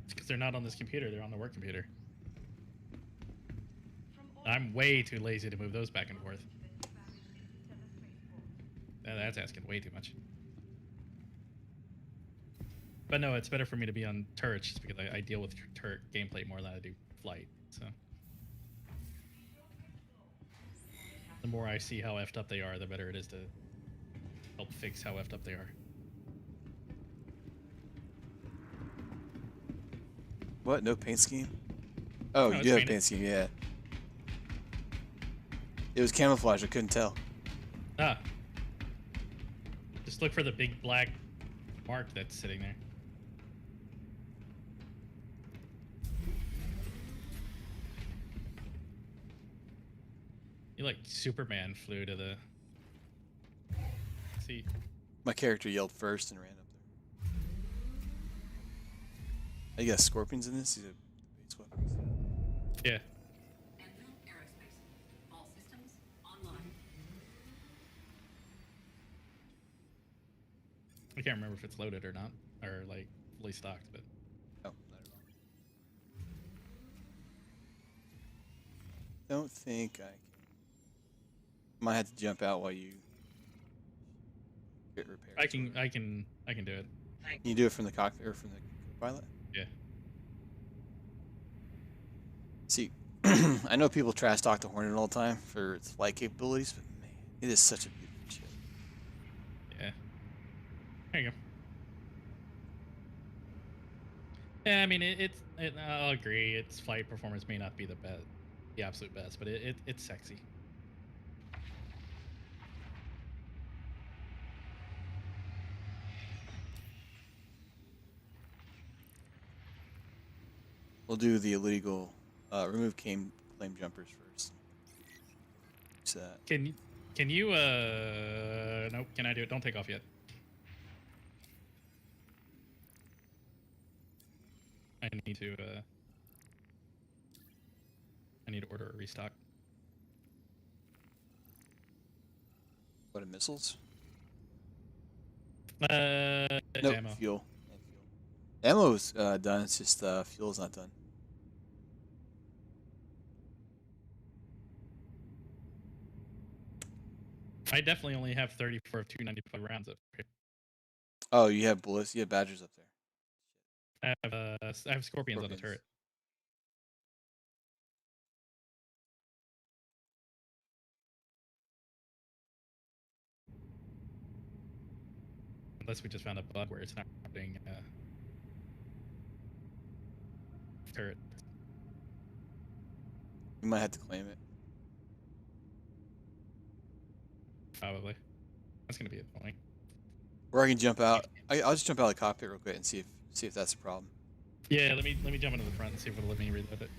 S1: Because they're not on this computer, they're on the work computer.
S3: From
S1: I'm way too lazy to move those back and forth.
S3: to the New Babbage Interstellar Spaceport.
S1: That's asking way too much. But no, it's better for me to be on turrets just because I deal with turret gameplay more than I do flight. So the more I see how effed up they are, the better it is to help fix how effed up they are.
S2: What? No paint scheme? Oh,
S1: No,
S2: you
S1: it's
S2: do have
S1: painted.
S2: paint scheme, yeah. It was camouflage. I couldn't tell.
S1: Ah. Just look for the big black mark that's sitting there. You like Superman flew to the. See,
S2: My character yelled first and ran up there. Oh, you got scorpions in this? These are base weapons.
S1: yeah.
S6: Enfield Aerospace. All systems online.
S1: I can't remember if it's loaded or not, or like fully stocked, but
S2: Oh, not at all. Don't think I can. Might have to jump out while you get repaired.
S1: I can do it.
S5: Thank
S2: Can you do it from the cockpit or from the pilot?
S1: Yeah.
S2: See, I know people trash talk the Hornet all the time for its flight capabilities, but man, it is such a beautiful ship.
S1: Yeah. There you go. Yeah, I mean I'll agree. Its flight performance may not be the absolute best, but it's sexy.
S2: We'll do the illegal remove claim jumpers first. So,
S1: Can you nope, can I do it? Don't take off yet. I need to order a restock.
S2: what are missiles?
S1: Nope,
S2: Nope,
S1: ammo.
S2: fuel. And fuel. Ammo's done. It's just fuel's not done.
S1: I definitely only have 34 of 295 rounds up here.
S2: Oh, you have bullets. You have badgers up there.
S1: I have scorpions on the
S2: Scorpions.
S1: turret. Unless we just found a bug where it's not being turret.
S2: You might have to claim it.
S1: Probably. That's gonna be annoying.
S2: Or I can jump out. I'll just jump out of the cockpit real quick and see if that's a problem.
S1: Yeah, let me jump into the front and see if it'll let me reload it.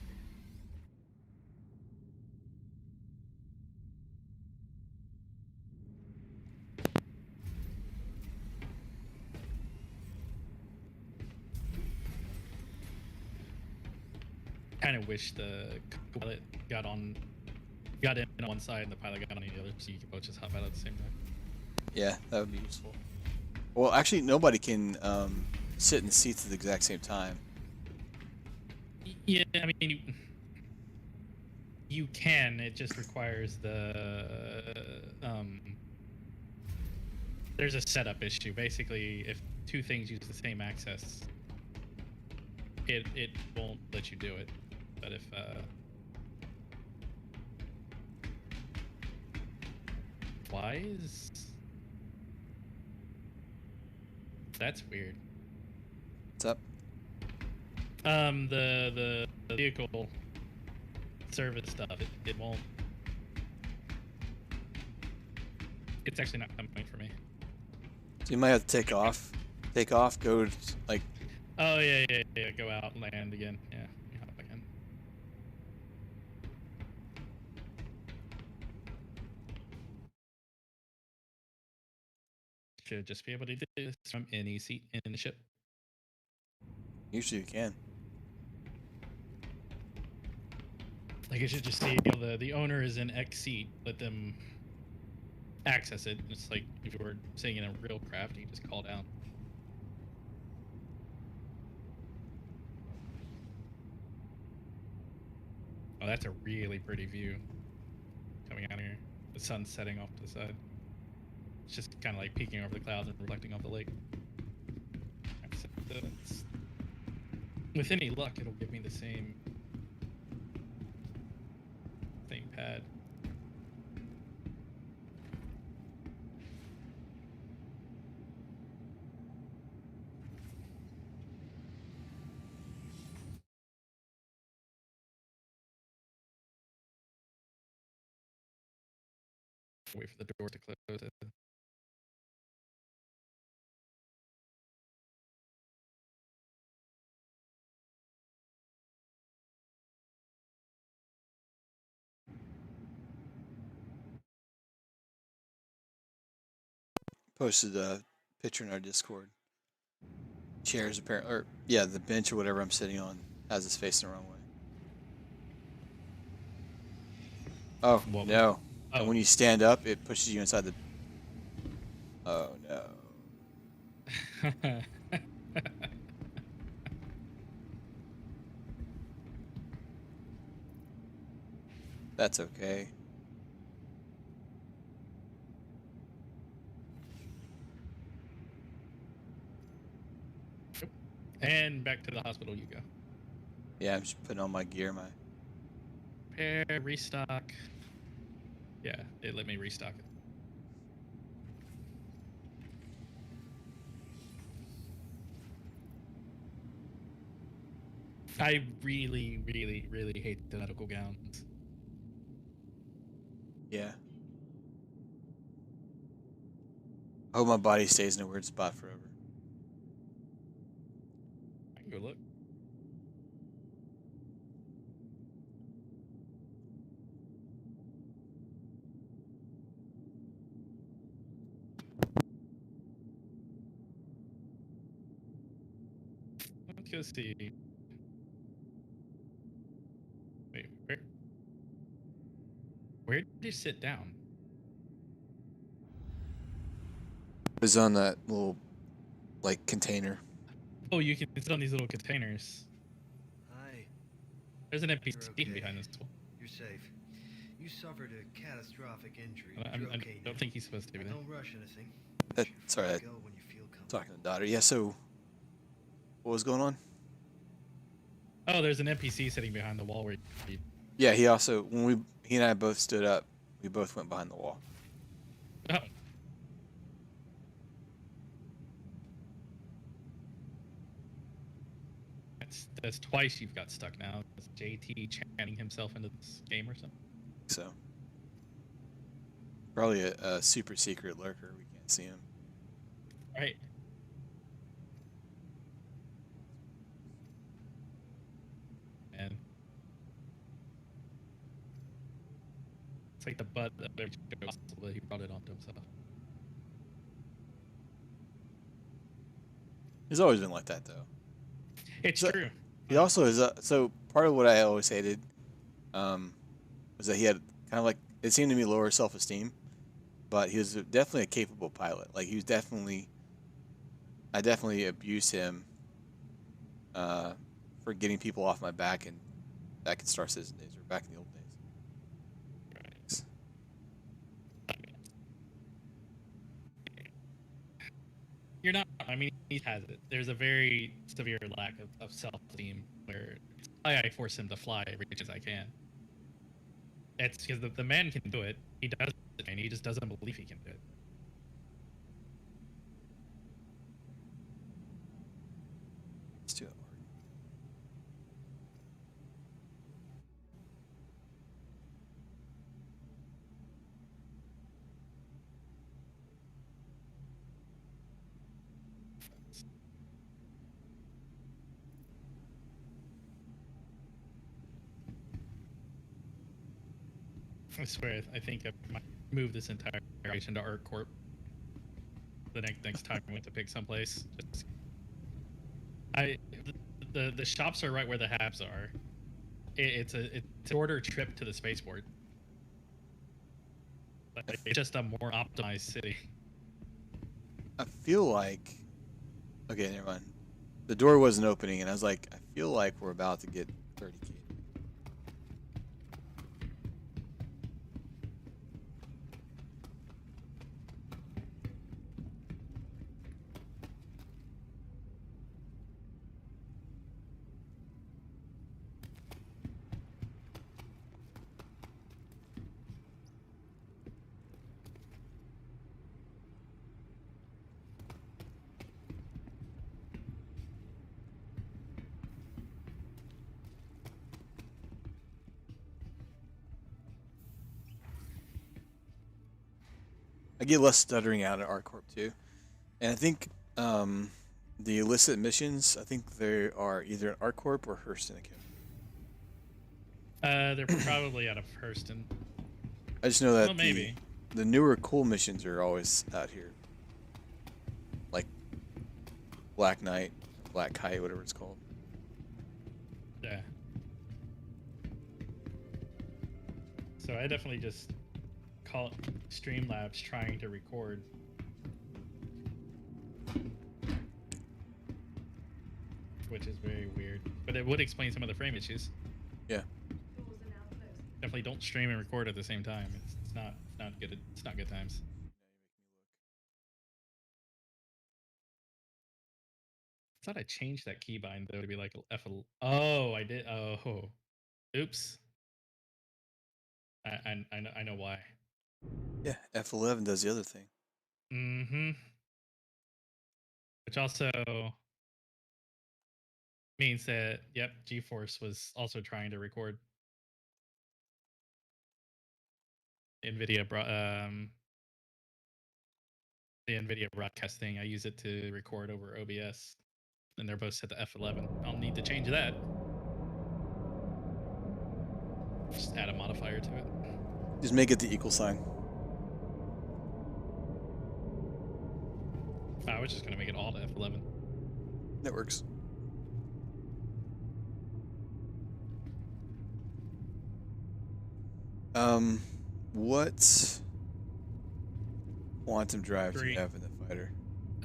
S1: Kind of wish the pilot got in on one side and the pilot got on the other, so you could both just hop out at the same time.
S2: Yeah, that would be useful. Well, actually, nobody can sit in the seats at the exact same time.
S1: Yeah, I mean, you can. It just requires there's a setup issue. Basically, if two things use the same access, it won't let you do it. But if flies, that's weird.
S2: What's up?
S1: The vehicle service stuff, it won't. It's actually not coming for me.
S2: So you might have to take off. Go to, like.
S1: Oh yeah, go out, land again. Yeah, you hop again. Should just be able to do this from any seat in the ship.
S2: Usually you can.
S1: Like, it should just say the owner is in X seat. Let them access it. It's like if you were sitting in a real craft, you just call down. Oh, that's a really pretty view coming out here. The sun's setting off to the side. It's just kind of like peeking over the clouds and reflecting off the lake. That's, with any luck, it'll give me the same pad. Wait for the door to close.
S2: Posted a picture in our Discord. Chairs apparently, or yeah, the bench or whatever I'm sitting on has us facing the wrong way. Oh
S1: What was-
S2: no!
S1: Oh.
S2: And when you stand up, it pushes you inside the. Oh no! That's okay.
S1: And back to the hospital you go.
S2: Yeah, I'm just putting on my gear. My
S1: Repair, restock. Yeah, it let me restock it. I really, really, really hate the medical gowns.
S2: yeah. I hope my body stays in a weird spot forever.
S1: I can go look. Let's go see. Wait, where did you sit down?
S2: It was on that little, like, container.
S1: Oh, you can sit on these little containers.
S7: Hi,
S1: There's an NPC
S7: You're okay.
S1: behind this wall.
S7: you're safe. You suffered a catastrophic injury.
S1: I
S7: You're okay
S1: don't
S7: now.
S1: think he's supposed to be there.
S7: Don't rush anything.
S2: That,
S7: You're
S2: sorry,
S7: free
S2: I
S7: to go when you feel comfortable.
S2: talking to daughter. Yeah. So, what was going on?
S1: Oh, there's an NPC sitting behind the wall where you...
S2: Yeah, he also when he and I both stood up, we both went behind the wall.
S1: Oh. That's twice you've got stuck now. Is JT chanting himself into this game or something?
S2: So, probably a super secret lurker. We can't see him.
S1: Right. And it's like the butt of every joke possible that he brought it onto himself.
S2: He's always been like that, though.
S1: It's
S2: So-
S1: true.
S2: He also is. So part of what I always hated, was that he had kind of like it seemed to me lower self-esteem, but he was definitely a capable pilot. Like he was definitely, I definitely abused him, for getting people off my back and back in Star Citizen days or back in the old days.
S1: You're not. I mean, he has it. There's a very severe lack of self-esteem where I force him to fly as much as I can. It's because the man can do it. He does it, and he just doesn't believe he can do it.
S2: Let's do it.
S1: I swear, I think I might move this entire operation to Art Corp. The next time I went to pick someplace, just the shops are right where the habs are. It's a shorter trip to the spaceport. But it's just a more optimized city.
S2: I feel like. Okay, never mind. The door wasn't opening, and I was like, I feel like we're about to get 30K. I get less stuttering out at ArcCorp too, and I think the illicit missions. I think they are either at ArcCorp or Hurston Academy.
S1: They're probably out of Hurston.
S2: I just know that
S1: Well, maybe.
S2: the newer cool missions are always out here, like Black Knight, Black Kite, whatever it's called.
S1: Yeah. So I definitely just call it Streamlabs trying to record. Which is very weird. But it would explain some of the frame issues.
S2: Yeah.
S1: Definitely don't stream and record at the same time. It's not good. It's not good times. I thought I changed that keybind though to be like F. Oh, I did. Oh, oops. I know why.
S2: Yeah, F11 does the other thing.
S1: Mm-hmm. Which also means that GeForce was also trying to record. NVIDIA brought the NVIDIA broadcast thing. I use it to record over OBS, and they're both set to F11. I'll need to change that. Just add a modifier to it.
S2: Just make it the equal sign.
S1: I was just gonna make it all to F11.
S2: That works. What quantum drive do
S1: 3.
S2: you have in the fighter?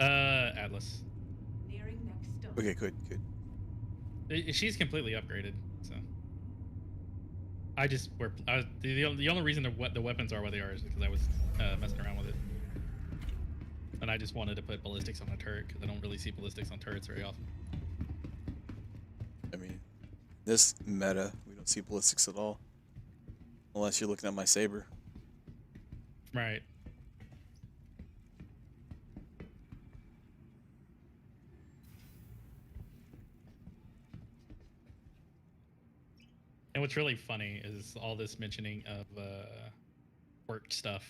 S1: Atlas.
S4: Nearing next stop.
S2: Okay, good.
S1: She's completely upgraded, so the only reason the weapons are what they are is because I was messing around with it, and I just wanted to put ballistics on a turret because I don't really see ballistics on turrets very often.
S2: I mean, this meta, we don't see ballistics at all. Unless you're looking at my saber.
S1: Right. And what's really funny is all this mentioning of work stuff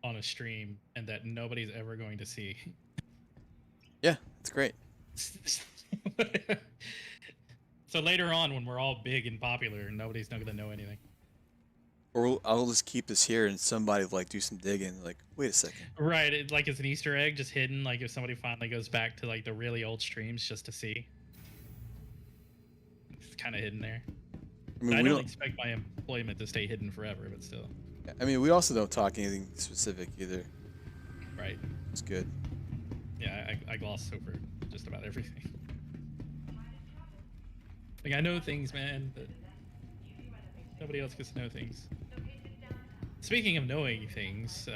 S1: on a stream and that nobody's ever going to see.
S2: Yeah, it's great.
S1: So later on, when we're all big and popular, nobody's not gonna know anything.
S2: Or I'll just keep this here and somebody will, like, do some digging. Like, wait a second.
S1: Right, it's like it's an Easter egg just hidden. Like if somebody finally goes back to like the really old streams just to see, it's kind of hidden there.
S2: I mean,
S1: I
S2: we
S1: don't
S2: don't.
S1: expect my employment to stay hidden forever, but still.
S2: I mean, we also don't talk anything specific either.
S1: Right.
S2: It's good.
S1: Yeah, I gloss over just about everything. Like I know things, man, but nobody else gets to know things. Speaking of knowing things,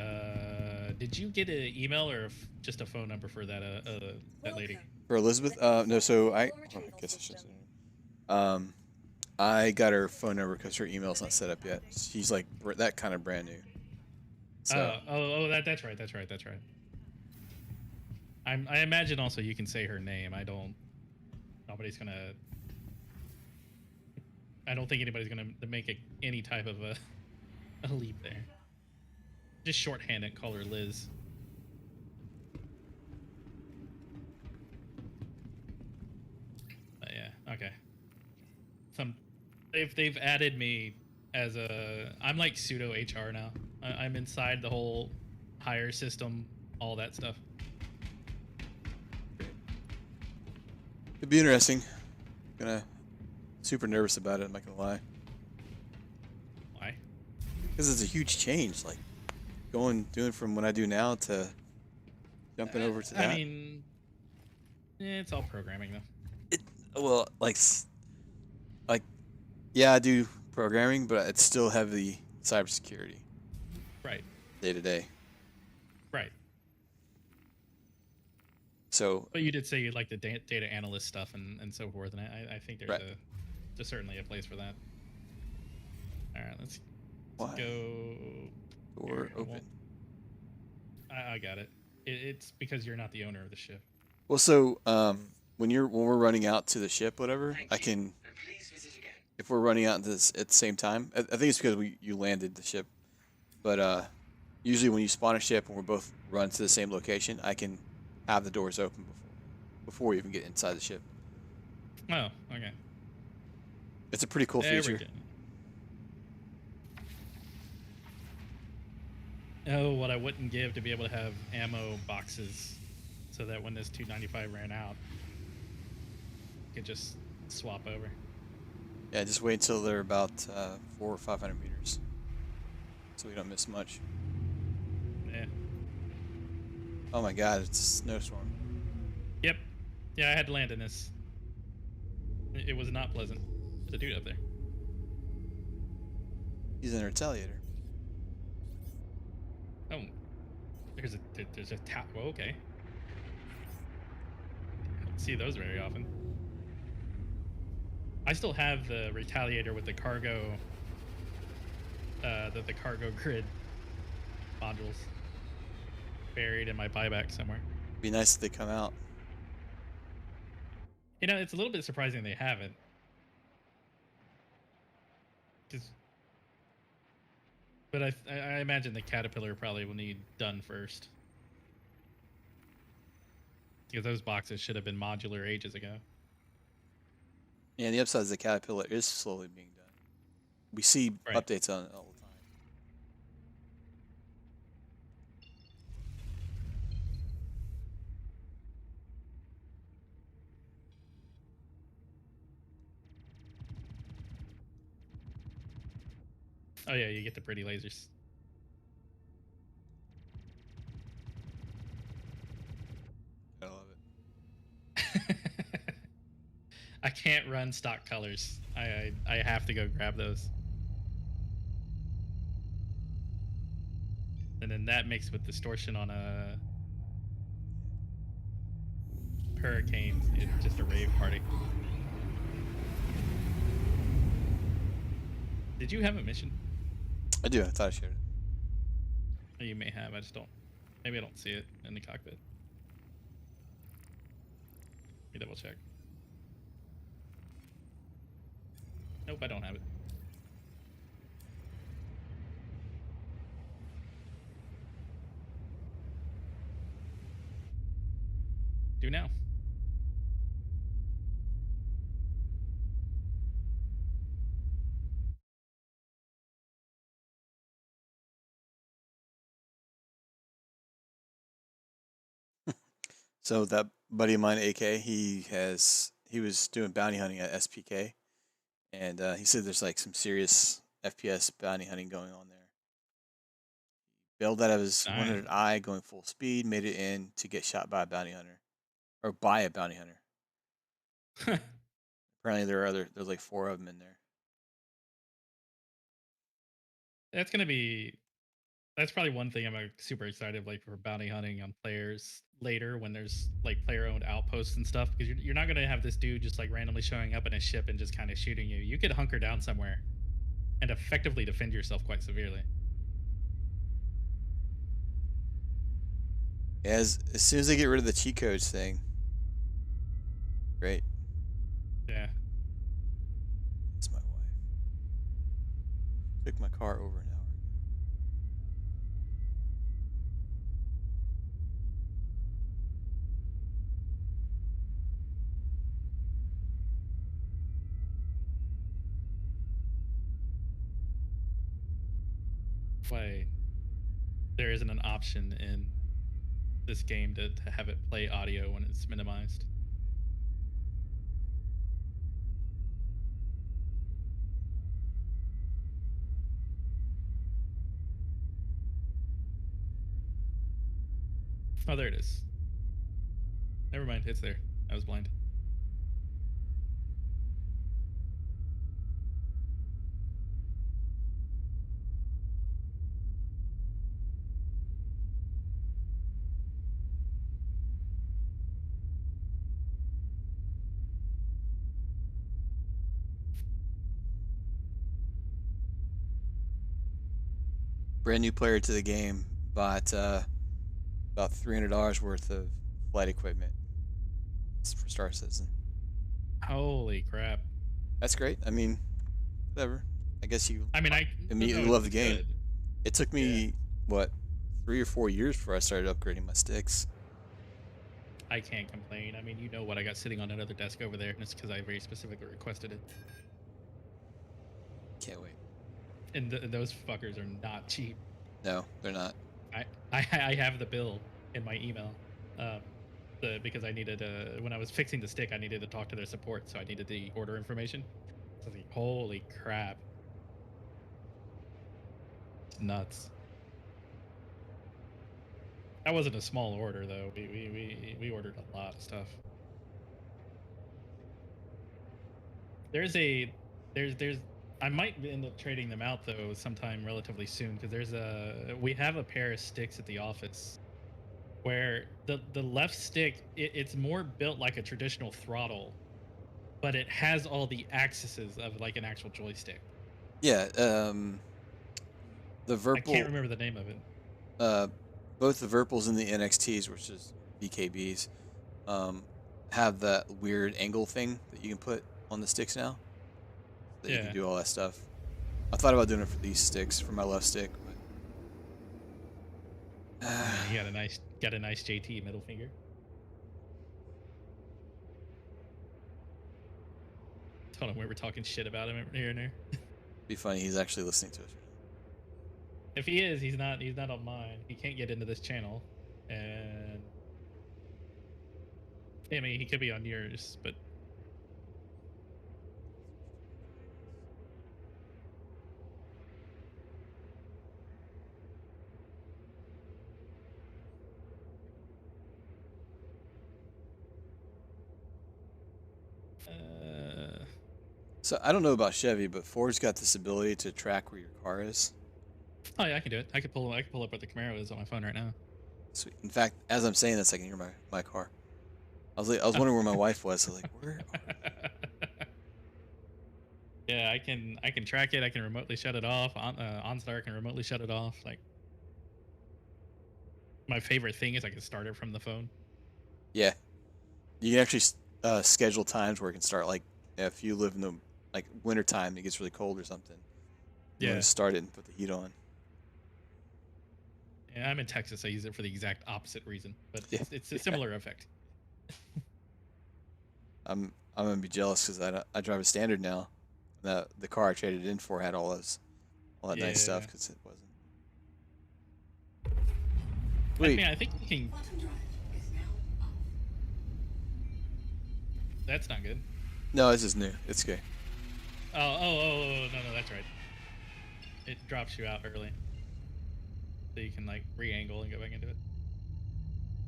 S1: did you get an email or just a phone number for that that lady?
S2: For Elizabeth? No. So I guess I should say. I got her phone number because her email's not set up yet. She's like that kind of brand new. So
S1: That's right. I imagine also you can say her name. Nobody's gonna. I don't think anybody's gonna make any type of a leap there. Just shorthand it, call her Liz. But yeah, okay. They've added me as I'm like pseudo HR now. I'm inside the whole hire system, all that stuff.
S2: It'd be interesting. Gonna super nervous about it. I'm not gonna lie,
S1: Why?
S2: because it's a huge change. Like doing from what I do now to jumping over to that.
S1: I mean, it's all programming though.
S2: Well, like, yeah, I do programming, but it's still heavy cybersecurity
S1: Right.
S2: day to day.
S1: Right.
S2: So
S1: But you did say you like the data analyst stuff and so forth, and I think
S2: Right.
S1: there's certainly a place for that. All right, let's
S2: why?
S1: go.
S2: Door
S1: Here, I
S2: open.
S1: won't- I got it. It's because you're not the owner of the ship.
S2: Well, so when we're running out to the ship, whatever,
S5: Thank
S2: I
S5: you,
S2: can
S5: and please visit again.
S2: if we're running out this at the same time. I think it's because you landed the ship, but usually when you spawn a ship and we're both run to the same location, I can have the doors open before we even get inside the ship.
S1: Oh, okay.
S2: It's a pretty cool
S1: There we
S2: feature.
S1: go. Oh, what I wouldn't give to be able to have ammo boxes, so that when this 295 ran out, you could just swap over.
S2: Yeah, just wait until they're about 400 or 500 meters, so we don't miss much.
S1: Yeah.
S2: Oh my God, it's a snowstorm.
S1: Yep. Yeah, I had to land in this. It was not pleasant. There's a dude up there.
S2: He's in a retaliator.
S1: Oh, there's a tap. Well, okay. I don't see those very often. I still have the retaliator with the cargo, the cargo grid modules buried in my buyback somewhere.
S2: Be nice if they come out.
S1: You know, it's a little bit surprising they haven't. 'Cause- But I imagine the caterpillar probably will need done first. Because those boxes should have been modular ages ago.
S2: Yeah, the upside is the caterpillar is slowly being done. We see
S1: Right.
S2: updates on it all the time.
S1: Oh yeah, you get the pretty lasers.
S2: I love it.
S1: I can't run stock colors. I have to go grab those. And then that mixed with distortion on a hurricane, it's just a rave party. Did you have a mission?
S2: I do. I thought I shared it.
S1: Or you may have. I just don't. Maybe I don't see it in the cockpit. Let me double check. Nope, I don't have it. Do now.
S2: So that buddy of mine, AK, he was doing bounty hunting at SPK, and he said there's like some serious FPS bounty hunting going on there. Bailed out of his
S1: Nice.
S2: 100i going full speed, made it in to get shot by a bounty hunter, or by a bounty hunter. Apparently there's like 4 of them in there.
S1: That's probably one thing I'm super excited like for bounty hunting on players later when there's like player owned outposts and stuff, because you're not gonna have this dude just like randomly showing up in a ship and just kind of shooting you. You could hunker down somewhere and effectively defend yourself quite severely.
S2: As soon as they get rid of the cheat codes thing, great.
S1: Yeah.
S2: It's my wife. Took my car over an hour ago.
S1: Why there isn't an option in this game to have it play audio when it's minimized. Oh, there it is. Never mind, it's there. I was blind.
S2: Brand new player to the game bought about $300 worth of flight equipment. It's for Star Citizen.
S1: Holy crap.
S2: That's great. I mean, whatever. I guess you
S1: I mean, I
S2: immediately
S1: no,
S2: love the
S1: it's
S2: game.
S1: good.
S2: It took me what 3 or 4 years before I started upgrading my sticks.
S1: I can't complain. I mean, you know what I got sitting on another desk over there, and it's because I very specifically requested it.
S2: Can't wait.
S1: And those fuckers are not cheap.
S2: No, they're not.
S1: I have the bill in my email, because I needed when I was fixing the stick, I needed to talk to their support, so I needed the order information. So I was like, holy crap, it's nuts. That wasn't a small order though. We ordered a lot of stuff. There's I might end up trading them out though sometime relatively soon, because we have a pair of sticks at the office where the left stick, it's more built like a traditional throttle, but it has all the axes of like an actual joystick.
S2: Yeah. The Virpil.
S1: I can't remember the name of it.
S2: Both the Virpils and the NXTs, which is BKBs, have that weird angle thing that you can put on the sticks now. That you can do all that stuff. I thought about doing it for these sticks, for my left stick, but
S1: You got a nice JT middle finger. Hold on, we were talking shit about him here and there.
S2: be funny. He's actually listening to us.
S1: If he is, he's not on mine. He can't get into this channel, and I mean, he could be on yours, but
S2: So I don't know about Chevy, but Ford's got this ability to track where your car is.
S1: oh yeah, I can do it. I can pull up what the Camaro is on my phone right now.
S2: Sweet. In fact, as I'm saying this, I can hear my car. I was wondering where my wife was. I was like, where?
S1: Yeah, I can track it. I can remotely shut it off. OnStar can remotely shut it off. Like, my favorite thing is I can start it from the phone.
S2: Yeah, you can actually schedule times where it can start. Like if you live in the winter time, it gets really cold or something. You want to start it and put the heat on.
S1: Yeah, I'm in Texas. I use it for the exact opposite reason, but
S2: Yeah.
S1: it's a similar effect.
S2: I'm gonna be jealous because I drive a Standard now. The car I traded in for had all that nice stuff because it wasn't.
S1: I mean, I think you can. That's not good.
S2: No, this is new. It's good.
S1: Oh, no, that's right. It drops you out early. So you can, like, re-angle and go back into it.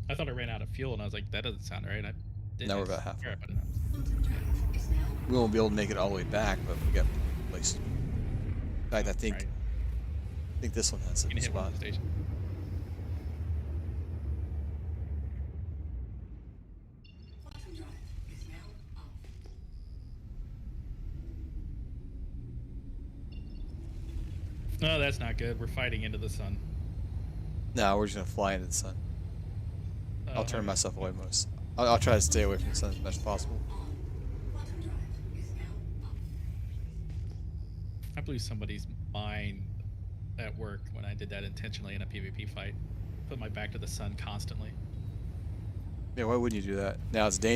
S1: I thought it ran out of fuel, and I was like, that doesn't sound right. I didn't.
S2: Now we're about halfway.
S1: Sure, but
S2: We won't be able to make it all the way back, but we got placed. In fact, I think this one has
S1: you
S2: a
S1: can hit one
S2: spot.
S1: of the station. No, that's not good. We're fighting into the sun.
S2: No, we're just gonna fly into the sun. I'll turn
S1: Okay.
S2: myself away most. I'll try to stay away from the sun as much as possible.
S1: I blew somebody's mind at work when I did that intentionally in a PvP fight. Put my back to the sun constantly.
S2: Yeah, why wouldn't you do that? Now it's dangerous.